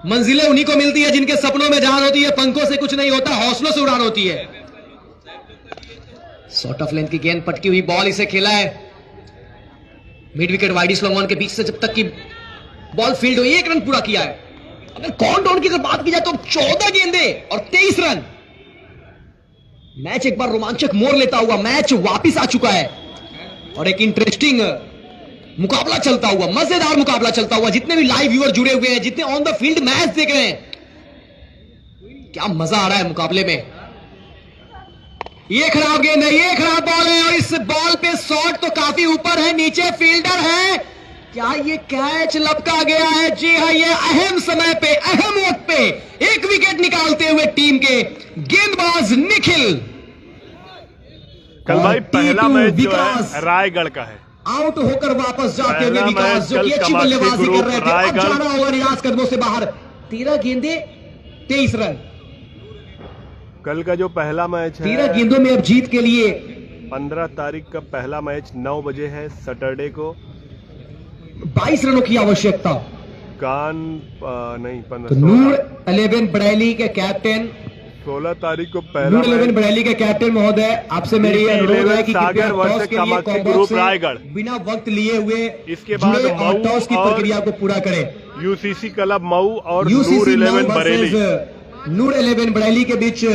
मंजिलें उन्हीं को मिलती है जिनके सपनों में जान होती है, पंखों से कुछ नहीं होता, हौसलों से उड़ान होती है। शॉर्ट ऑफ लेंथ की गेंद, पटकी हुई बॉल, इसे खेला है मिड विकेट वाइडिस लॉन्ग ऑन के बीच से, जब तक की बॉल फील्ड हुई 1 रन पूरा किया है। अगर काउंट डाउन की अगर बात की जाए तो 14 गेंदे और 23 रन। मैच एक बार रोमांचक मोड़ लेता हुआ मैच वापिस आ चुका है और एक इंटरेस्टिंग मुकाबला चलता हुआ, मजेदार मुकाबला चलता हुआ। जितने भी लाइव व्यूअर जुड़े हुए हैं, जितने ऑन द फील्ड मैच देख रहे हैं, क्या मजा आ रहा है मुकाबले में। ये खराब गेंद है, ये खराब बॉल है और इस बॉल पे शॉट तो काफी ऊपर है, नीचे फील्डर है। क्या ये कैच लपका गया है? जी हाँ, ये अहम समय पे, अहम वक्त पे एक विकेट निकालते हुए टीम के गेंदबाज निखिल। कल भाई पहला मैच जो है रायगढ़ का है, आउट होकर वापस जाते हुए विकास जो कि अच्छी बल्लेबाजी कर रहे थे, अब जाना होगा निराश कदमों से बाहर। 13 गेंदे 23 रन। कल का जो पहला मैच है 13 गेंदों में अब जीत के लिए 15 तारीख का पहला मैच 9 बजे है सैटरडे को। 22 रनों की आवश्यकता। नहीं 15 तो नूर 11 बरेली के कैप्टन, 16 तारीख को पहला नूर 11 बरेली के कैप्टन महोदय, आपसे मेरी अनुरोध है कि कृपया टॉस के लिए कॉम्बॉक्स रायगढ़ से बिना वक्त लिए हुए इसके बाद और टॉस की प्रक्रिया को पूरा करें। यूसीसी क्लब मऊ और यूसीसी नूर 11 बरेली, नूर 11 बरेली के बीच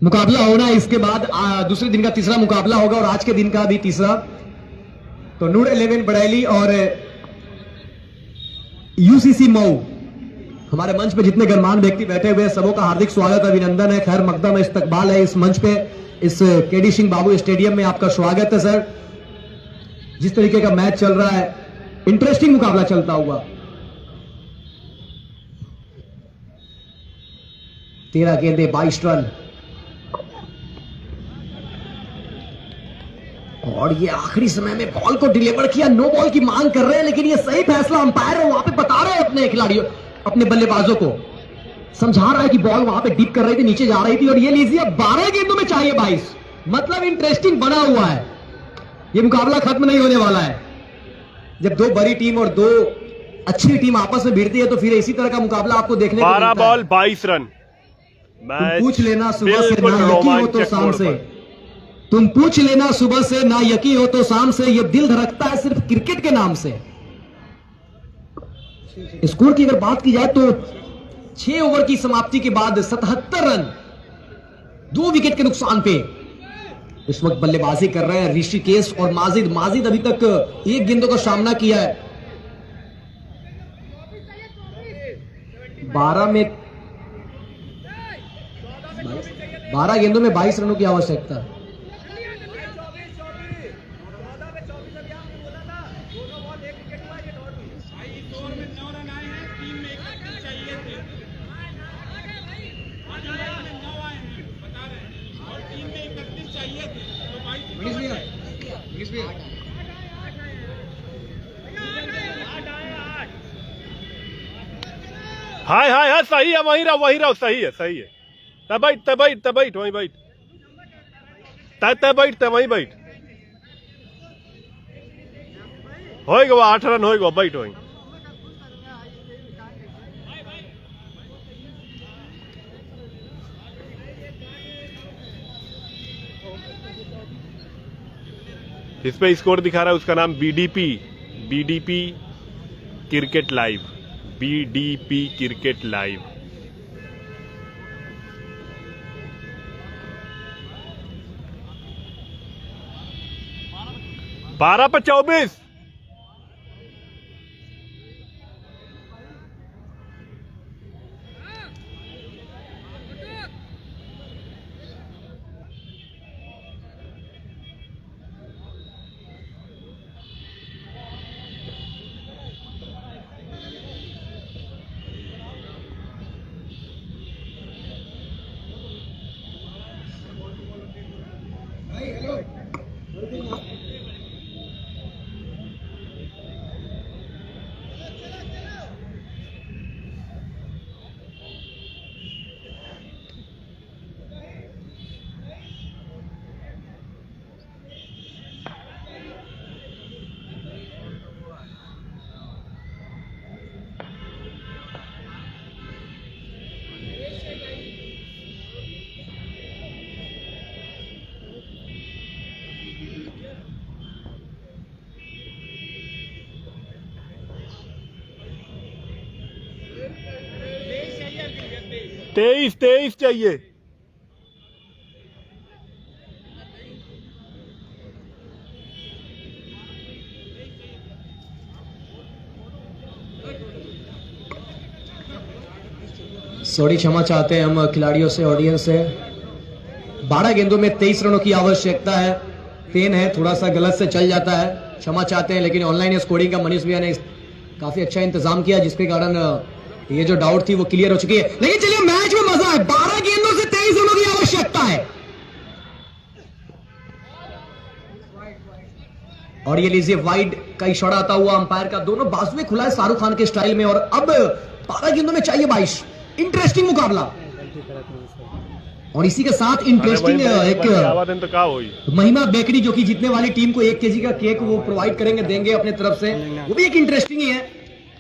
मुकाबला होना है। इसके बाद दूसरे दिन का तीसरा मुकाबला होगा और आज के दिन का भी तीसरा। तो नूर 11 बरेली और यूसीसी मऊ, हमारे मंच पे जितने गणमान्य व्यक्ति बैठे हुए हैं सबों का हार्दिक स्वागत, अभिनंदन है, खैर मकदम इस्तकबाल है इस मंच पे, इस केडी सिंह बाबू स्टेडियम में आपका स्वागत है सर। जिस तरीके का मैच चल रहा है, इंटरेस्टिंग मुकाबला चलता हुआ। 13 गेंदे 22 रन और ये आखिरी समय में बॉल को डिलीवर किया। नो बॉल की मांग कर रहे हैं लेकिन ये सही फैसला अंपायर है वहां पे बता रहे हैं अपने खिलाड़ियों, अपने बल्लेबाजों को समझा रहा है कि बॉल वहां पे डिप कर रही थी, नीचे जा रही थी और ये लीजिए 12 गेंदों में चाहिए 22। मतलब इंटरेस्टिंग बना हुआ है, ये मुकाबला खत्म नहीं होने वाला है। जब 2 बड़ी टीम और 2 अच्छी टीम आपस में भिड़ती है तो फिर इसी तरह का मुकाबला आपको देखने को मिलता है। 12 बॉल 22 रन। तुम पूछ लेना सुबह से ना यकीन हो तो शाम से, तुम पूछ लेना सुबह से ना यकीन हो तो शाम से, ये दिल धड़कता है सिर्फ क्रिकेट के नाम से। स्कोर की अगर बात की जाए तो 6 ओवर की समाप्ति के बाद 77 रन 2 विकेट के नुकसान पे इस वक्त बल्लेबाजी कर रहे हैं ऋषिकेश और माजिद। माजिद अभी तक 1 गेंदों का सामना किया है। 12 गेंदों में 22 रनों की आवश्यकता। हाय हाय हाय, सही है, वहीं रहो, सही है, सही है। तब बैठ वहीं बैठ, तब वहीं बैठ। होएगा 8 रन होएगा, बैठ वहीं। इस पे स्कोर दिखा रहा है, उसका नाम BDP cricket live, BDP cricket live. बारह पर 24। 23 चाहिए। सॉरी क्षमा चाहते हैं हम खिलाड़ियों से, ऑडियंस से। 12 गेंदों में 23 रनों की आवश्यकता है। पेन है, थोड़ा सा गलत से चल जाता है, क्षमा चाहते हैं। लेकिन ऑनलाइन स्कोरिंग का मनीष भैया ने काफी अच्छा इंतजाम किया, जिसके कारण ये जो डाउट थी वो क्लियर हो चुकी है। लेकिन चलिए मैच में मजा है। 12 गेंदों से 23 रनों की आवश्यकता है। और ये लीजिए वाइड का इशारा आता हुआ अंपायर का, दोनों बाजू में खुला है शाहरुख खान के स्टाइल में। और अब 12 गेंदों में चाहिए 22। इंटरेस्टिंग मुकाबला। और इसी के साथ इंटरेस्टिंग एक महिमा बेकरी जो कि जीतने वाली टीम को 1 केजी का केक वो प्रोवाइड करेंगे, देंगे अपने तरफ से, वो भी एक इंटरेस्टिंग ही है।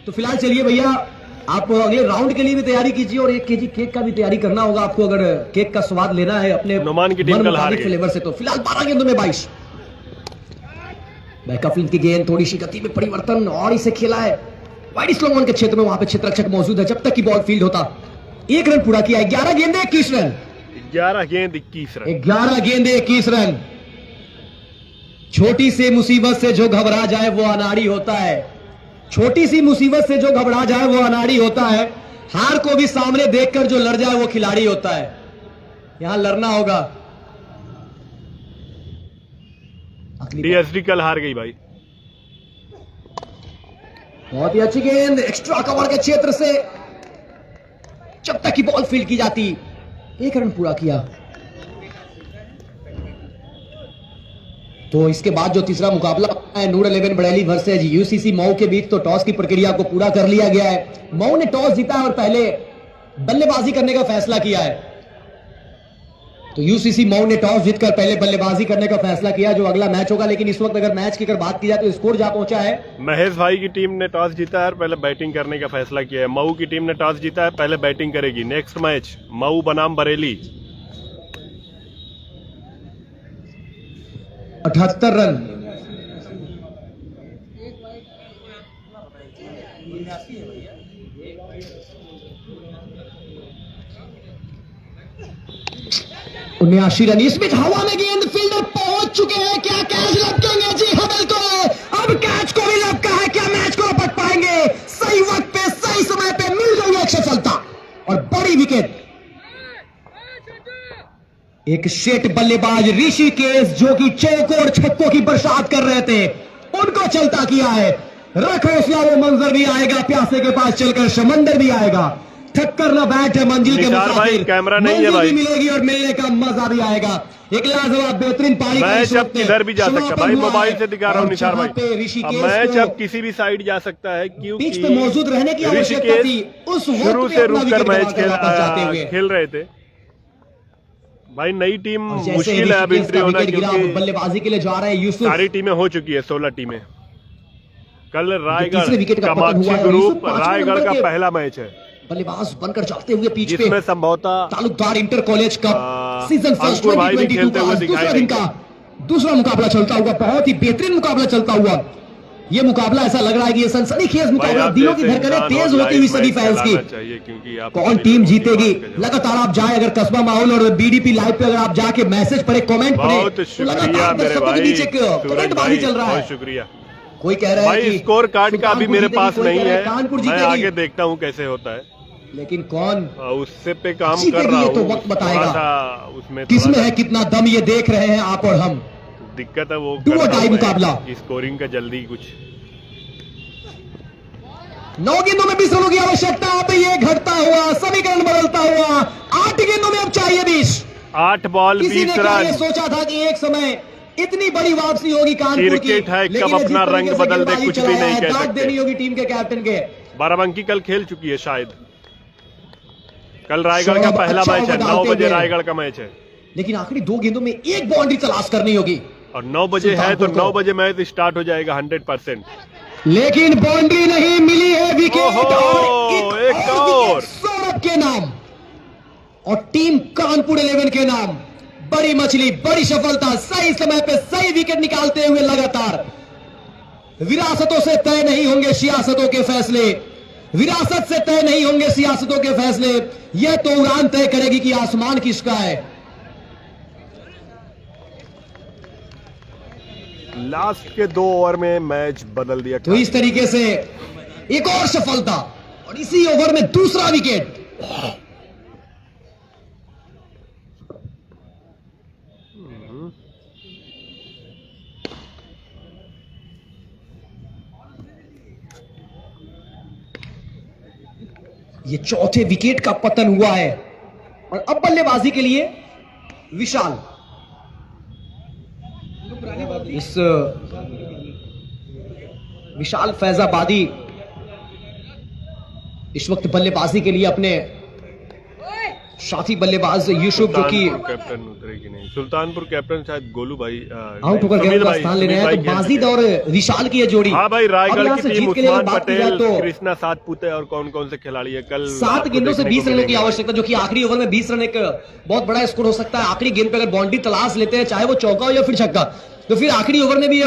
तो फिलहाल चलिए भैया, आप अगले राउंड के लिए भी तैयारी कीजिए और 1 केजी केक का भी तैयारी करना होगा आपको, अगर केक का स्वाद लेना है अपने मन फ्लेवर से। तो फिलहाल 12 गेंदों में 22। बैकअप की गेंद, थोड़ी सी गति में परिवर्तन और इसे खेला है वाइड स्लो ऑन के क्षेत्र में। वहां पे क्षेत्ररक्षक मौजूद है जब तक की बॉल फील्ड होता। 1 रन पूरा किया। 11 गेंदे 21 रन। 11 गेंद 21 रन। 11 गेंदे 21 रन। छोटी सी मुसीबत से जो घबरा जाए वो अनाड़ी होता है। छोटी सी मुसीबत से जो घबरा जाए वो अनाड़ी होता है। हार को भी सामने देखकर जो लड़ जाए वो खिलाड़ी होता है। यहां लड़ना होगा। डीएसडी कल हार गई भाई। बहुत ही अच्छी गेंद एक्स्ट्रा कवर के क्षेत्र से जब तक की बॉल फील्ड की जाती। 1 रन पूरा किया। तो इसके बाद जो तीसरा मुकाबला है नूर 11 बरेली वर्सेज यूसीसी मऊ के बीच, तो टॉस की प्रक्रिया को पूरा कर लिया गया है। मऊ ने टॉस जीता है और पहले बल्लेबाजी करने का फैसला किया है। तो यूसीसी मऊ ने टॉस जीतकर पहले बल्लेबाजी करने का फैसला किया, जो अगला मैच होगा। लेकिन इस वक्त अगर मैच की अगर बात की जाए तो स्कोर जा पहुंचा है। महेश भाई की टीम ने टॉस जीता है और पहले बैटिंग करने का फैसला किया है। मऊ की टीम ने टॉस जीता है, पहले बैटिंग करेगी। नेक्स्ट मैच मऊ बनाम बरेली। 78 रन। उन्यासी रन। इस बीच हवा में गेंद, फील्डर पहुंच चुके हैं। क्या कैच लपकेंगे? जी हाँ बिल्कुल, अब कैच को भी लपका है। क्या मैच को लपट पाएंगे? सही वक्त पे सही समय पे मिल गई अक्षय चलता और बड़ी विकेट। एक शेट बल्लेबाज ऋषिकेश जो कि चौकोर छक्कों की बरसात कर रहे थे, उनको चलता किया है। रखो वो मंजर भी आएगा, प्यासे के पास चलकर समंदर भी आएगा। ठक्कर ना बैठ है मंजिल के मुसाफिर, कैमरा नहीं है भाई, मिलेगी और मिलने का मजा भी आएगा। एक लाजवाब बेहतरीन पारी मैच अब किधर भी जा सकता है भाई। मोबाइल से दिखा रहा हूँ निसार भाई, मैच अब किसी भी साइड जा सकता है क्योंकि पिच पे मौजूद रहने की आवश्यकता थी। उस शुरू से रुककर मैच खेल रहे थे भाई। नई टीम मुश्किल है अब एंट्री होना, क्योंकि बल्लेबाजी के लिए जा रहे हैं यूसुफ। सारी टीमें हो चुकी है, 16 टीमें। कल रायगढ़ कामाक्षी ग्रुप रायगढ़ का पहला मैच है। बल्लेबाज बनकर चलते हुए पीच पे जिसमें संभवतः Talukdar inter college cup season first 2022 का दूसरा मुकाबला चलता हुआ, बहुत ही बेहतरीन मुकाबला चलता हुआ। ये मुकाबला ऐसा लग रहा है कि ये सनसनीखेज मुकाबला, दिलों की धड़कनें तेज होती हुई सभी फैंस की। कौन टीम जीतेगी? लगातार आप जाए अगर कस्बा माहौल और बीडीपी लाइव पे अगर आप जाके मैसेज पढ़े, कमेंट पढ़े, तो लगातार दर्शकों के बीच एक करंटबाजी चल रहा है। शुक्रिया। कोई कह रहा है भाई स्कोर कार्ड का अभी मेरे पास नहीं है, मैं आगे देखता हूँ कैसे होता है, लेकिन कौन उससे पे काम कर रहा हूँ। तो वक्त बताएगा उसमें किसमें है कितना दम, ये देख रहे हैं आप और हम। दिक्कत है वो मुकाबला स्कोरिंग का जल्दी कुछ। 9 गेंदों में 20 रनों की आवश्यकता। अब ये घटता हुआ समीकरण बदलता हुआ 8 गेंदों में अब चाहिए 20। 8 बॉल 20 रन। सोचा था कि एक समय इतनी बड़ी वापसी होगी कानपुर की, लेकिन कब अपना रंग बदल दे कुछ भी नहीं कह सकते। देनी होगी टीम के कैप्टन के। बाराबंकी कल खेल चुकी है शायद। कल रायगढ़ का पहला मैच है, 9 बजे रायगढ़ का मैच है। लेकिन आखिरी 2 गेंदों में एक बाउंड्री तलाश करनी होगी और 9 बजे है तो 9 बजे मैच स्टार्ट हो जाएगा 100%। लेकिन बाउंड्री नहीं मिली है, विकेट और एक और सौरभ के नाम और टीम कानपुर 11 के नाम। बड़ी मछली, बड़ी सफलता, सही समय पे सही विकेट निकालते हुए लगातार। विरासतों से तय नहीं होंगे सियासतों के फैसले, विरासत से तय नहीं होंगे सियासतों के फैसले, यह तो उड़ान तय करेगी कि आसमान किसका है। लास्ट के 2 ओवर में मैच बदल दिया। तो इस तरीके से एक और सफलता और इसी ओवर में दूसरा विकेट। ये चौथे विकेट का पतन हुआ है और अब बल्लेबाजी के लिए विशाल। इस विशाल फैजाबादी इस वक्त बल्लेबाजी के लिए अपने साथी बल्लेबाज यूसुफ, जो कि कैप्टन उतरेगी नहीं, सुल्तानपुर कैप्टन शायद गोलू भाई आउट होकर गेंद का स्थान ले रहे हैं। तो बाजिद और विशाल की ये जोड़ी। हाँ भाई, रायगढ़ की टीम उस्मान बात की जाए पटेल, तो कृष्णा सातपुते और कौन कौन से खिलाड़ी है। कल 7 गेंदों से 20 रनों की आवश्यकता, जो कि आखिरी ओवर में 20 रन एक बहुत बड़ा स्कोर हो सकता है। आखिरी गेंद पे अगर बाउंड्री तलाश लेते हैं, चाहे वो चौका हो या फिर छक्का, तो फिर आखिरी ओवर में भी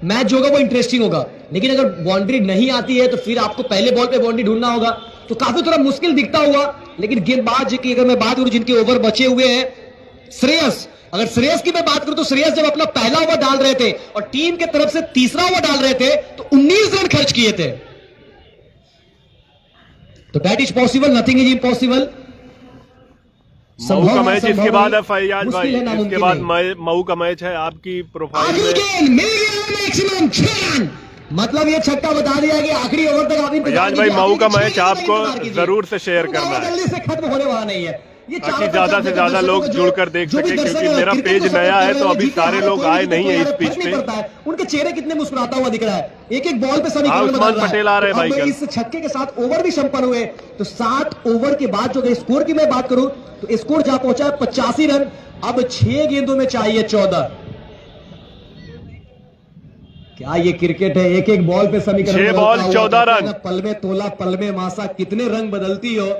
मैच जो होगा वो इंटरेस्टिंग होगा। लेकिन अगर बाउंड्री नहीं आती है तो फिर आपको पहले बॉल पे बाउंड्री ढूंढना होगा, तो काफी थोड़ा मुश्किल दिखता हुआ। लेकिन गेंदबाज की अगर मैं बात करूं, जिनके ओवर बचे हुए हैं, श्रेयस, अगर श्रेयस की मैं बात करूं तो श्रेयस जब अपना पहला ओवर डाल रहे थे और टीम के तरफ से तीसरा ओवर डाल रहे थे तो 19 रन खर्च किए थे। तो that is possible, nothing is impossible. Mau का मैच इसके बाद है फैयाज भाई, इसके बाद मऊ का मैच है। आपकी प्रोफाइल में मैक्सिमम 6 रन, मतलब ये छक्का बता दिया कि आखिरी ओवर तक आप फैयाज भाई, मऊ का मैच आपको जरूर से शेयर करना है, जल्दी से खत्म होने वाला नहीं है। ताकि ज्यादा से ज्यादा लोग जुड़कर देख सके, क्योंकि मेरा पेज नया है तो अभी सारे लोग आए नहीं है इस पिच पे। उनके चेहरे कितने मुस्कुराता हुआ दिख रहा है। एक एक बॉल पे सभी उस्मान पटेल आ रहे हैं भाई। इस छक्के के साथ ओवर भी संपन्न हुए। तो 7 ओवर के बाद जो स्कोर की मैं बात करूं तो स्कोर जा पहुंचा है 85 रन। अब 6 गेंदों में चाहिए 14। क्या ये क्रिकेट है? एक एक बॉल पे समीकरण 6 बॉल 14 रन। पल में तोला पल में मासा, कितने रंग बदलती हो।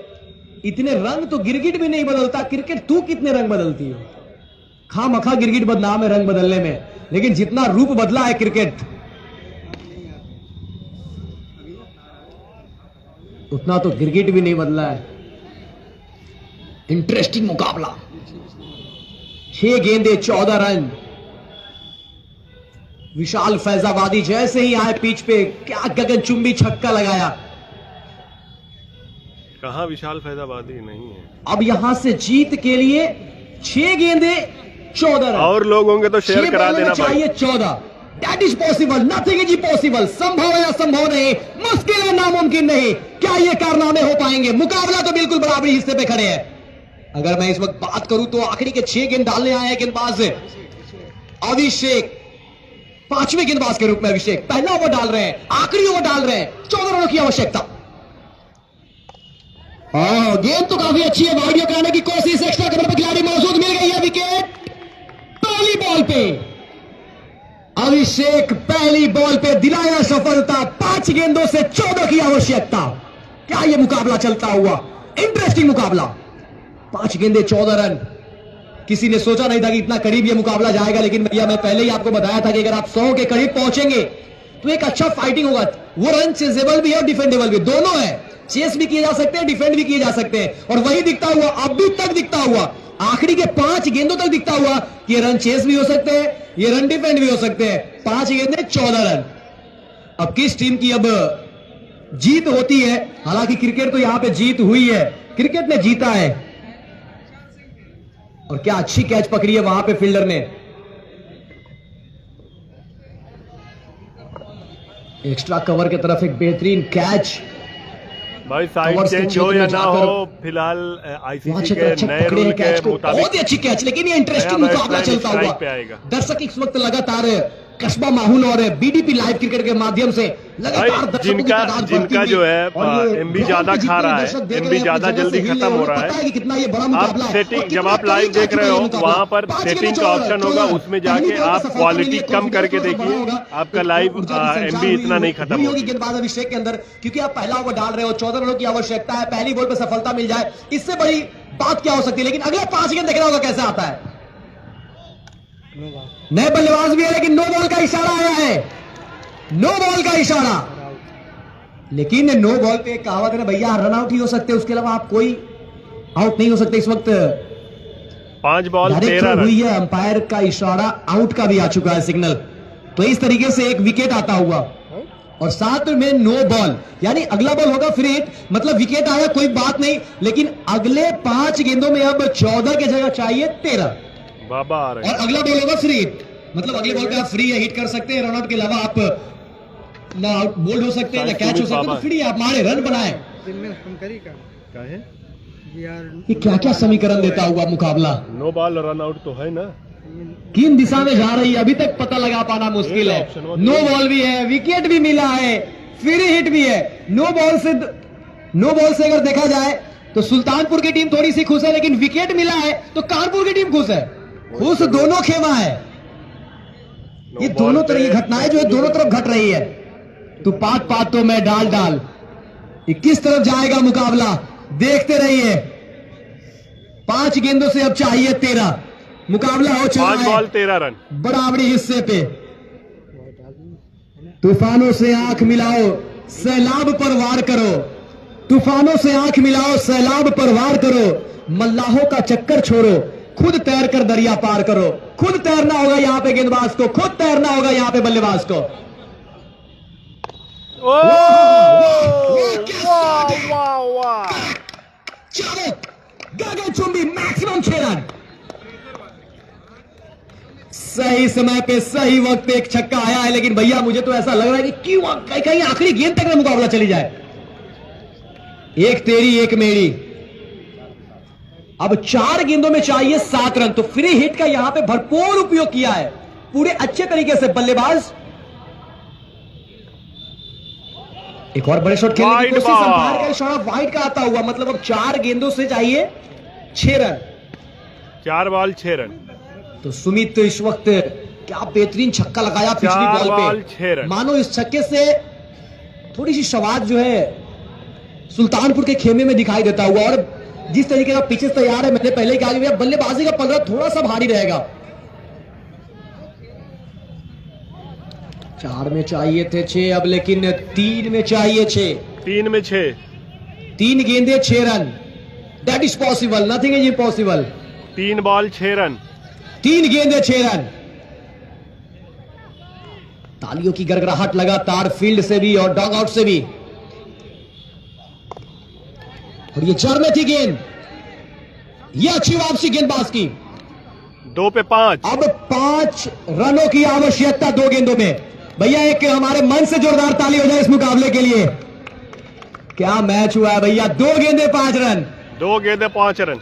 इतने रंग तो गिरगिट भी नहीं बदलता, क्रिकेट तू कितने रंग बदलती हो। खामखा गिरगिट बदनाम है रंग बदलने में, लेकिन जितना रूप बदला है क्रिकेट उतना तो गिरगिट भी नहीं बदला है। इंटरेस्टिंग मुकाबला, 6 गेंदे 14 रन। विशाल फैजाबादी जैसे ही आए पिच पे, क्या गगनचुंबी छक्का लगाया। कहां विशाल फैजाबादी नहीं है। अब यहां से जीत के लिए 6 गेंदे 14 रन। और लोग होंगे तो शेयर करा देना भाई। चाहिए 14। That is possible, nothing is possible. संभव है या संभव नहीं, मुश्किल है नामुमकिन नहीं। क्या ये कारनामे हो पाएंगे? मुकाबला तो बिल्कुल बराबरी हिस्से पे खड़े हैं। अगर मैं इस वक्त बात करूं तो आखिरी के 6 गेंद डालने आए हैं गेंदबाज अभिषेक, 5वें गेंदबाज के रूप में अभिषेक पहला ओवर डाल रहे हैं, आखिरी ओवर डाल रहे हैं। 14 रनों की आवश्यकता। गेंद तो काफी अच्छी है, वाइड कराने की कोशिश, एक्स्ट्रा कवर पे खिलाड़ी मौजूद, मिल गई है विकेट पहली बॉल पे। अभिषेक पहली बॉल पे दिलाया सफलता। 5 गेंदों से 14 की आवश्यकता। क्या यह मुकाबला चलता हुआ? इंटरेस्टिंग मुकाबला, 5 गेंदे 14 रन। किसी ने सोचा नहीं था कि इतना करीब यह मुकाबला जाएगा, लेकिन भैया मैं पहले ही आपको बताया था कि अगर आप 100 के करीब पहुंचेंगे तो एक अच्छा फाइटिंग होगा। वो रन चेजेबल भी है और डिफेंडेबल भी, दोनों है। चेस भी किए जा सकते हैं, डिफेंड भी किए जा सकते हैं। और वही दिखता हुआ, अभी तक दिखता हुआ, आखिरी के 5 गेंदों तक दिखता हुआ कि ये रन चेस भी हो सकते हैं, ये रन डिफेंड भी हो सकते हैं। 5 गेंदे 14 रन। अब किस टीम की अब जीत होती है? हालांकि क्रिकेट तो यहां पे जीत हुई है, क्रिकेट ने जीता है। और क्या अच्छी कैच पकड़ी है वहां पे फील्डर ने। एक्स्ट्रा कवर की तरफ एक बेहतरीन कैच। भाई साइड चेंज हो या ना हो, फिलहाल आईसीसी के नए रूल के मुताबिक बहुत ही अच्छी कैच। लेकिन ये इंटरेस्टिंग मुकाबला चलता हुआ, दर्शक इस वक्त लगातार कस्बा माहौल और बीडीपी लाइव क्रिकेट के माध्यम से लगातार जिनका जो है एमबी ज्यादा खा रहा है, एमबी ज्यादा जल्दी खत्म हो रहा है। कितना ये बड़ा मुकाबला है। सेटिंग जब आप लाइव देख रहे हो वहां पर सेटिंग का ऑप्शन होगा, उसमें जाके आप क्वालिटी कम करके देखिए, आपका लाइव एमबी इतना नहीं खत्म होगी। गेंदबाज अभिषेक के अंदर, क्योंकि आप पहला ओवर डाल रहे हो, 14 रनों की आवश्यकता है। पहली बॉल पर सफलता मिल जाए, इससे बड़ी बात क्या हो सकती है। लेकिन अगले 5 गेंद देखना होगा कैसे आता है। नए बल्लेबाज भी है, लेकिन नो बॉल का इशारा आया है। नो बॉल का इशारा। लेकिन नो बॉल पे कहावत है ना भैया, रन आउट ही हो सकते हैं, उसके अलावा आप कोई आउट नहीं हो सकते। इस वक्त 5 बॉल डायरेक्ट 13 रन। हुई है, अंपायर का इशारा आउट का भी आ चुका है सिग्नल। तो इस तरीके से एक विकेट आता हुआ और साथ में नो बॉल, यानी अगला बॉल होगा फ्री हिट, मतलब विकेट आया कोई बात नहीं, लेकिन अगले 5 गेंदों में अब 14 की जगह चाहिए 13 बाबा आ रहे और अगला बॉल होगा फ्री हिट, मतलब अगले बॉल पे आप फ्री हिट कर सकते हैं। रनआउट के अलावा आप ना आउट बोल्ड हो सकते हैं, ना कैच हो सकते हैं, तो फ्री आप मारे रन बनाए। दिन में हम करी का क्या है? यार ये क्या क्या समीकरण देता हुआ मुकाबला, नो बॉल रन आउट तो है ना। किन दिशा में जा रही है अभी तक पता लगा पाना मुश्किल है। नो बॉल भी है, विकेट भी मिला है, फ्री हिट भी है। नो बॉल से अगर देखा जाए तो सुल्तानपुर की टीम थोड़ी सी खुश है, लेकिन विकेट मिला है तो कानपुर की टीम खुश है। खुश दोनों खेमा है। ये दोनों तरह की घटनाएं जो है दोनों तरफ घट रही है। तू पात तो मैं डाल, ये किस तरफ जाएगा मुकाबला, देखते रहिए। 5 गेंदों से अब चाहिए 13, मुकाबला हो चुका 5 है बॉल 13 रन। बराबरी हिस्से पे। तूफानों से आंख मिलाओ, सैलाब पर वार करो, तूफानों से आंख मिलाओ, सैलाब पर वार करो, मल्लाहों का चक्कर छोड़ो, खुद तैर कर दरिया पार करो। खुद तैरना होगा यहां पे गेंदबाज को, खुद तैरना होगा यहां पे बल्लेबाज को। चलो गगनचुंबी मैक्सिमम 6 रन, सही समय पे सही वक्त पे एक छक्का आया है। लेकिन भैया मुझे तो ऐसा लग रहा है कि क्यों कहीं आखिरी गेंद तक ना मुकाबला चली जाए। एक तेरी एक मेरी, अब 4 गेंदों में चाहिए 7 रन। तो फ्री हिट का यहां पे भरपूर उपयोग किया है पूरे अच्छे तरीके से बल्लेबाज। एक और बड़े शॉट खेलने की कोशिश, अंपायर का इशारा वाइड का आता हुआ, मतलब अब 4 गेंदों से चाहिए 6 रन। 4 ball 6 run. तो सुमित तो इस वक्त क्या बेहतरीन छक्का लगाया पिछली बॉल पे, मानो इस छक्के से थोड़ी सी शवाद जो है सुल्तानपुर के खेमे में दिखाई देता हुआ। और जिस तरीके का पिचेस तैयार है, मैंने पहले कहा कि बल्लेबाजी का पलड़ा थोड़ा सा भारी रहेगा। 4 में चाहिए थे 6, अब लेकिन 3 में चाहिए 6। 3 में 6, 3 गेंदे 6 run, that is possible, nothing is impossible. 3 ball 6 run, 3 गेंदे 6 रन। तालियों की गड़गड़ाहट लगातार फील्ड से भी और डॉग आउट से भी। और ये जड़ में थी गेंद, ये अच्छी वापसी गेंदबाज की। 2 पे 5। अब 5 रनों की आवश्यकता 2 गेंदों में। भैया एक हमारे मन से जोरदार ताली हो जाए इस मुकाबले के लिए। क्या मैच हुआ है भैया, 2 गेंदे 5 रन। 2 गेंदे 5 रन।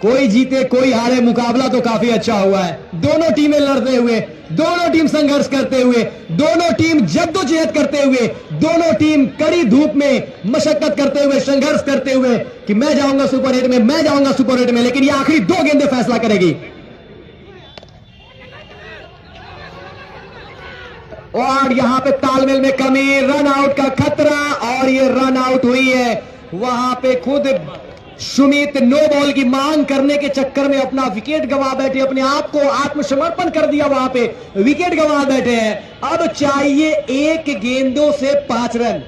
कोई जीते कोई हारे, मुकाबला तो काफी अच्छा हुआ है। दोनों टीमें लड़ते हुए, दोनों टीम संघर्ष करते हुए, दोनों टीम जद्दोजहद करते हुए, दोनों टीम कड़ी धूप में मशक्कत करते हुए, संघर्ष करते हुए कि मैं जाऊंगा सुपर 8 में, मैं जाऊंगा सुपर 8 में। लेकिन ये आखिरी 2 गेंदें फैसला करेगी। और यहां पे तालमेल में कमी, रन आउट का खतरा, और ये रन आउट हुई है। वहां पे खुद सुमित नो बॉल की मांग करने के चक्कर में अपना विकेट गंवा बैठे, अपने आप को आत्मसमर्पण कर दिया, वहां पे विकेट गंवा बैठे हैं। अब चाहिए 1 गेंदों से 5 रन,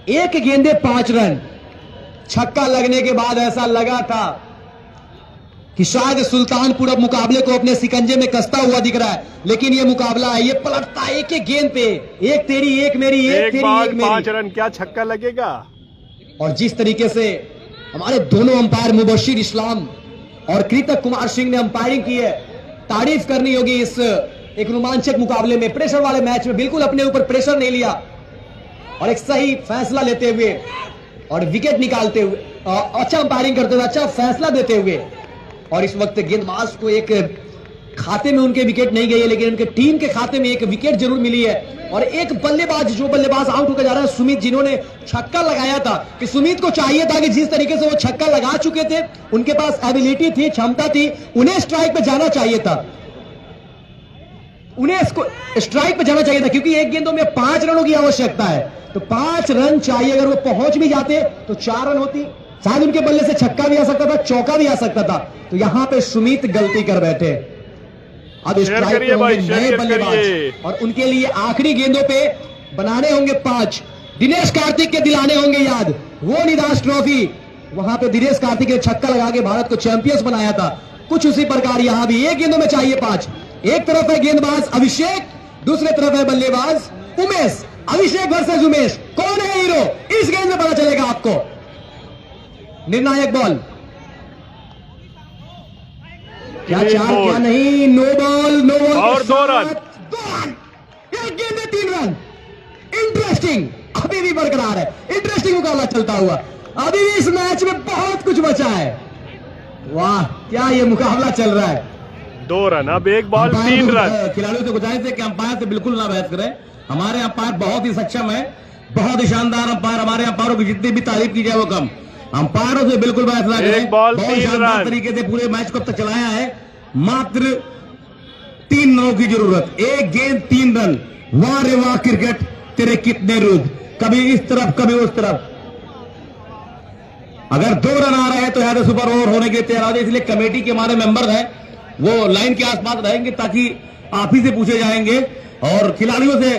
1 गेंदे 5 रन। छक्का लगने के बाद ऐसा लगा था कि शायद सुल्तानपुर अब मुकाबले को अपने सिकंजे में कसता हुआ दिख रहा है, लेकिन ये मुकाबला है, ये पलटता है एक गेंद पे, एक तेरी एक मेरी, एक तेरी एक मेरी। 5 रन, क्या छक्का लगेगा। और जिस तरीके से हमारे दोनों अंपायर मुबशिर इस्लाम और कृतक कुमार सिंह ने अंपायरिंग की है, तारीफ करनी होगी इस एक रोमांचक मुकाबले में, प्रेशर वाले मैच में बिल्कुल अपने ऊपर प्रेशर नहीं लिया और एक सही फैसला लेते हुए और विकेट निकालते हुए, अच्छा अंपायरिंग करते हुए, अच्छा फैसला देते हुए। और इस वक्त गेंदबाज को एक खाते में उनके विकेट नहीं गई है, लेकिन उनके टीम के खाते में एक विकेट जरूर मिली है। और एक बल्लेबाज, जो बल्लेबाज आउट होकर जा रहा है सुमित, जिन्होंने छक्का लगाया था, कि सुमित को चाहिए था कि जिस तरीके से वो छक्का लगा चुके थे, उनके पास एबिलिटी थी, क्षमता थी, उन्हें स्ट्राइक पे जाना चाहिए था, उन्हें स्ट्राइक पे जाना चाहिए था, क्योंकि 1 गेंदों में 5 रनों की आवश्यकता है। तो 5 रन चाहिए, अगर वो पहुंच भी जाते तो 4 रन होती, शायद उनके बल्ले से छक्का भी आ सकता था, चौका भी आ सकता था। तो यहां पे सुमित गलती कर बैठे। अब स्ट्राइक पे होंगे नए बल्लेबाज और उनके लिए आखिरी गेंदों पे बनाने होंगे 5। दिनेश कार्तिक के दिलाने होंगे याद, वो निराश ट्रॉफी, वहां पे दिनेश कार्तिक ने छक्का लगा के भारत को चैंपियंस बनाया था। कुछ उसी प्रकार यहां भी एक गेंदों में चाहिए 5। एक तरफ है गेंदबाज अभिषेक, दूसरे तरफ है बल्लेबाज उमेश। अभिषेक वर्सेस उमेश, कौन है हीरो, इस गेंद में पता चलेगा आपको। निर्णायक बॉल, क्या चार क्या नहीं, नो बॉल और 2 रन। 2 रन, एक गेंद में 3 रन। इंटरेस्टिंग, अभी भी बरकरार है, इंटरेस्टिंग मुकाबला चलता हुआ। अभी भी इस मैच में बहुत कुछ बचा है। वाह, क्या ये मुकाबला चल रहा है। 2 रन, अब 1 बॉल 3 रन। खिलाड़ियों से गुजारिश है कि अंपायर से बिल्कुल ना बहस करें। हमारे अंपायर बहुत ही सक्षम है, बहुत ही शानदार अंपायर। हमारे अंपायरों की जितनी भी तारीफ की जाए वो कम। अंपायरों से बिल्कुल बहस ना करें। 1 बॉल बहुत 3 शानदार रन। तरीके से पूरे मैच को अब तक चलाया है। मात्र 3 रनों की जरूरत, 1 गेंद 3 रन। वाह रे वाह क्रिकेट, तेरे कितने रुख, कभी इस तरफ कभी उस तरफ। अगर 2 रन आ रहे हैं तो यार सुपर ओवर होने के तैयार है। इसलिए कमेटी के हमारे मेंबर हैं वो लाइन के आसपास रहेंगे ताकि आप ही से पूछे जाएंगे। और खिलाड़ियों से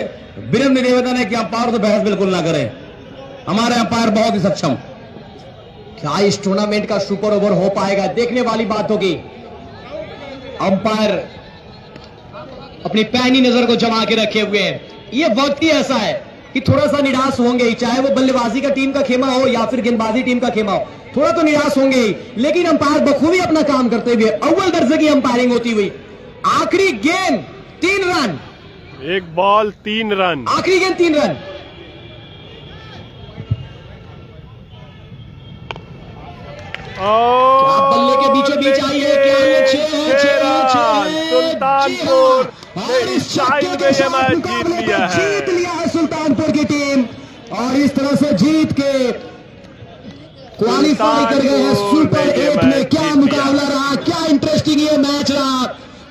विनम्र निवेदन है कि अंपायर से बहस बिल्कुल ना करें। हमारे अंपायर बहुत ही सक्षम। क्या इस टूर्नामेंट का सुपर ओवर हो पाएगा, देखने वाली बात होगी। अंपायर अपनी पैनी नजर को जमा के रखे हुए हैं। ये वक्त ही ऐसा है कि थोड़ा सा निराश होंगे ही, चाहे वो बल्लेबाजी का टीम का खेमा हो या फिर गेंदबाजी टीम का खेमा हो, थोड़ा तो निराश होंगे ही। लेकिन अंपायर बखूबी अपना काम करते हुए, अव्वल दर्जे की अंपायरिंग होती हुई। आखिरी गेंद 3 रन, 1 बॉल 3 रन। आखिरी गेंद 3 रन। क्या बल्ले के बीचों बीच आई है, क्या ये 6 है। सुल्तानपुर ने इस टाइम में ये मैच जीत लिया है। जीत लिया है सुल्तानपुर की टीम, और इस तरह से जीत के क्वालिफाई कर गए हैं सुपर 8 में। क्या मुकाबला रहा, क्या इंटरेस्टिंग ये मैच रहा।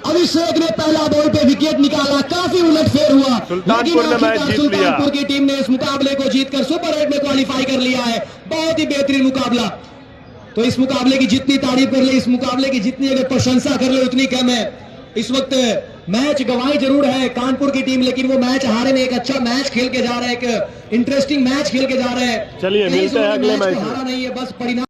अभिषेक ने पहला बॉल पे विकेट निकाला, काफी उलटफेर हुआ, सुल्तानपुर ने मैच जीत लिया। सुल्तानपुर की टीम ने इस मुकाबले को जीतकर सुपर 8 में क्वालिफाई कर लिया है। बहुत ही बेहतरीन मुकाबला। तो इस मुकाबले की जितनी तारीफ कर ले, इस मुकाबले की जितनी अगर प्रशंसा कर ले उतनी कम है। इस वक्त मैच गंवाई जरूर है कानपुर की टीम, लेकिन वो मैच हारे में एक अच्छा मैच खेल के जा रहे हैं, एक इंटरेस्टिंग मैच खेल के जा रहे हैं। चलिए मिलते हैं अगले मैच में। हारा नहीं है, बस परिणाम